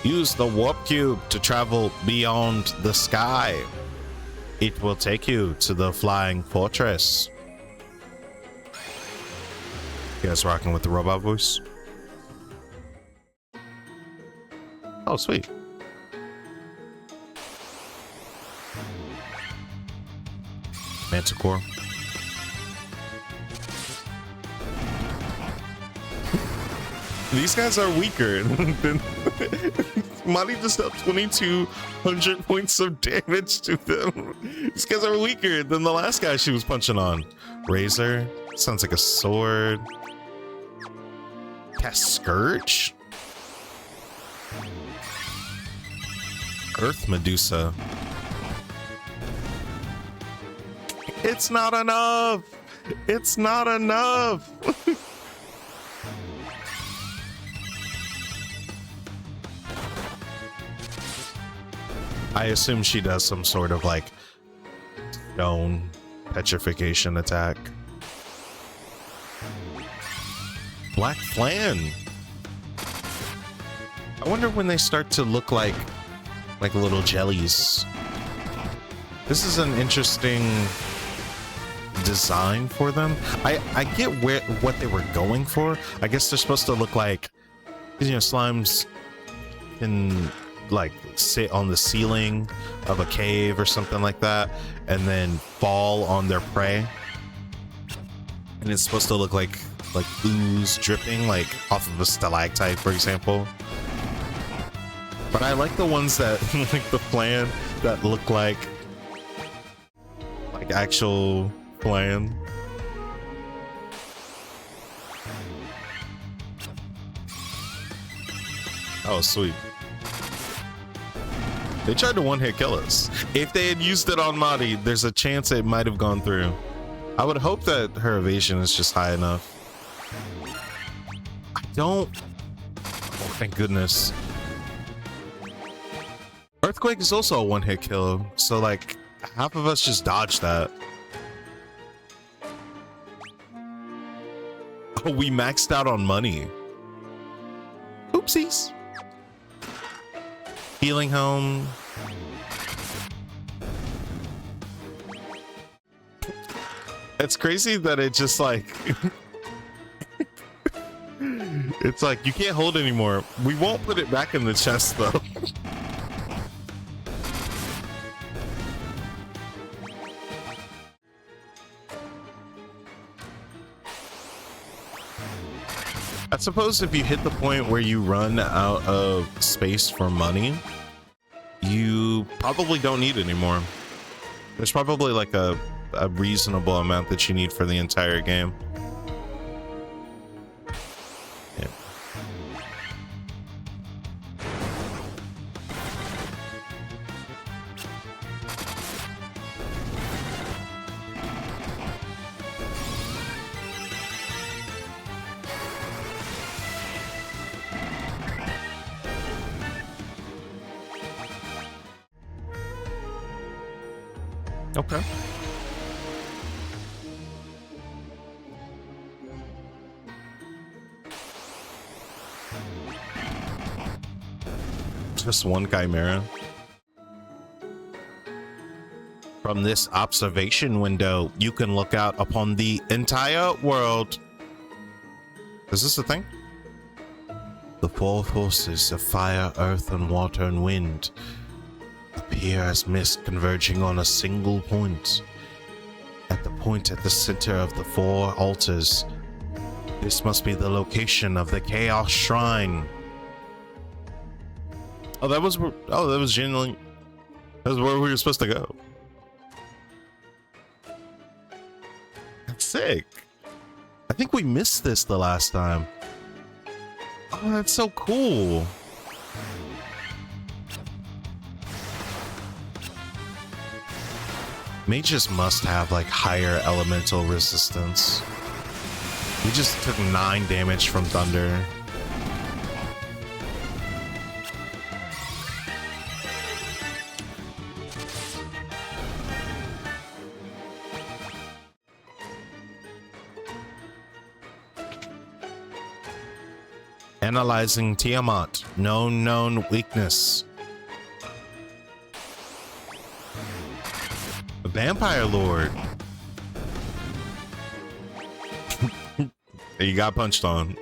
Use the warp cube to travel beyond the sky. It will take you to the flying fortress. You guys rocking with the robot voice? Oh, sweet. Manticore. These guys are weaker than Madi just dealt 2,200 points of damage to them. These guys are weaker than the last guy she was punching on. Razor. Sounds like a sword. Cast Scourge? Earth Medusa. It's not enough. It's not enough. I assume she does some sort of like stone petrification attack. Black Flan. I wonder when they start to look like little jellies. This is an interesting design for them. I get what they were going for. I guess they're supposed to look like, you know, slimes can like sit on the ceiling of a cave or something like that and then fall on their prey, and it's supposed to look like ooze dripping like off of a stalactite, for example. But I like the ones that like the plan that look like actual plan. Oh, sweet. They tried to one-hit kill us. If they had used it on Madi, there's a chance it might have gone through. I would hope that her evasion is just high enough. don't. Oh, thank goodness. Earthquake is also a one-hit kill, so like half of us just dodged that. Oh, we maxed out on money. Oopsies. Healing home. It's crazy that it just like it's like you can't hold anymore. We won't put it back in the chest though. I suppose if you hit the point where you run out of space for money, you probably don't need anymore. There's probably like a reasonable amount that you need for the entire game. Yeah. Okay. Just one chimera. From this observation window, you can look out upon the entire world. Is this a thing? The four forces of fire, earth, and water and wind appear as mist converging on a single point. At the point at the center of the four altars, this must be the location of the Chaos Shrine. Oh, that was genuinely, that was where we were supposed to go. That's sick. I think we missed this the last time. Oh, that's so cool. Mages must have like higher elemental resistance. We just took 9 damage from thunder. Analyzing Tiamat. Known weakness. A vampire lord. You got punched on.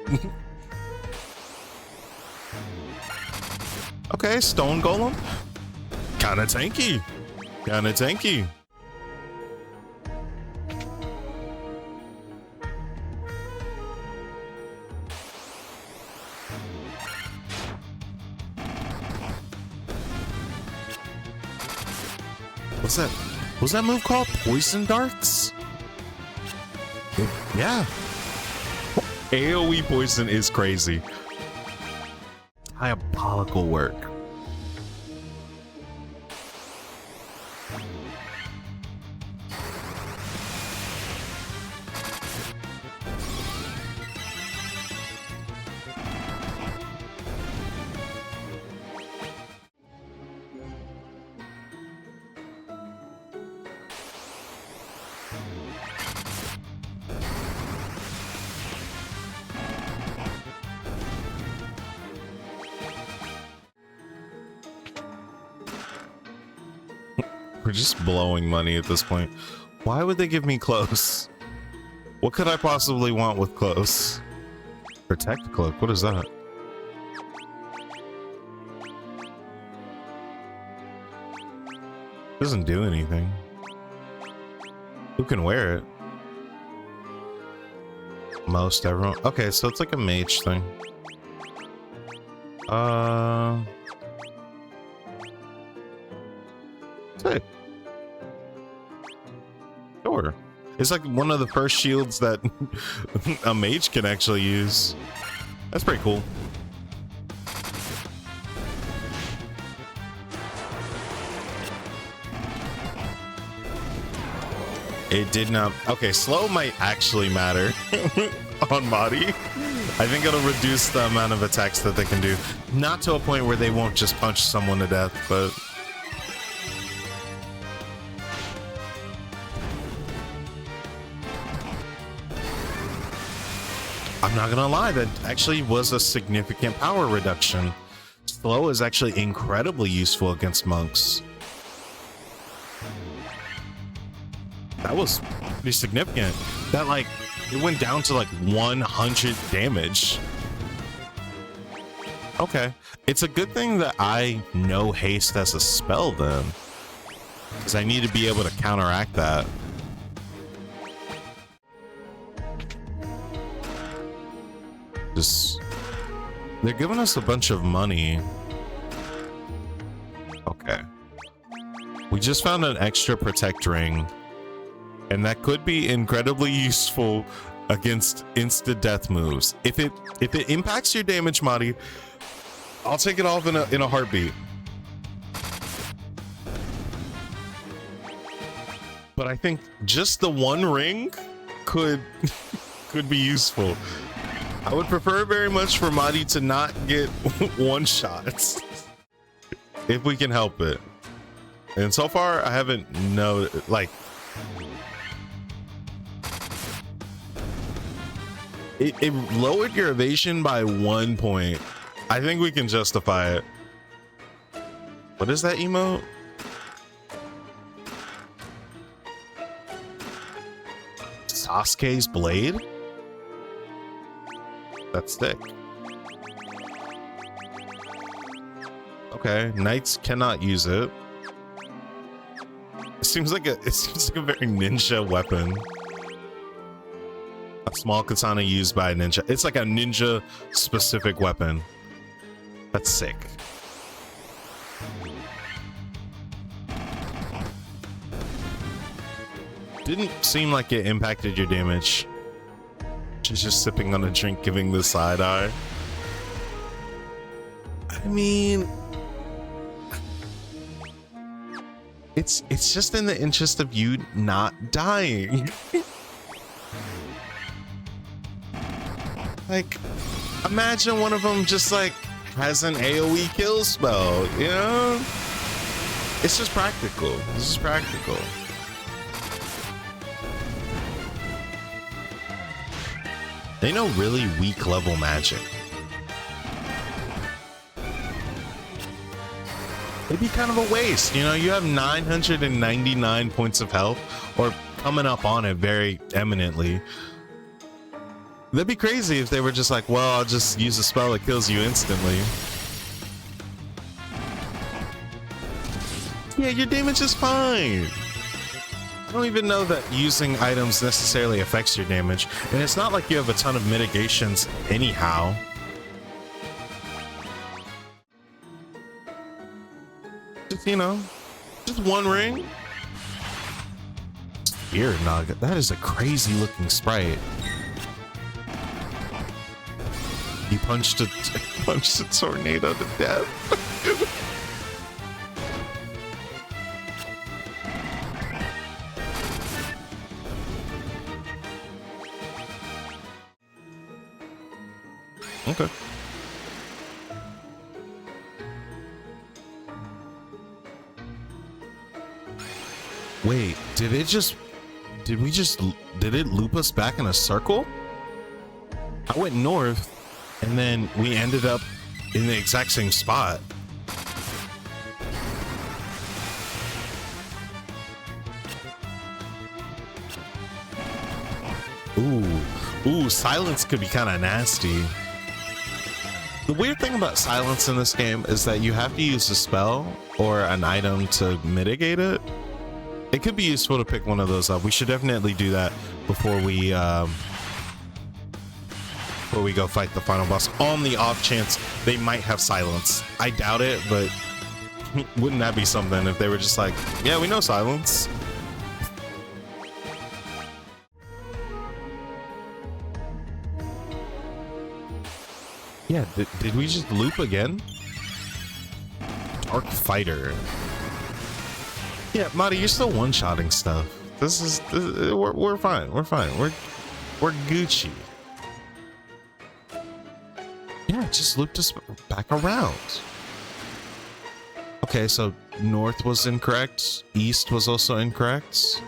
Okay, stone golem. Kinda tanky. Kinda tanky. What's that? What's that move called? Poison darts? Yeah. AoE poison is crazy. Diabolical work. We're just blowing money at this point. Why would they give me close? What could I possibly want with close? Protect cloak, what is that? Doesn't do anything. Who can wear it? Most everyone. Okay, so it's like a mage thing. Sick. Sure. It's like one of the first shields that a mage can actually use. That's pretty cool. It did not. Okay, slow might actually matter on Madi. I think it'll reduce the amount of attacks that they can do. Not to a point where they won't just punch someone to death, but... I'm not gonna lie, that actually was a significant power reduction. Slow is actually incredibly useful against monks. That was pretty significant. That, like, it went down to like 100 damage. Okay. It's a good thing that I know haste as a spell then, because I need to be able to counteract that. Just, they're giving us a bunch of money. Okay. We just found an extra protect ring, and that could be incredibly useful against insta death moves. If it impacts your damage, Madi, I'll take it off in a heartbeat. But I think just the one ring could be useful. I would prefer very much for Madi to not get one shots if we can help it. And so far I haven't like it lowered your evasion by 1 point. I think we can justify it. What is that emote? Sasuke's blade? That's thick. Okay, knights cannot use it. It seems like a very ninja weapon. A small katana used by a ninja. It's like a ninja specific weapon. That's sick. Didn't seem like it impacted your damage. She's just sipping on a drink, giving the side eye. I mean, it's just in the interest of you not dying. Like, imagine one of them just like has an AoE kill spell, you know? It's just practical. This is practical. They know really weak level magic. It'd be kind of a waste, you know? You have 999 points of health, or coming up on it very eminently. That'd be crazy if they were just like, well, I'll just use a spell that kills you instantly. Yeah, your damage is fine. I don't even know that using items necessarily affects your damage, and it's not like you have a ton of mitigations anyhow. Just, you know, just one ring. Ear nugget. That is a crazy looking sprite. He punched a tornado to death. Okay. Wait, did it loop us back in a circle? I went north and then we ended up in the exact same spot. Ooh, silence could be kind of nasty. The weird thing about silence in this game is that you have to use a spell or an item to mitigate it. It could be useful to pick one of those up. We should definitely do that before we go fight the final boss, on the off chance they might have silence. I doubt it, but wouldn't that be something if they were just like, yeah, we know silence. Yeah, did we just loop again? Dark Fighter. Yeah, Madi, you're still one-shotting stuff. We're fine. We're Gucci. it just looped us back around. Okay, so north was incorrect. East was also incorrect.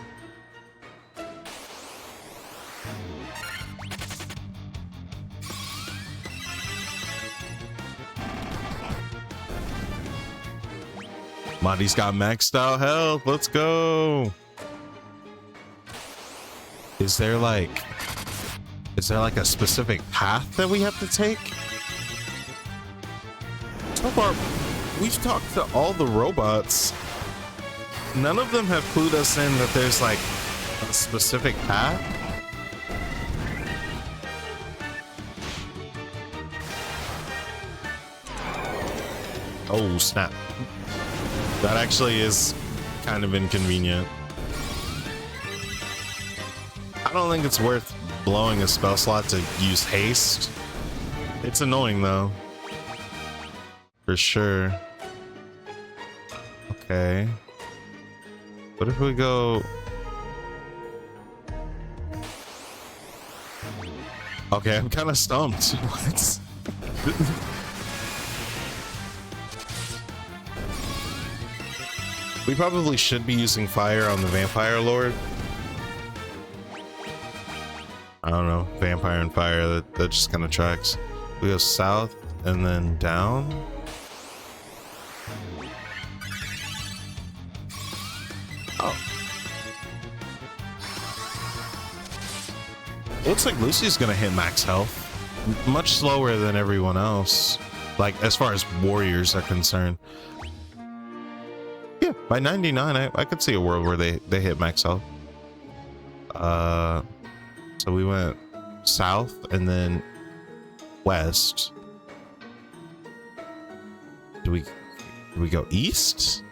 Monty's got maxed out health. Let's go. Is there like a specific path that we have to take? So far, we've talked to all the robots. None of them have clued us in that there's like a specific path. Oh, snap. That actually is kind of inconvenient. I don't think it's worth blowing a spell slot to use haste. It's annoying though. For sure. Okay. What if we go... Okay, I'm kind of stumped. What? We probably should be using fire on the Vampire Lord. I don't know. Vampire and fire, that just kind of tracks. We go south and then down. Oh. Looks like Lucy's gonna hit max health. Much slower than everyone else. Like, as far as warriors are concerned. Yeah, by 99, I could see a world where they hit max health. So we went south and then west. Do we go east?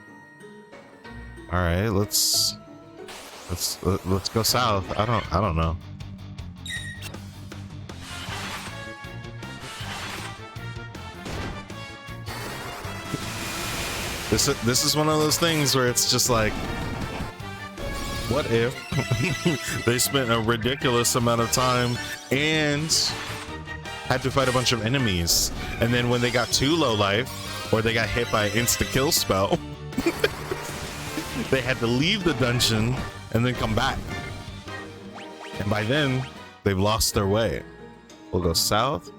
All right, let's go south. I don't know. This is one of those things where it's just like, what if they spent a ridiculous amount of time and had to fight a bunch of enemies, and then when they got too low life or they got hit by an insta kill spell, they had to leave the dungeon and then come back, and by then they've lost their way. We'll go south.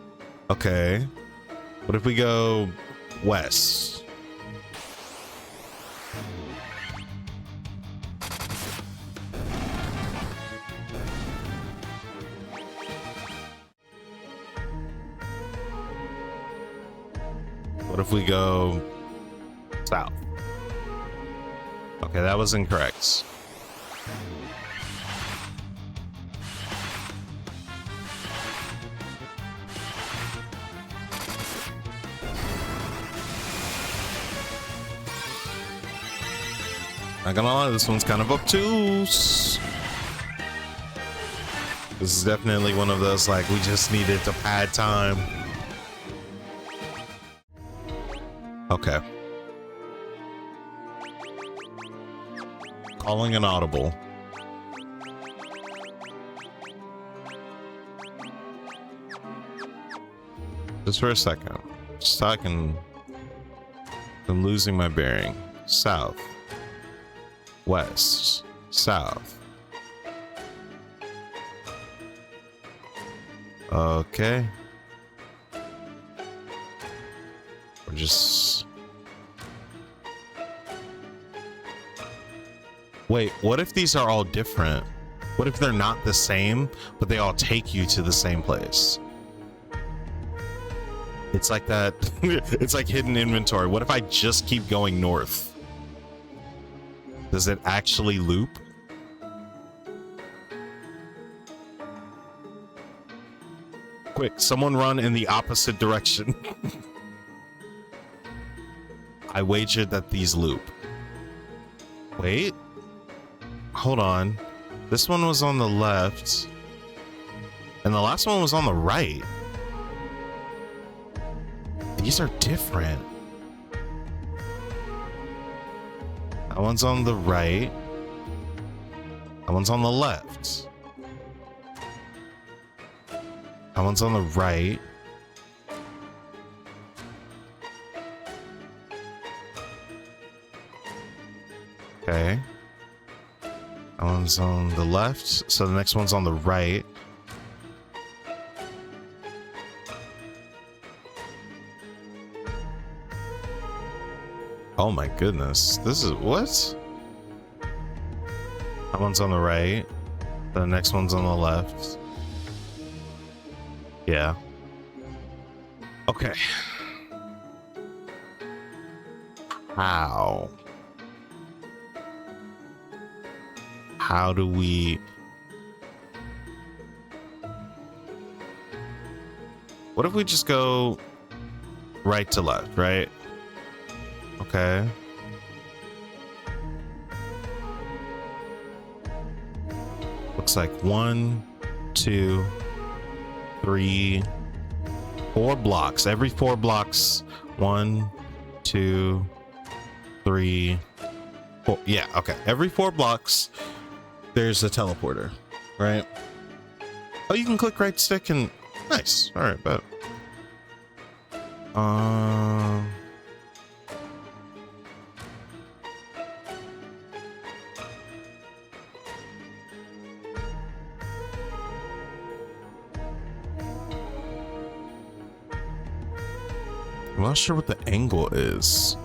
Okay, what if we go west? What if we go south? Okay, that was incorrect. Not gonna lie, this one's kind of obtuse. This is definitely one of those, like, we just needed to pad time. Okay. Calling an audible. Just for a second. Just talking. I'm losing my bearing. South. West. South. Okay. We're just... Wait, what if these are all different? What if they're not the same, but they all take you to the same place? It's like that. It's like hidden inventory. What if I just keep going north? Does it actually loop? Quick, someone run in the opposite direction. I wagered that these loop. Wait. Hold on. This one was on the left. And the last one was on the right. These are different. That one's on the right. That one's on the left. That one's on the right. Okay. That one's on the left, so the next one's on the right. Oh my goodness. This is what? That one's on the right. The next one's on the left. Yeah. Okay. How? How do we... What if we just go right to left, right? Okay. Looks like 1, 2, 3, 4 blocks. Every 4 blocks. 1, 2, 3, 4. Yeah, okay. Every 4 blocks, there's a teleporter, right? Oh, you can click right stick and nice. All right, but I'm not sure what the angle is.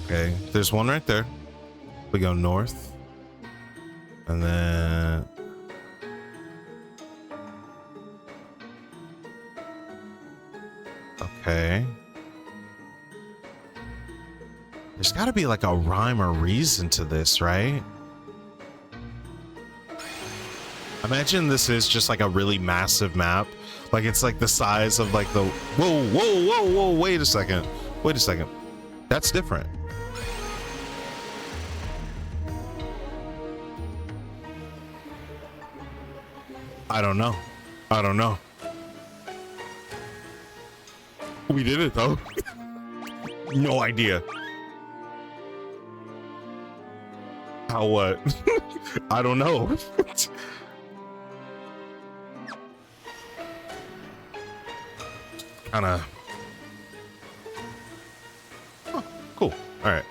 Okay, there's one right there. We go north. And then... Okay. There's got to be like a rhyme or reason to this, right? Imagine this is just like a really massive map. Like it's like the size of like the... Whoa, whoa, whoa, whoa, wait a second. Wait a second. That's different. I don't know. I don't know. We did it though. No idea. How what? I don't know. Kind of. Oh, cool. All right.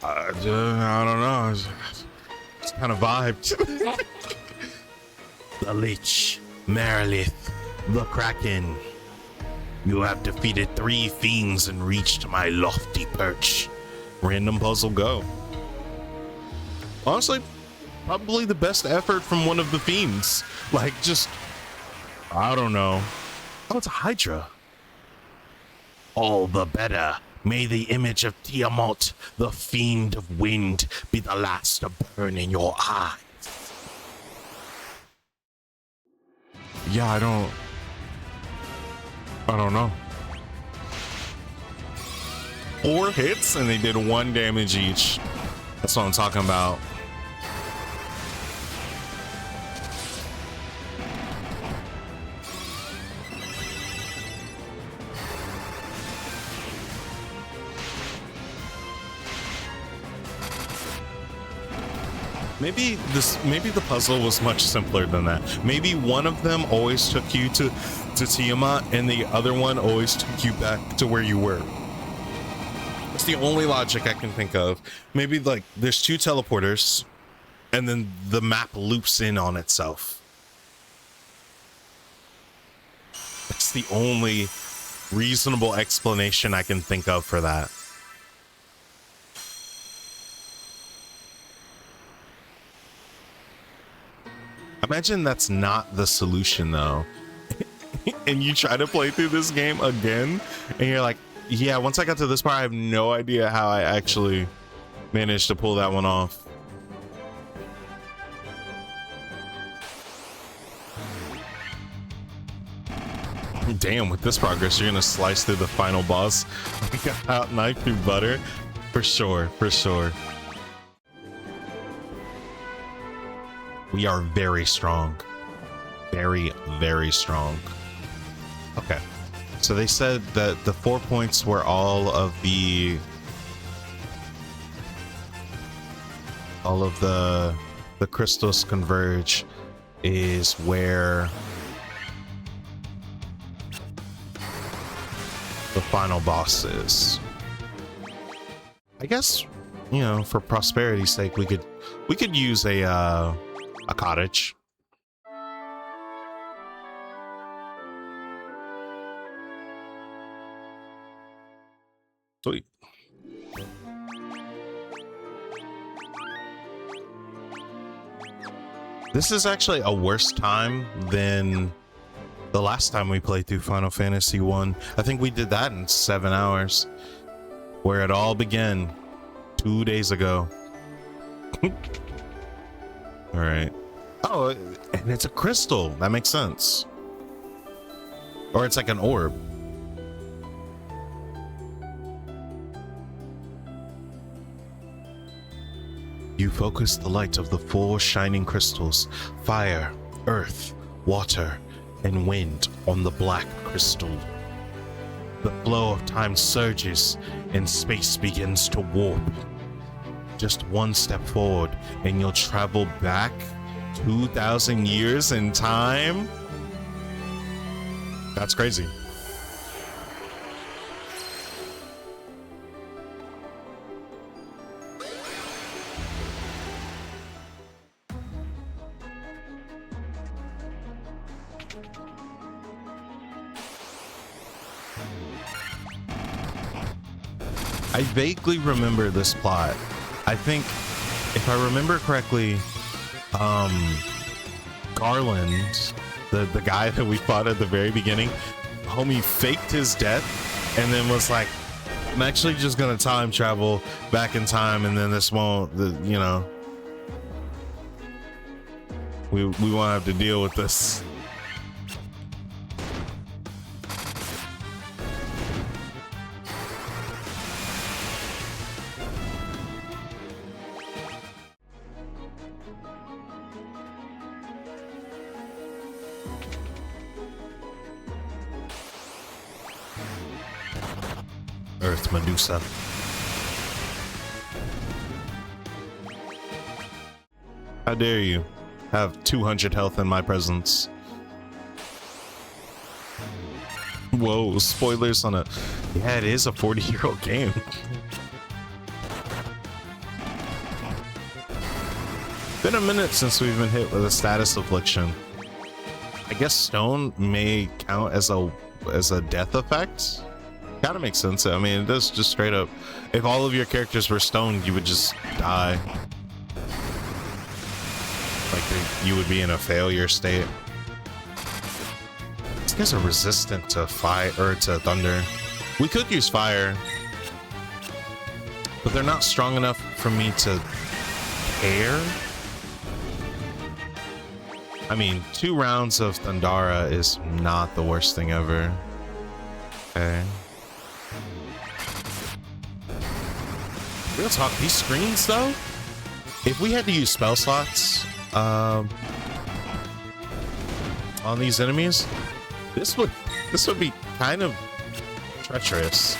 I don't know. It's kind of vibed. The Lich, Merilith, the Kraken. You have defeated 3 fiends and reached my lofty perch. Random puzzle go. Honestly, probably the best effort from one of the fiends. Like, just, I don't know. Oh, it's a Hydra. All the better. May the image of Tiamat, the fiend of wind, be the last to burn in your eyes. Yeah, I don't know. 4 hits and they did 1 damage each. That's what I'm talking about. Maybe the puzzle was much simpler than that. Maybe one of them always took you to Tiamat and the other one always took you back to where you were. It's the only logic I can think of. Maybe like there's 2 teleporters and then the map loops in on itself. That's the only reasonable explanation I can think of for that. Imagine that's not the solution though. And you try to play through this game again and you're like, yeah, once I got to this part, I have no idea how I actually managed to pull that one off. Damn, with this progress, you're gonna slice through the final boss like a hot knife through butter. For sure, for sure. We are very strong. Very, very strong. Okay. So they said that the 4 points where all of the crystals converge is where the final boss is. I guess you know, for prosperity's sake, we could use a cottage. Sweet. This is actually a worse time than the last time we played through Final Fantasy 1. I think we did that in 7 hours, where it all began 2 days ago. All right. Oh, and it's a crystal. That makes sense. Or it's like an orb. You focus the light of the 4 shining crystals, fire, earth, water, and wind, on the black crystal. The flow of time surges and space begins to warp. Just one step forward and you'll travel back 2,000 years in time. That's crazy. I vaguely remember this plot. I think, if I remember correctly, Garland, the guy that we fought at the very beginning, homie faked his death and then was like, I'm actually just gonna time travel back in time, and then this won't, you know, we won't have to deal with this. Earth Medusa. How dare you have 200 health in my presence? Whoa, spoilers on a... Yeah, it is a 40-year-old game. Been a minute since we've been hit with a status affliction. I guess stone may count as a death effect. Kind of makes sense. I mean, it does just straight up. If all of your characters were stoned, you would just die. Like you would be in a failure state. These guys are resistant to fire or to thunder. We could use fire, but they're not strong enough for me to care. I mean, 2 rounds of Thundara is not the worst thing ever. Okay. Real talk, these screens though, if we had to use spell slots on these enemies, this would be kind of treacherous.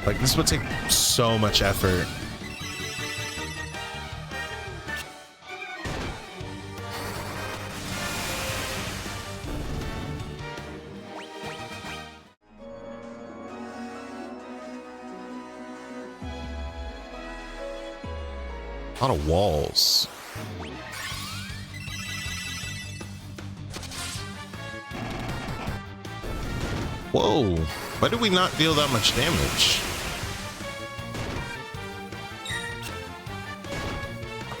Like, this would take so much effort. A lot of walls. Whoa, why did we not deal that much damage?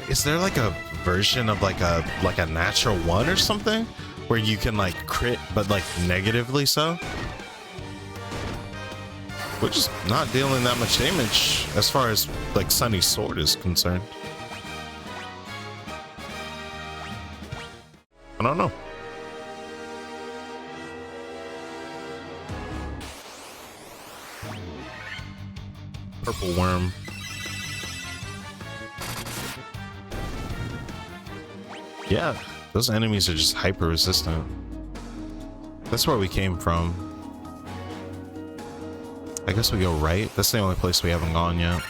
Is there like a version of like a natural one or something where you can like crit but like negatively so? We're just not dealing that much damage as far as like Sunny's sword is concerned. I don't know. Purple worm. Yeah, those enemies are just hyper resistant. That's where we came from. I guess we go right. That's the only place we haven't gone yet.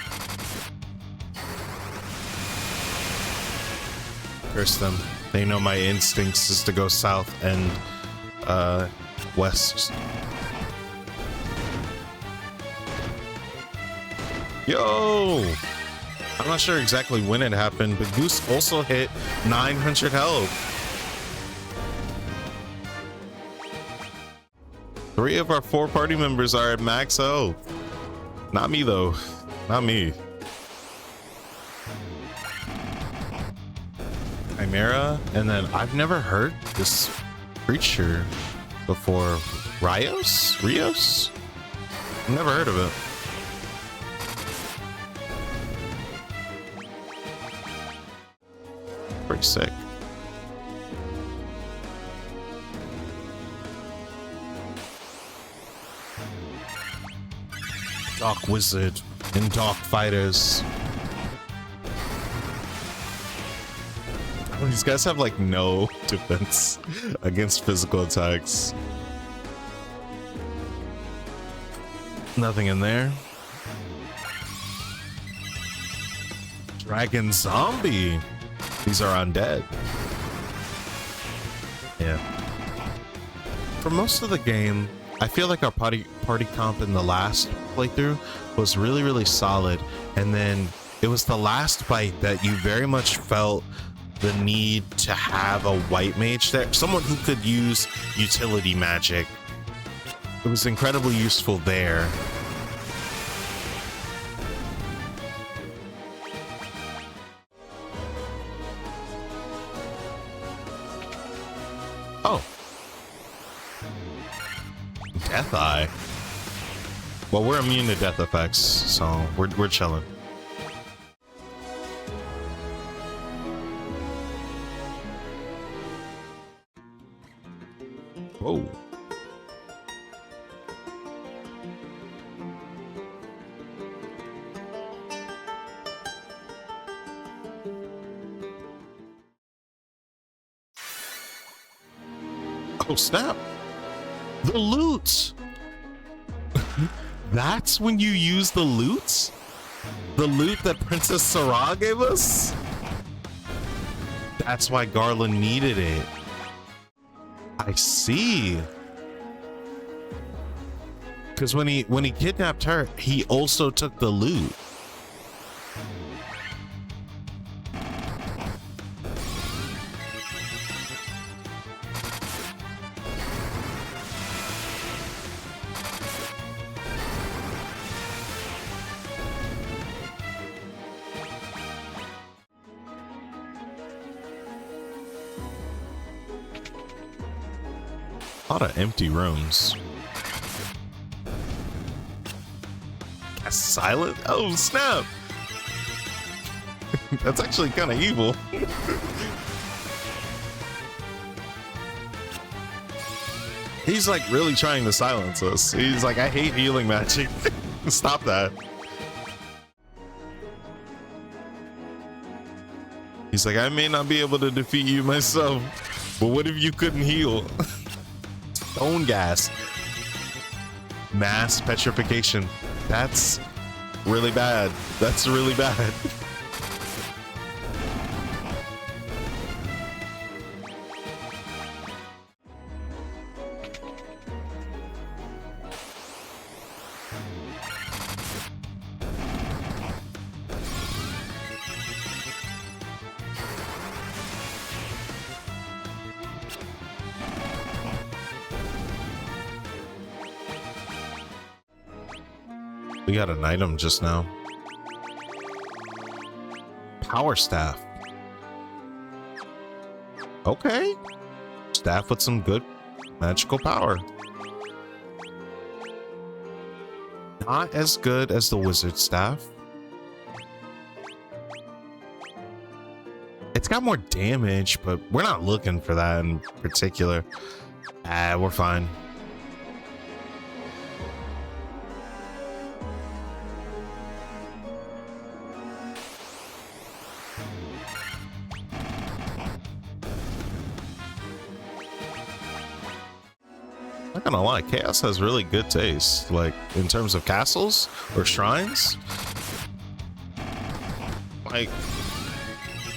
Curse them. They know my instincts is to go south and west. Yo! I'm not sure exactly when it happened, but Goose also hit 900 health. 3 of our 4 party members are at max health. Not me though. Not me. Chimera, and then I've never heard this creature before. Rios? Never heard of it. Pretty sick. Dark Wizard and Dark Fighters. These guys have like no defense against physical attacks. Nothing in there. Dragon Zombie. These are undead. Yeah. For most of the game, I feel like our party comp in the last playthrough was really solid, and then it was the last fight that you very much felt the need to have a white mage there, someone who could use utility magic. It was incredibly useful there. Oh. Death Eye. Well, we're immune to death effects, so we're chilling. Whoa. Oh, snap. The loot. That's when you use the loot? The loot that Princess Sarah gave us? That's why Garland needed it. I see. Because when he kidnapped her, he also took the loot. A lot of empty rooms. A silent? Oh, snap! That's actually kind of evil. He's like really trying to silence us. He's like, I hate healing magic. Stop that. He's like, I may not be able to defeat you myself, but what if you couldn't heal? Stone gas. Mass petrification. That's really bad. That's really bad. We got an item just now. Power staff. Okay. Staff with some good magical power. Not as good as the wizard staff. It's got more damage, but we're not looking for that in particular. We're fine. Not gonna lie, Chaos has really good taste, like in terms of castles or shrines. Like,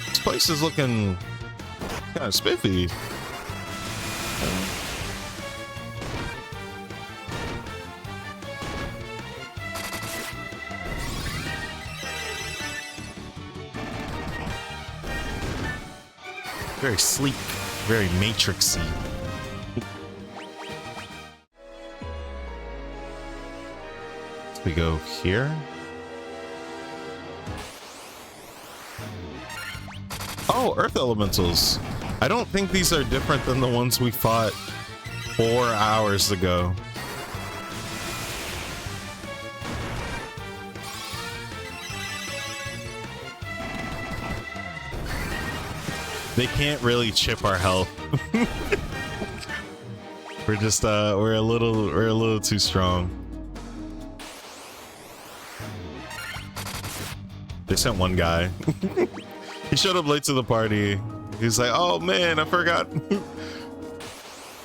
this place is looking kind of spiffy. Very sleek, very matrixy. We go here. Oh, earth elementals. I don't think these are different than the ones we fought 4 hours ago. They can't really chip our health. We're just we're a little too strong. They sent one guy. He showed up late to the party. He's like, "Oh man, I forgot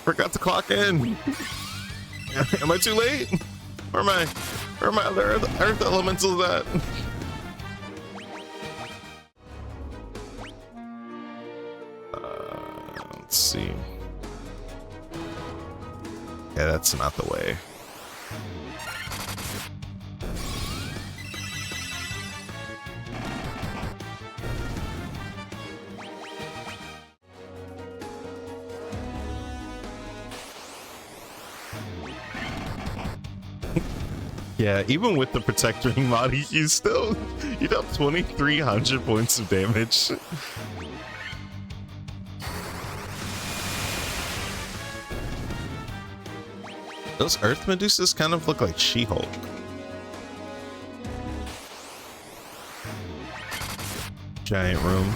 to clock in. Am I too late? Where are my other earth elementals at?" Let's see. Yeah, that's not the way. Yeah, even with the protectoring mod, you have 2,300 points of damage. Those Earth Medusas kind of look like She-Hulk. Giant room.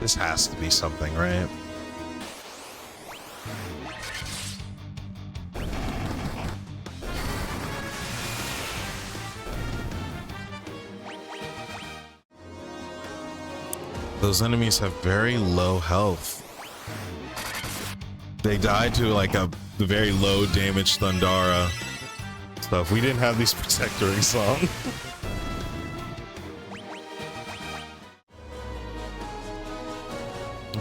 This has to be something, right? Those enemies have very low health. They died to like the very low damage Thundara. So if we didn't have these protectorings on.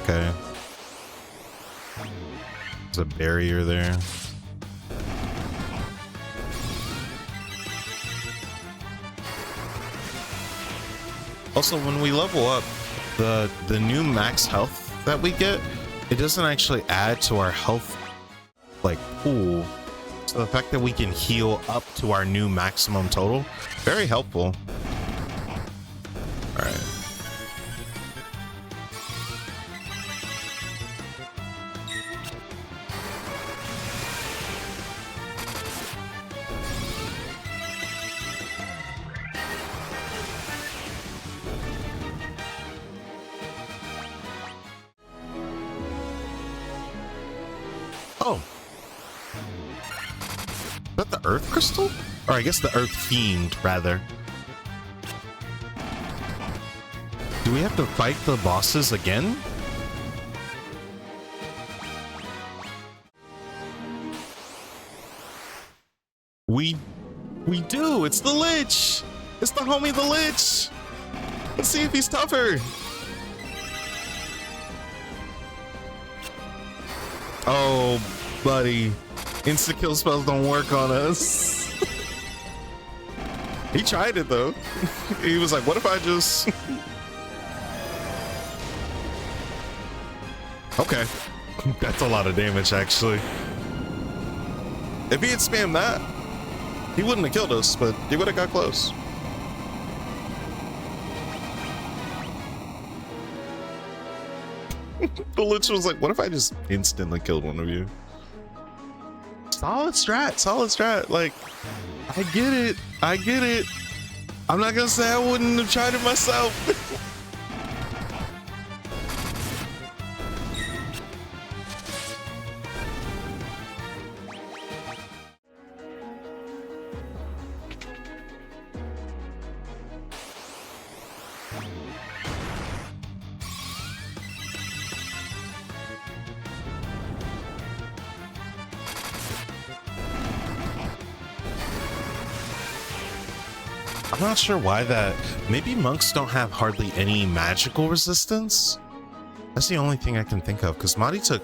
Okay. There's a barrier there. Also, when we level up, the new max health that we get, it doesn't actually add to our health like pool. So the fact that we can heal up to our new maximum total, very helpful. All right. Oh. Is that the Earth Crystal? Or I guess the Earth Fiend, rather. Do we have to fight the bosses again? We do! It's the Lich! It's the homie the Lich! Let's see if he's tougher! Oh, buddy. Insta-kill spells don't work on us. He tried it, though. He was like, what if I just... Okay. That's a lot of damage, actually. If he had spammed that, he wouldn't have killed us, but he would have got close. The Lich was like, what if I just instantly killed one of you? Solid strat, solid strat. Like, I get it. I get it. I'm not gonna say I wouldn't have tried it myself. I'm not sure why that. Maybe monks don't have hardly any magical resistance. That's the only thing I can think of, because Madi took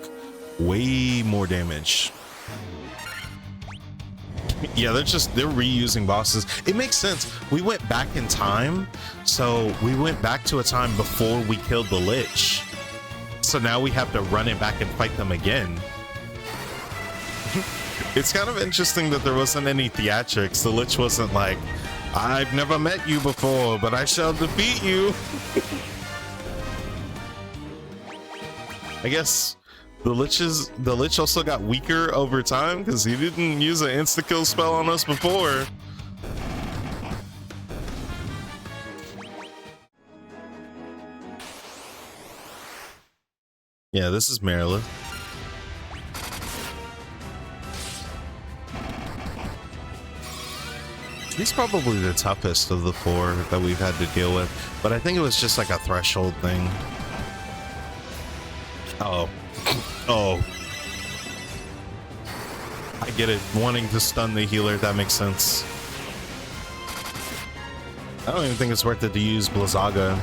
way more damage. Yeah, they're reusing bosses. It makes sense. We went back in time, so we went back to a time before we killed the Lich. So now we have to run it back and fight them again. It's kind of interesting that there wasn't any theatrics. The Lich wasn't like, I've never met you before, but I shall defeat you. I guess the Lich also got weaker over time because he didn't use an insta-kill spell on us before. Yeah, this is Marilyn. He's probably the toughest of the four that we've had to deal with, but I think it was just like a threshold thing. Oh. Oh. I get it. Wanting to stun the healer, that makes sense. I don't even think it's worth it to use Blizzaga.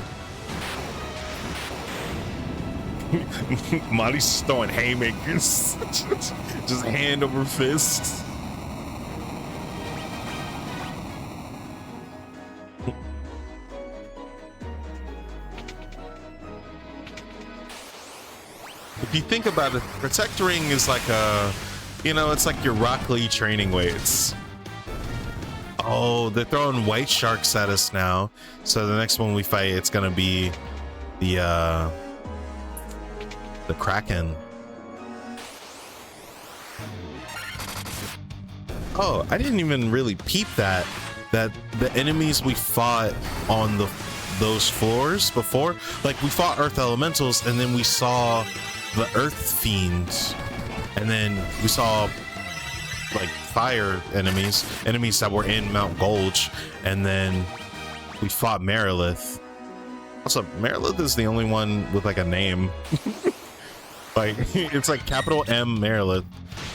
Marty's throwing haymakers. Just hand over fist. If you think about it, Protectoring is like a, you know, it's like your Rock Lee training weights. Oh, they're throwing white sharks at us now. So the next one we fight, it's gonna be the Kraken. Oh, I didn't even really peep that the enemies we fought on those floors before, like we fought Earth Elementals and then we saw the Earth Fiends, and then we saw like fire enemies that were in Mount Gulch, and then we fought Marilith. Also, Marilith is the only one with like a name. Like it's like capital M Marilith.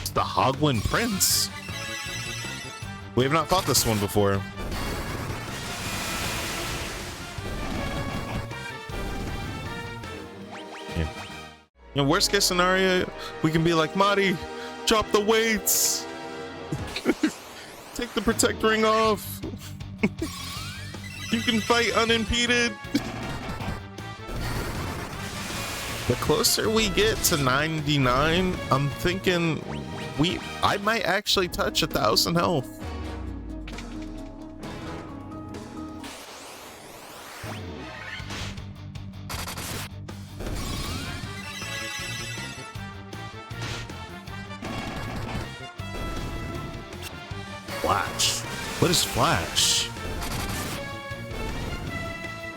It's the Hogwind Prince. We have not fought this one before. Yeah. You know, worst case scenario, we can be like, Marty, drop the weights. Take the Protectoring off. You can fight unimpeded. The closer we get to 99, I'm thinking I might actually touch 1,000 health. Flash. What is Flash?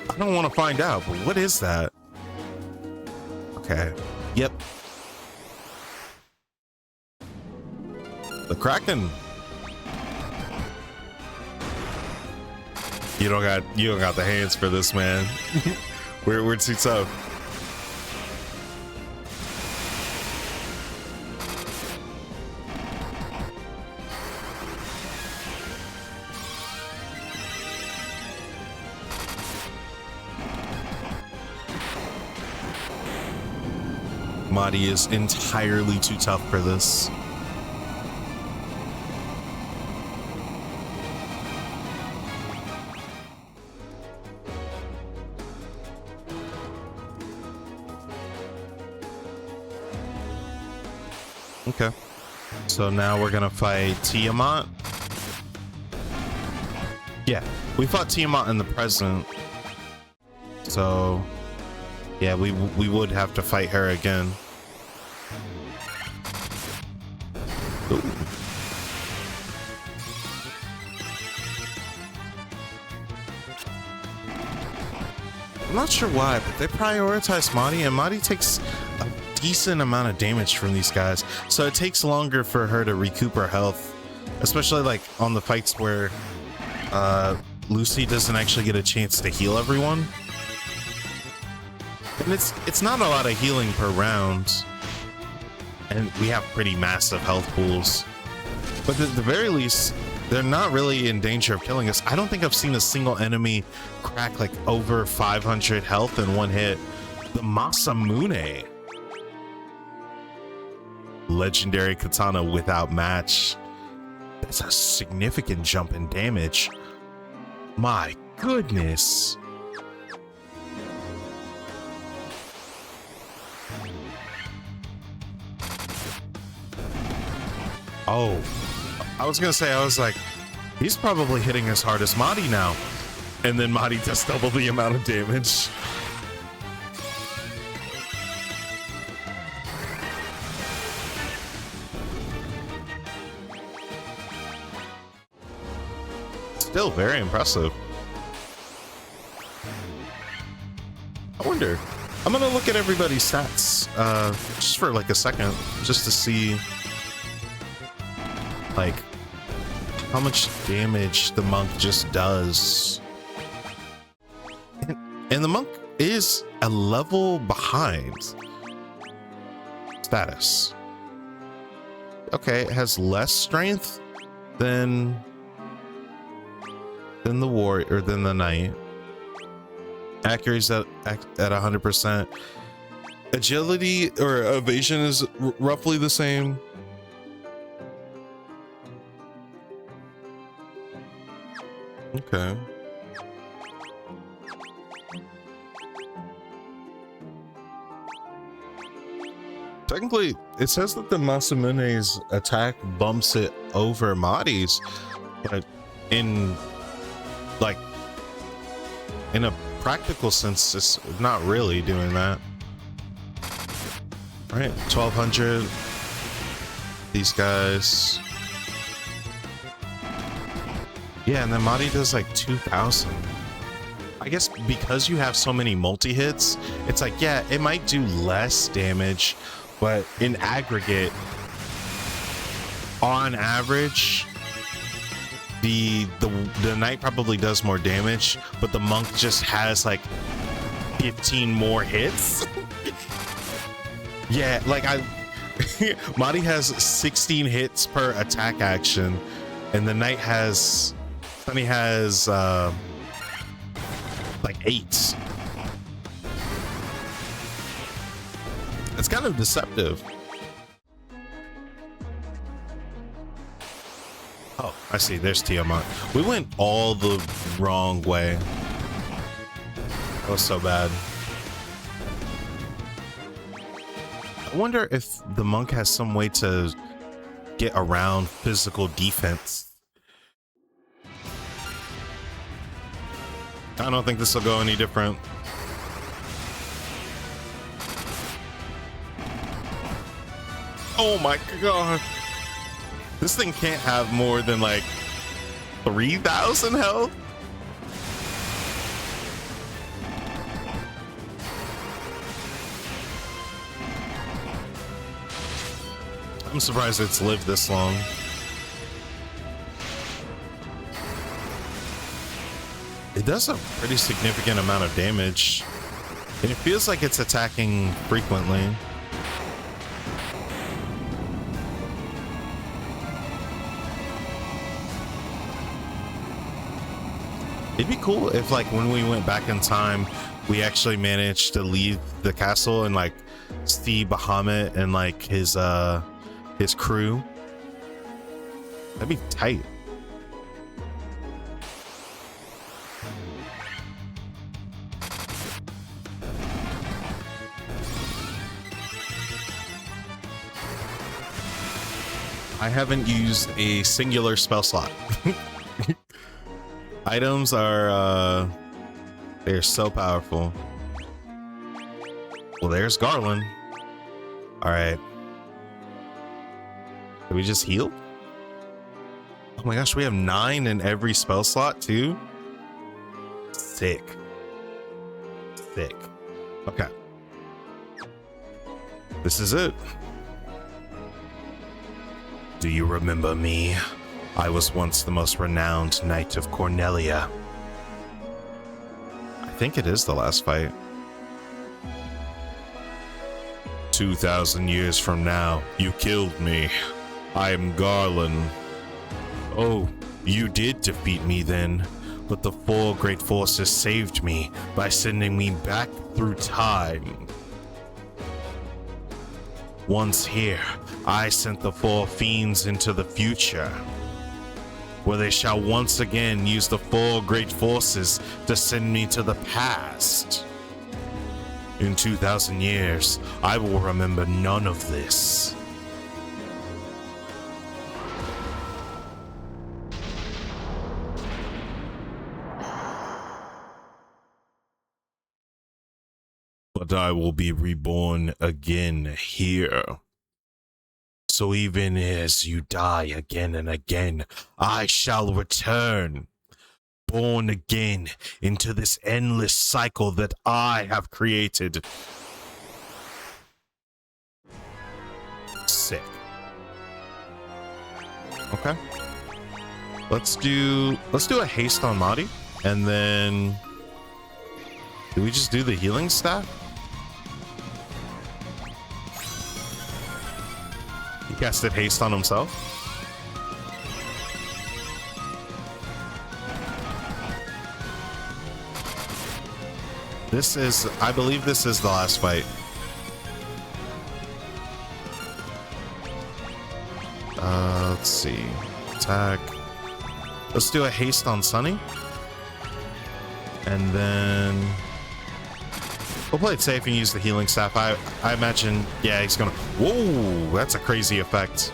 I don't want to find out, but what is that? Okay. Yep. The Kraken. You don't got the hands for this, man. We're too tough. Madi is entirely too tough for this. Okay. So now we're gonna fight Tiamat. Yeah, we fought Tiamat in the present. So yeah, we would have to fight her again. Ooh. I'm not sure why, but they prioritize Madi, and Madi takes a decent amount of damage from these guys, so it takes longer for her to recoup her health, especially like on the fights where Lucy doesn't actually get a chance to heal everyone. And it's not a lot of healing per round, and we have pretty massive health pools, but at the very least they're not really in danger of killing us. I don't think I've seen a single enemy crack like over 500 health in one hit. The Masamune, legendary katana without match. That's a significant jump in damage. My goodness. Oh, I was gonna say, I was like, he's probably hitting as hard as Madi now. And then Madi does double the amount of damage. Still very impressive. I wonder, I'm gonna look at everybody's stats just for like a second, just to see like how much damage the monk just does. And the monk is a level behind status. Okay, it has less strength than the warrior, or than the knight. Accuracy at 100%. Agility or evasion is roughly the same. Okay. Technically, it says that the Masamune's attack bumps it over Madi's, but in a practical sense, it's not really doing that. Right, 1200. These guys. Yeah, and then Madi does like 2000. I guess because you have so many multi-hits, it's like, yeah, it might do less damage, but in aggregate, on average, the knight probably does more damage, but the monk just has like 15 more hits. Yeah, like Madi has 16 hits per attack action, and the knight has like 8. It's kind of deceptive. Oh, I see. There's Tiamat. We went all the wrong way. That was so bad. I wonder if the monk has some way to get around physical defense. I don't think this will go any different. Oh my god. This thing can't have more than like 3,000 health. I'm surprised it's lived this long. It does a pretty significant amount of damage, and it feels like it's attacking frequently. It'd be cool if, like, when we went back in time, we actually managed to leave the castle and like see Bahamut and like his crew. That'd be tight. I haven't used a singular spell slot. Items are they're so powerful. Well, there's Garland. All right. Did we just heal? Oh my gosh, we have 9 in every spell slot too. Sick. Sick. Okay. This is it. Do you remember me? I was once the most renowned knight of Cornelia. I think it is the last fight. 2,000 years from now, you killed me. I am Garland. Oh, you did defeat me then, but the 4 great forces saved me by sending me back through time. Once here, I sent the 4 fiends into the future. where they shall once again use the four great forces to send me to the past. In 2,000 years, I will remember none of this. But I will be reborn again here. So even as you die again and again, I shall return, born again into this endless cycle that I have created. Sick. Okay. Let's do a haste on Madi, and then do we just do the healing staff? He casted haste on himself. This is, I believe this is the last fight. Let's see. Attack. Let's do a haste on Sunny. And then we'll play it safe and use the healing staff. I imagine, yeah, he's gonna. Whoa, that's a crazy effect.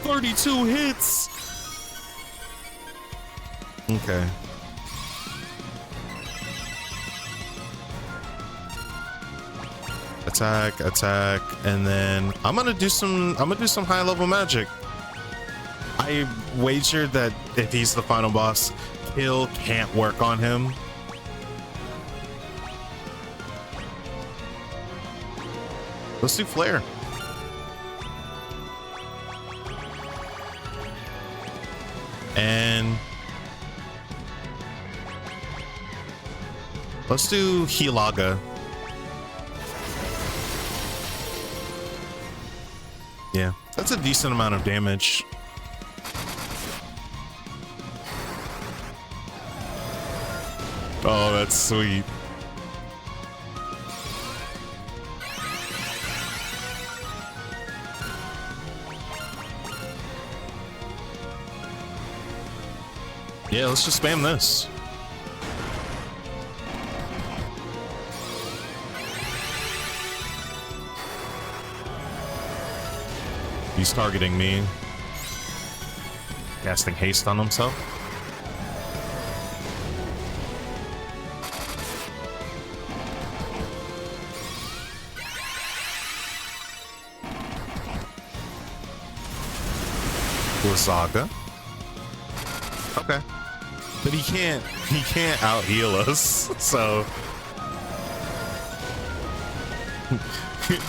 32 hits. Okay. Attack, and then I'm gonna do some high level magic. I wagered that if he's the final boss, kill can't work on him. Let's do flare. And let's do Hilaga. Yeah, that's a decent amount of damage. Oh, that's sweet. Yeah, let's just spam this. He's targeting me. Casting haste on himself. Zaga. Okay. But he can't out heal us, so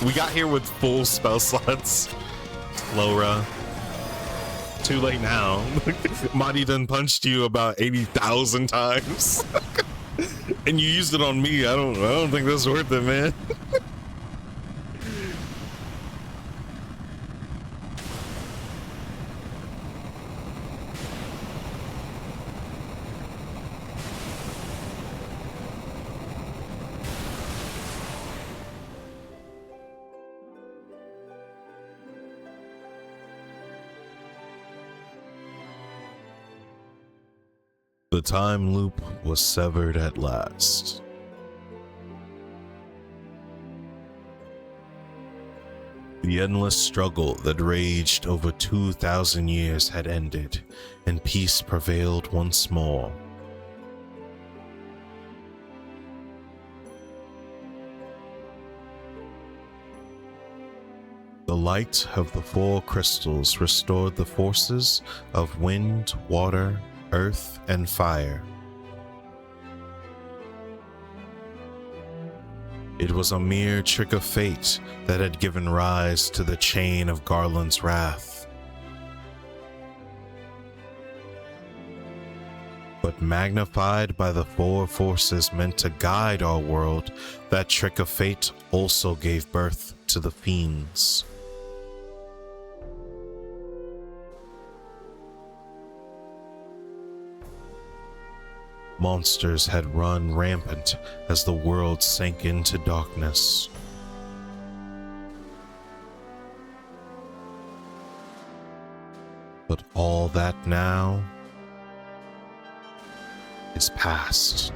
we got here with full spell slots. Laura. Too late now. Madi done punched you about 80,000 times. And you used it on me. I don't think that's worth it, man. The time loop was severed at last. The endless struggle that raged over 2,000 years had ended, and peace prevailed once more. The light of the four crystals restored the forces of wind, water, earth, and fire. It was a mere trick of fate that had given rise to the chain of Garland's wrath. But magnified by the four forces meant to guide our world, that trick of fate also gave birth to the fiends. Monsters had run rampant as the world sank into darkness. But all that now is past.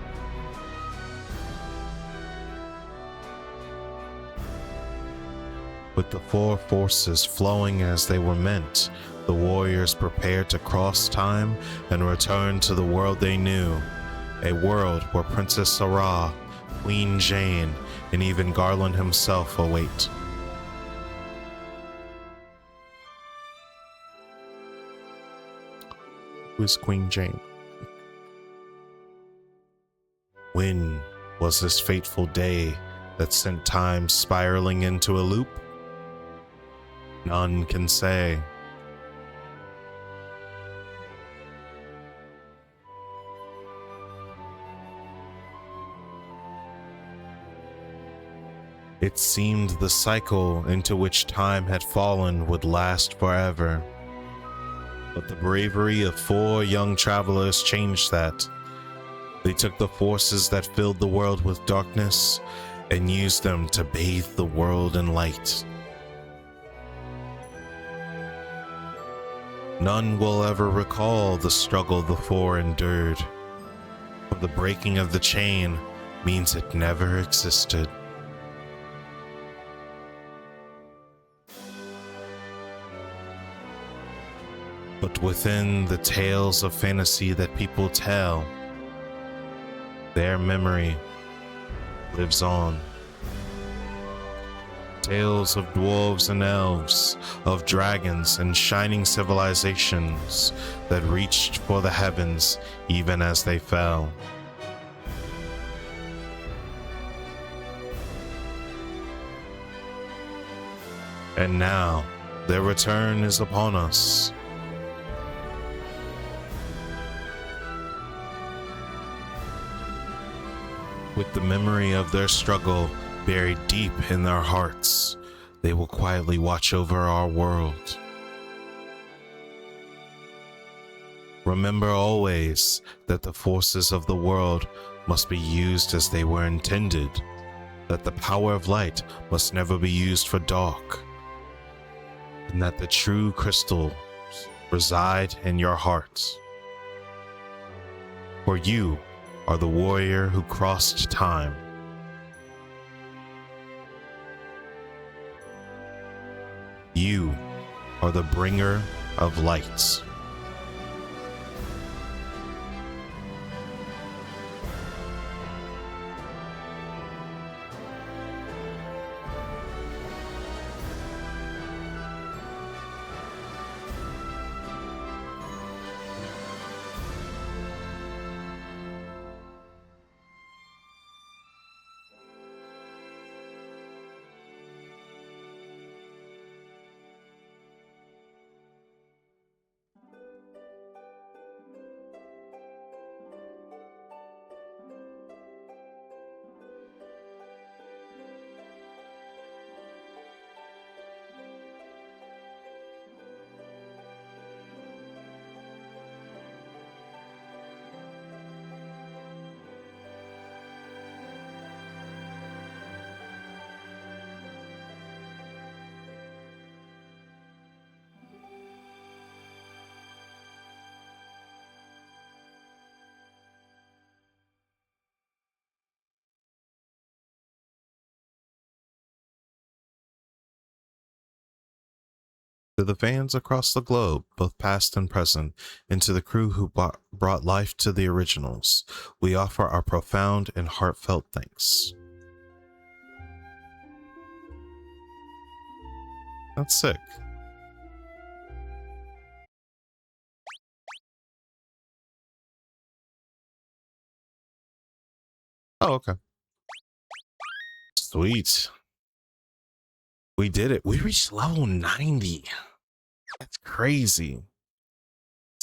With the four forces flowing as they were meant, the warriors prepared to cross time and return to the world they knew, a world where Princess Sarah, Queen Jane, and even Garland himself await. Who is Queen Jane? When was this fateful day that sent time spiraling into a loop? None can say. It seemed the cycle into which time had fallen would last forever. But the bravery of four young travelers changed that. They took the forces that filled the world with darkness and used them to bathe the world in light. None will ever recall the struggle the four endured, for the breaking of the chain means it never existed. But within the tales of fantasy that people tell, their memory lives on. Tales of dwarves and elves, of dragons and shining civilizations that reached for the heavens even as they fell. And now, their return is upon us. With the memory of their struggle buried deep in their hearts, they will quietly watch over our world. Remember always that the forces of the world must be used as they were intended, that the power of light must never be used for dark, and that the true crystals reside in your hearts. For you are the warrior who crossed time. You are the bringer of lights. To the fans across the globe, both past and present, and to the crew who brought life to the originals, we offer our profound and heartfelt thanks. That's sick. Oh, okay. Sweet. We did it. We reached level 90. That's crazy.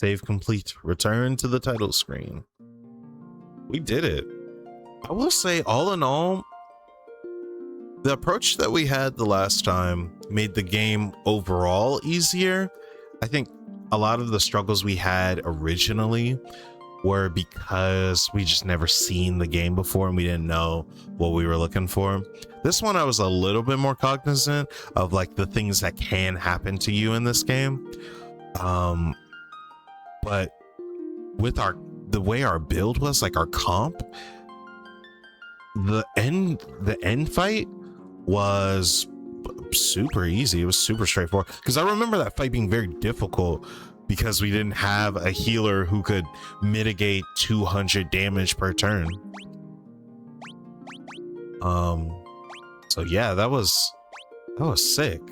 Save complete. Return to the title screen. We did it. I will say, all in all, the approach that we had the last time made the game overall easier. I think a lot of the struggles we had originally were because we just never seen the game before and we didn't know what we were looking for. This one, I was a little bit more cognizant of like the things that can happen to you in this game. but with the way our build was, like our comp, the end fight was super easy. It was super straightforward, because I remember that fight being very difficult because we didn't have a healer who could mitigate 200 damage per turn. So yeah, that was sick.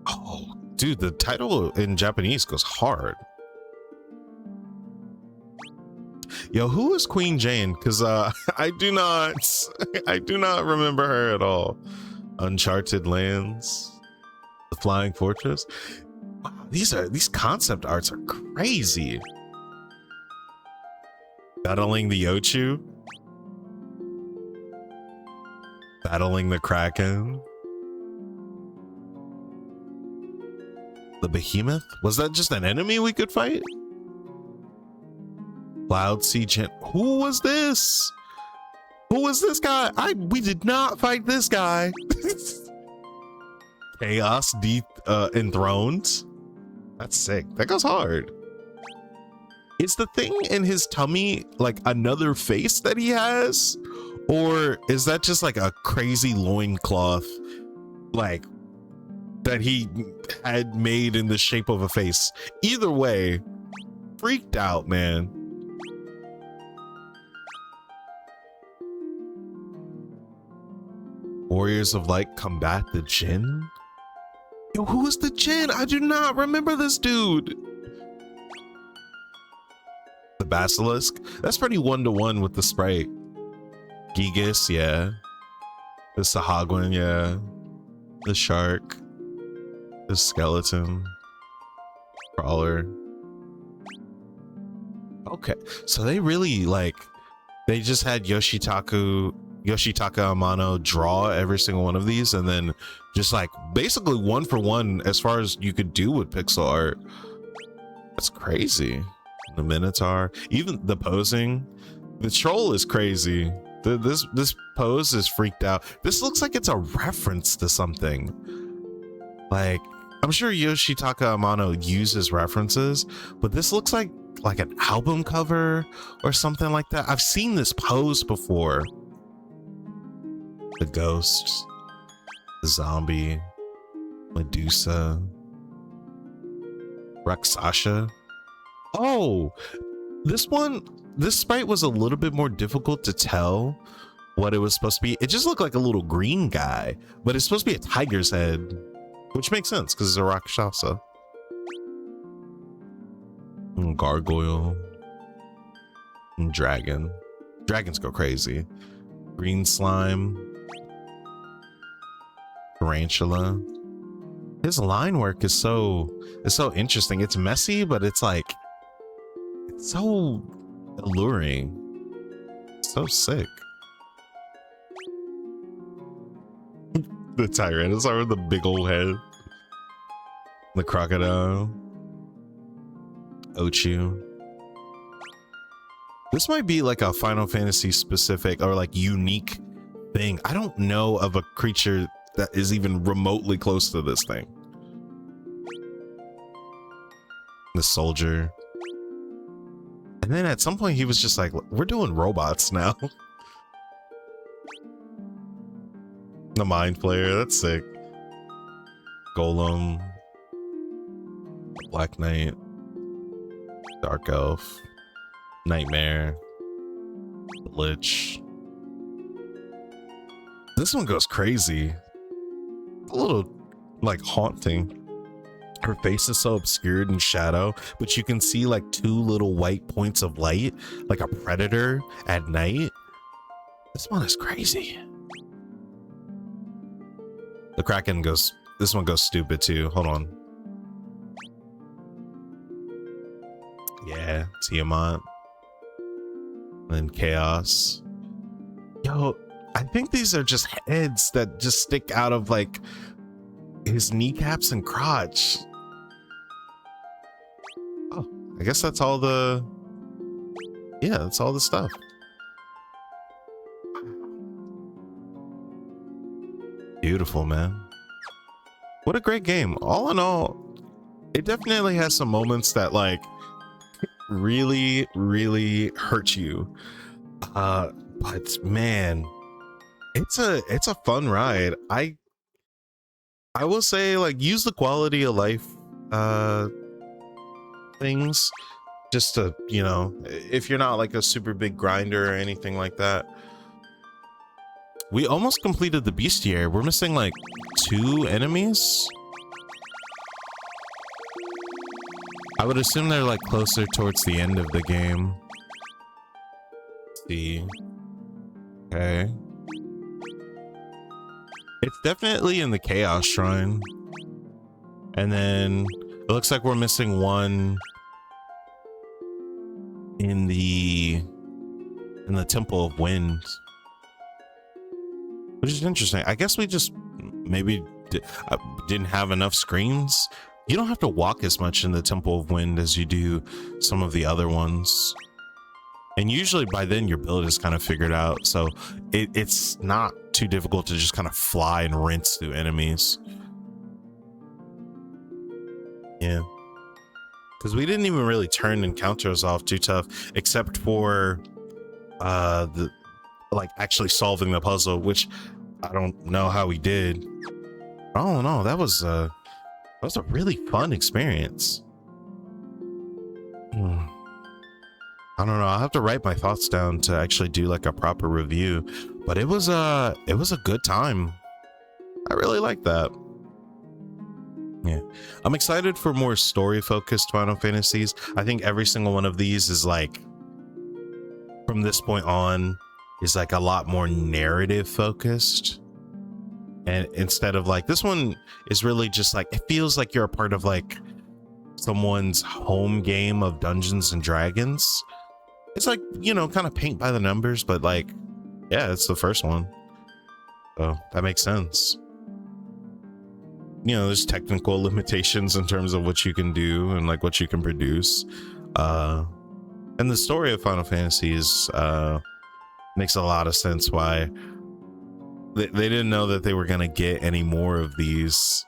Oh dude, the title in Japanese goes hard. Yo, who is Queen Jane? Because I do not remember her at all. Uncharted Lands, the Flying Fortress. Wow, these concept arts are crazy. Battling the Yochu, battling the Kraken, the Behemoth. Was that just an enemy we could fight? Cloud Siege. Who was this? Who was this guy? We did not fight this guy. Chaos enthroned. That's sick. That goes hard. Is the thing in his tummy like another face that he has? Or is that just like a crazy loincloth like that he had made in the shape of a face? Either way, freaked out, man. Warriors of Light combat the Jinn? Yo, who is the Jinn? I do not remember this dude. The Basilisk? That's pretty one-to-one with the sprite. Gigas, yeah. The Sahagwan, yeah. The Shark. The Skeleton. Crawler. Okay, so they really they just had Yoshitaka Amano draw every single one of these, and then just like basically one for one as far as you could do with pixel art. That's crazy. The Minotaur, even the posing, the troll is crazy. This pose is freaked out. This looks like it's a reference to something. Like, I'm sure Yoshitaka Amano uses references, but this looks like an album cover or something like that. I've seen this pose before. The ghosts, the zombie, Medusa, Rakshasa. Oh, this sprite was a little bit more difficult to tell what it was supposed to be. It just looked like a little green guy, but it's supposed to be a tiger's head, which makes sense because it's a Rakshasa. And gargoyle, and dragon. Dragons go crazy. Green slime. Tarantula. His line work is so interesting. It's messy, but it's so alluring. So sick. The Tyrannosaur with the big old head. The crocodile. Ochu. This might be like a Final Fantasy specific or like unique thing. I don't know of a creature that is even remotely close to this thing. The soldier. And then at some point he was just like, we're doing robots now. The Mind Flayer, that's sick. Golem. Black Knight. Dark Elf. Nightmare. Lich. This one goes crazy. A little like haunting. Her face is so obscured in shadow, but you can see like two little white points of light, like a predator at night. This one is crazy. The Kraken goes, this one goes stupid too. Hold on. Yeah, Tiamat. And Chaos. Yo, I think these are just heads that just stick out of like his kneecaps and crotch. Oh, I guess that's all the, yeah, that's all the stuff. Beautiful, man. What a great game. All in all, it definitely has some moments that like really, really hurt you. But man, it's a fun ride. I will say, like, use the quality of life uh things just to, if you're not like a super big grinder or anything like that. We almost completed the bestiary. We're missing like 2 enemies. I would assume they're like closer towards the end of the game. Let's see. Okay. It's definitely in the Chaos Shrine. And then it looks like we're missing one in the Temple of Wind, which is interesting. I guess we just maybe didn't have enough screens. You don't have to walk as much in the Temple of Wind as you do some of the other ones. And usually by then your build is kind of figured out. So it's not too difficult to just kind of fly and rinse through enemies. Yeah. Because we didn't even really turn encounters off too tough, except for the like actually solving the puzzle, which I don't know how we did. I don't know. That was a really fun experience. I don't know. I'll have to write my thoughts down to actually do like a proper review, but it was a good time. I really like that. Yeah, I'm excited for more story focused Final Fantasies. I think every single one of these is like, from this point on, is like a lot more narrative focused. And instead of like, this one is really just like, it feels like you're a part of like someone's home game of Dungeons and Dragons. It's like, kind of paint by the numbers, but like, yeah, it's the first one. So that makes sense. There's technical limitations in terms of what you can do and like what you can produce. And the story of Final Fantasy is makes a lot of sense why they didn't know that they were going to get any more of these,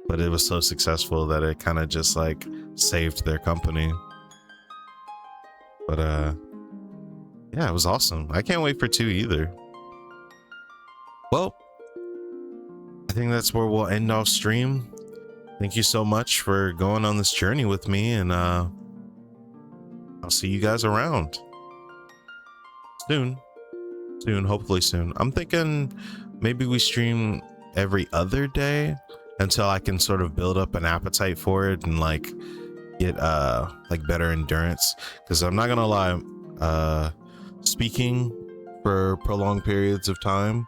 but it was so successful that it kind of just like saved their company. But yeah, it was awesome. I can't wait for 2 either. Well, I think that's where we'll end off stream. Thank you so much for going on this journey with me, and I'll see you guys around soon, hopefully soon. I'm thinking maybe we stream every other day until I can sort of build up an appetite for it and like get like better endurance, because I'm not gonna lie, speaking for prolonged periods of time,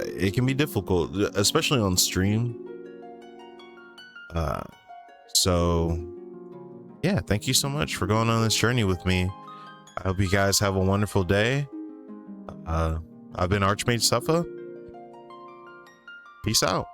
it can be difficult, especially on stream. So yeah, thank you so much for going on this journey with me. I hope you guys have a wonderful day. I've been Archmage Suffa. Peace out.